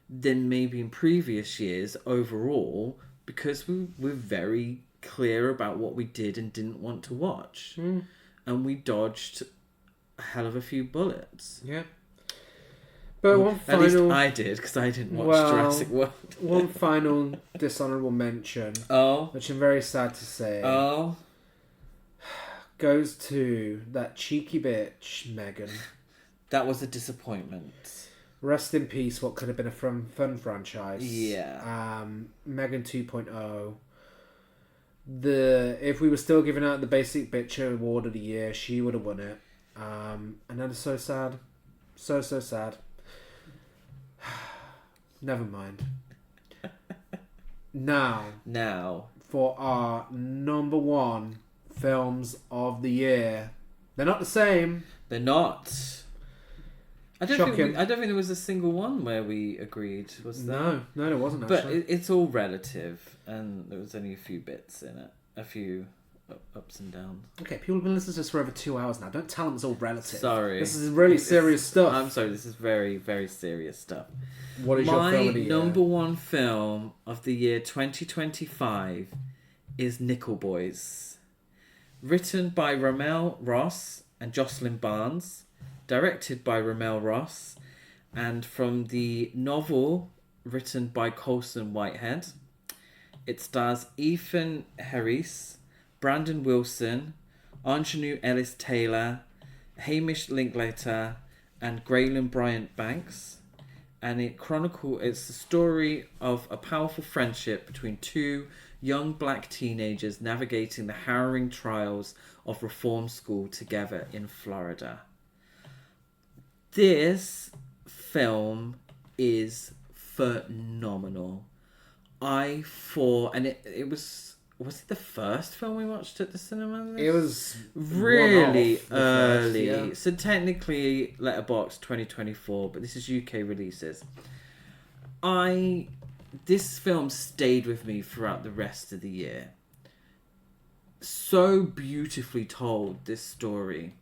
than maybe in previous years overall, because we were very clear about what we did and didn't want to watch. And we dodged a hell of a few bullets. Yeah. But At least I did, because I didn't watch Jurassic World. One final dishonourable mention, which I'm very sad to say, goes to that cheeky bitch, Megan. That was a disappointment. Rest in peace, what could have been a fun franchise. Yeah. Megan 2.0. If we were still giving out the Basic Bitch Award of the Year, she would have won it. And that is so sad. So sad. Never mind. Now, for our number one films of the year, They're not the same. They're not. I don't Shocking. think there was a single one where we agreed. Was there? No, there wasn't But actually. it's all relative, and there was only a few bits in it, a few ups and downs. Okay, people have been listening to this for over 2 hours now. Don't tell them it's all relative. Sorry, This is really serious stuff. I'm sorry, this is very, very serious stuff. What is your film of the year? My number one film of the year 2025 is Nickel Boys. Written by Ramel Ross and Jocelyn Barnes. Directed by Ramel Ross. And from the novel written by Colson Whitehead. It stars Ethan Harris, Brandon Wilson, Ingenue Ellis Taylor, Hamish Linklater, and Graylin Bryant Banks. And it's the story of a powerful friendship between two young black teenagers navigating the harrowing trials of reform school together in Florida. This film is phenomenal. It was it the first film we watched at the cinema? It was really one-off, the early. first, yeah. So technically Letterboxd 2024, but this is UK releases. This film stayed with me throughout the rest of the year. So beautifully told, this story.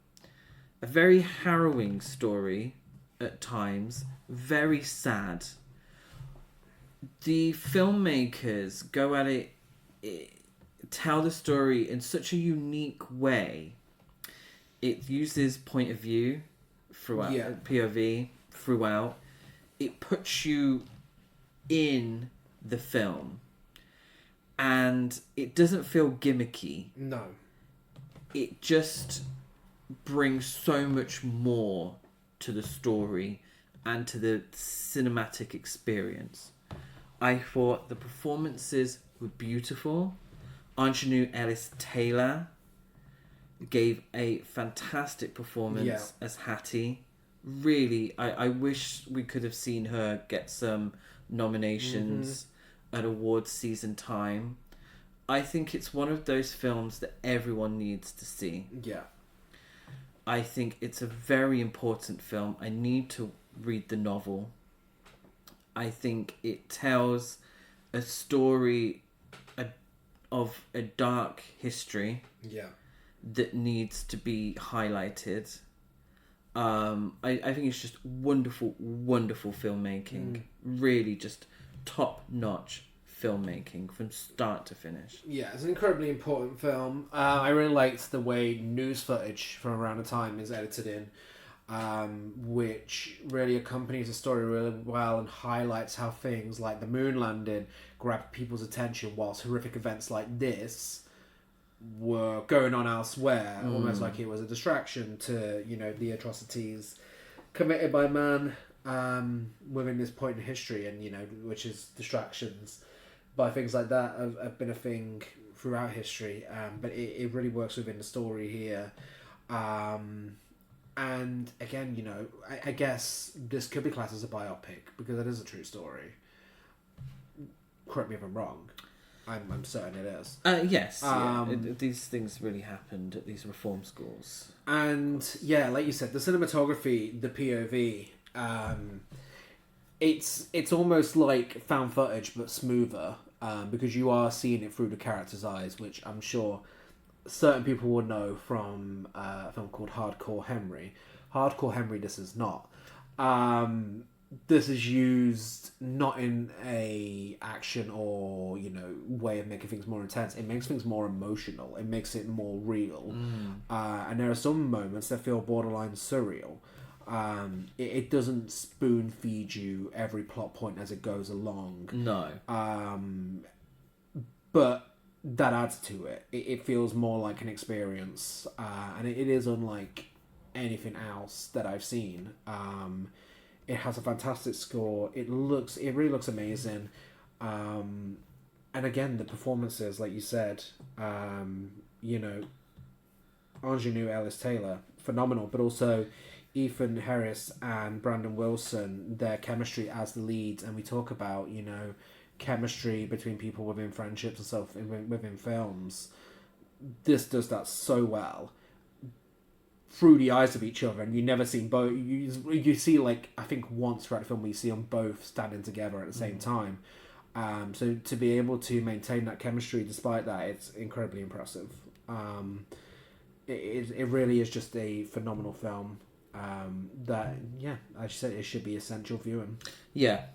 A very harrowing story at times, very sad. The filmmakers go at it, tell the story in such a unique way. It uses point of view throughout, POV throughout. It puts you in the film, and it doesn't feel gimmicky. No. It just brings so much more to the story and to the cinematic experience. I thought the performances were beautiful. Ingenue Ellis Taylor gave a fantastic performance as Hattie. Really, I wish we could have seen her get some nominations at awards season time. I think it's one of those films that everyone needs to see. Yeah. I think it's a very important film. I need to read the novel. I think it tells a story of a dark history that needs to be highlighted. I think it's just wonderful, wonderful filmmaking. Really just top-notch filmmaking from start to finish. Yeah, it's an incredibly important film. I really liked the way news footage from around the time is edited in, which really accompanies the story really well and highlights how things like the moon landing grabbed people's attention whilst horrific events like this were going on elsewhere, almost like it was a distraction to, the atrocities committed by man within this point in history, and which is distractions by things like that have been a thing throughout history, but it really works within the story here. And again, I guess this could be classed as a biopic because it is a true story. Correct me if I'm wrong. I'm certain it is. Yes. These things really happened at these reform schools. And yeah, like you said, the cinematography, the POV, it's almost like found footage but smoother, because you are seeing it through the character's eyes, which I'm sure certain people will know from a film called Hardcore Henry. Hardcore Henry, this is not. This is used not in a action or way of making things more intense. It makes things more emotional. It makes it more real. And there are some moments that feel borderline surreal. It doesn't spoon feed you every plot point as it goes along. No. But that adds to it. It feels more like an experience, and it is unlike anything else that I've seen. It has a fantastic score. It really looks amazing. And again, the performances, like you said, Ingenue Ellis Taylor, phenomenal, but also Ethan Harris and Brandon Wilson, their chemistry as the leads, and we talk about, chemistry between people within friendships and stuff within films. This does that so well. through the eyes of each other, and you never see both. You see, like, I think once throughout the film, we see them both standing together at the same time. So to be able to maintain that chemistry despite that, it's incredibly impressive. It really is just a phenomenal film. That, yeah, as you said, it should be essential viewing. Yeah.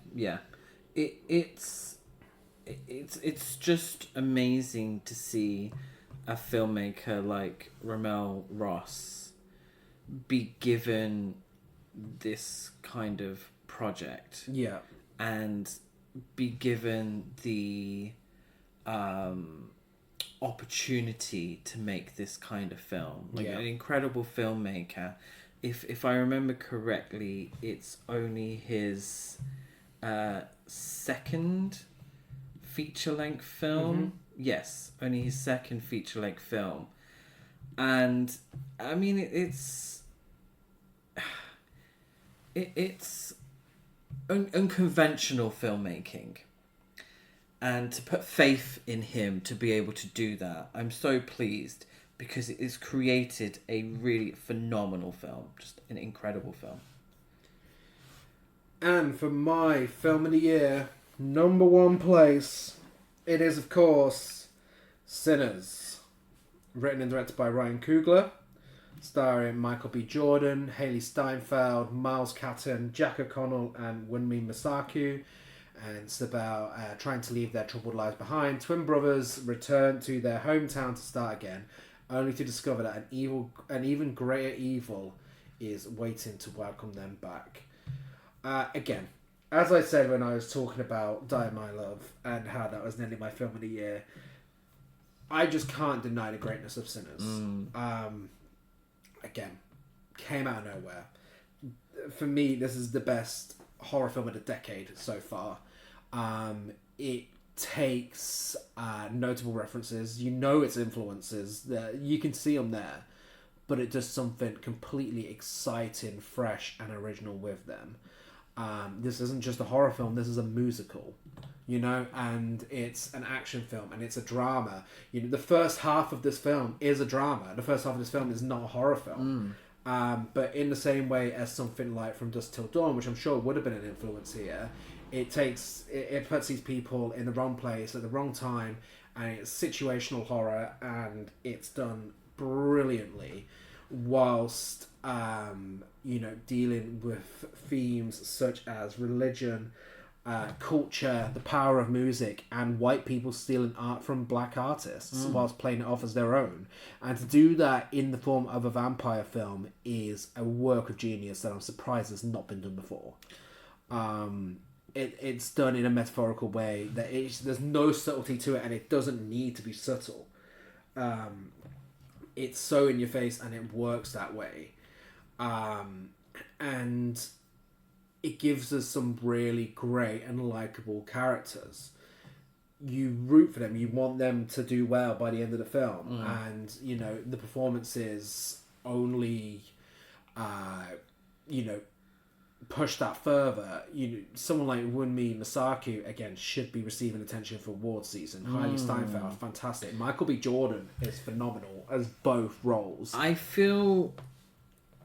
It's just amazing to see a filmmaker like Ramel Ross be given this kind of project. Yeah. And be given the opportunity to make this kind of film. Like, an incredible filmmaker. If I remember correctly, it's only his second feature-length film. Mm-hmm. Yes, only his second feature-length film. And, I mean, it's unconventional filmmaking. And to put faith in him to be able to do that, I'm so pleased, because it has created a really phenomenal film. Just an incredible film. And for my film of the year, number one place, it is, of course, Sinners. Written and directed by Ryan Coogler, starring Michael B. Jordan, Haley Steinfeld, Miles Catton, Jack O'Connell, and Wunmi Masaku. And it's about trying to leave their troubled lives behind. Twin brothers return to their hometown to start again, only to discover that an even greater evil is waiting to welcome them back. Again, as I said when I was talking about Die My Love and how that was nearly my film of the year, I just can't deny the greatness of Sinners. Again, came out of nowhere. For me, this is the best horror film of the decade so far. It takes notable references. You know its influences. You can see them there. But it does something completely exciting, fresh, and original with them. This isn't just a horror film. This is a musical. You know, and it's an action film, and it's a drama. You know, the first half of this film is a drama. The first half of this film is not a horror film. But in the same way as something like From Dusk Till Dawn, which I'm sure would have been an influence here, it puts these people in the wrong place at the wrong time, and it's situational horror, and it's done brilliantly, whilst dealing with themes such as religion, culture, the power of music, and white people stealing art from black artists whilst playing it off as their own. And to do that in the form of a vampire film is a work of genius that I'm surprised has not been done before. It's done in a metaphorical way that there's no subtlety to it, and it doesn't need to be subtle. It's so in your face, and it works that way. And it gives us some really great and likeable characters. You root for them. You want them to do well by the end of the film. And, the performances only, push that further. Someone like Wunmi Masaku, again, should be receiving attention for award season. Hailey Steinfeld, fantastic. Michael B. Jordan is phenomenal as both roles. I feel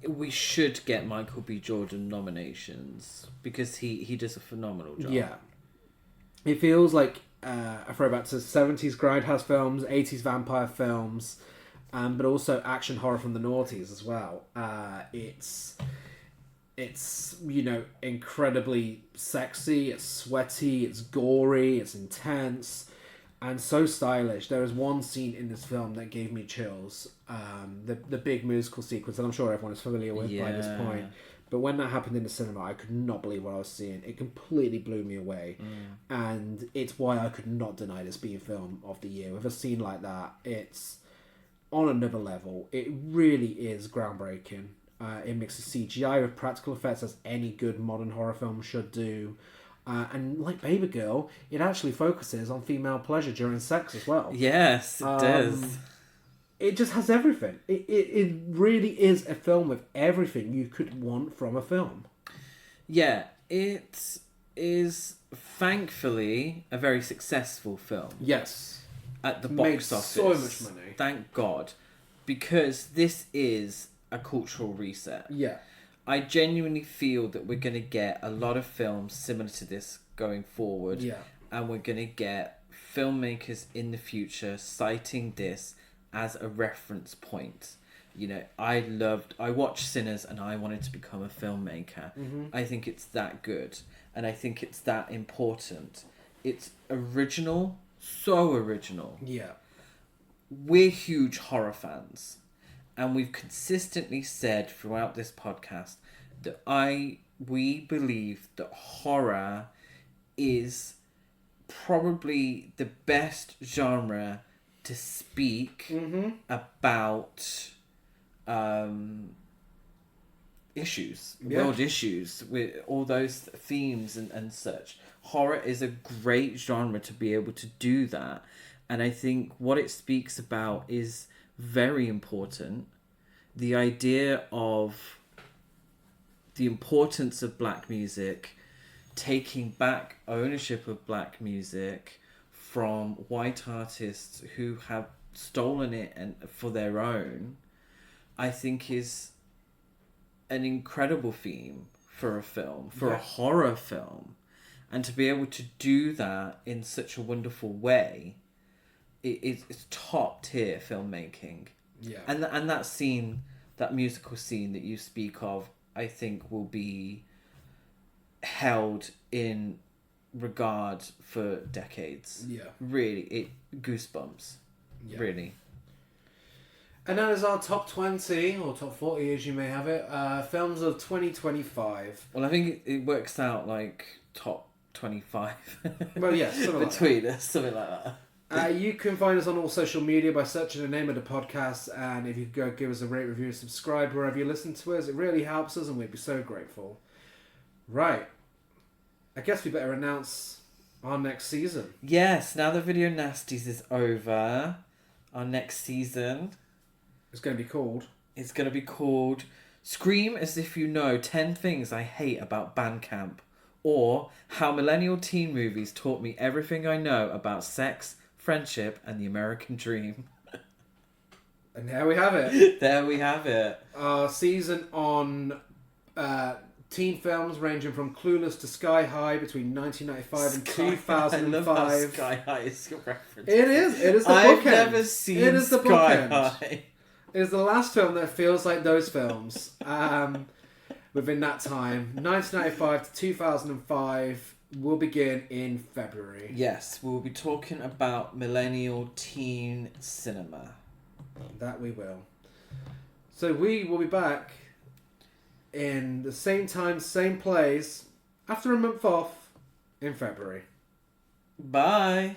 we should get Michael B. Jordan nominations, because he does a phenomenal job. Yeah. It feels like a throwback to 70s grindhouse films, 80s vampire films, but also action horror from the noughties as well. It's incredibly sexy, it's sweaty, it's gory, it's intense, and so stylish. There is one scene in this film that gave me chills. The big musical sequence that I'm sure everyone is familiar with by this point. But when that happened in the cinema, I could not believe what I was seeing. It completely blew me away. And it's why I could not deny this being film of the year. With a scene like that, it's on another level. It really is groundbreaking. It mixes CGI with practical effects, as any good modern horror film should do. And like Baby Girl, it actually focuses on female pleasure during sex as well. Yes, it does. It just has everything. It really is a film with everything you could want from a film. Yeah, it is thankfully a very successful film. Yes. At the box office. So much money. Thank God. Because this is a cultural reset. Yeah. I genuinely feel that we're going to get a lot of films similar to this going forward. Yeah. And we're going to get filmmakers in the future citing this as a reference point. You know, I watched Sinners and I wanted to become a filmmaker. Mm-hmm. I think it's that good. And I think it's that important. It's original, so original. Yeah. We're huge horror fans. And we've consistently said throughout this podcast that we believe that horror is probably the best genre to speak about issues, world issues, with all those themes and such. Horror is a great genre to be able to do that. And I think what it speaks about is very important. The idea of the importance of black music, taking back ownership of black music from white artists who have stolen it and for their own, I think is an incredible theme for a film, for a horror film. And to be able to do that in such a wonderful way, it's top tier filmmaking. Yeah. And that scene, that musical scene that you speak of, I think will be held in regard for decades. Yeah. Really, goosebumps. Yeah. Really. And that is our top 20, or top 40 as you may have it, films of 2025. Well, I think it works out like top 25. Well, yeah, something like between us, something like that. You can find us on all social media by searching the name of the podcast, and if you could go give us a rate, review, and subscribe wherever you listen to us, it really helps us and we'd be so grateful. Right. I guess we better announce our next season. Yes, now the Video Nasties is over, our next season It's going to be called... is going to be called Scream As If You Know 10 Things I Hate About Bandcamp, or How Millennial Teen Movies Taught Me Everything I Know About Sex, Friendship, and the American Dream. And there we have it. There we have it. Our season on teen films ranging from Clueless to Sky High between 1995 and 2005. I love how Sky High is a reference. It is the I've bookend. never seen It is the Sky bookend. High. It is the last film that feels like those films. Within that time, 1995 to 2005 will begin in February. Yes, we'll be talking about millennial teen cinema. That we will. So we will be back in the same time, same place, after a month off in February. Bye.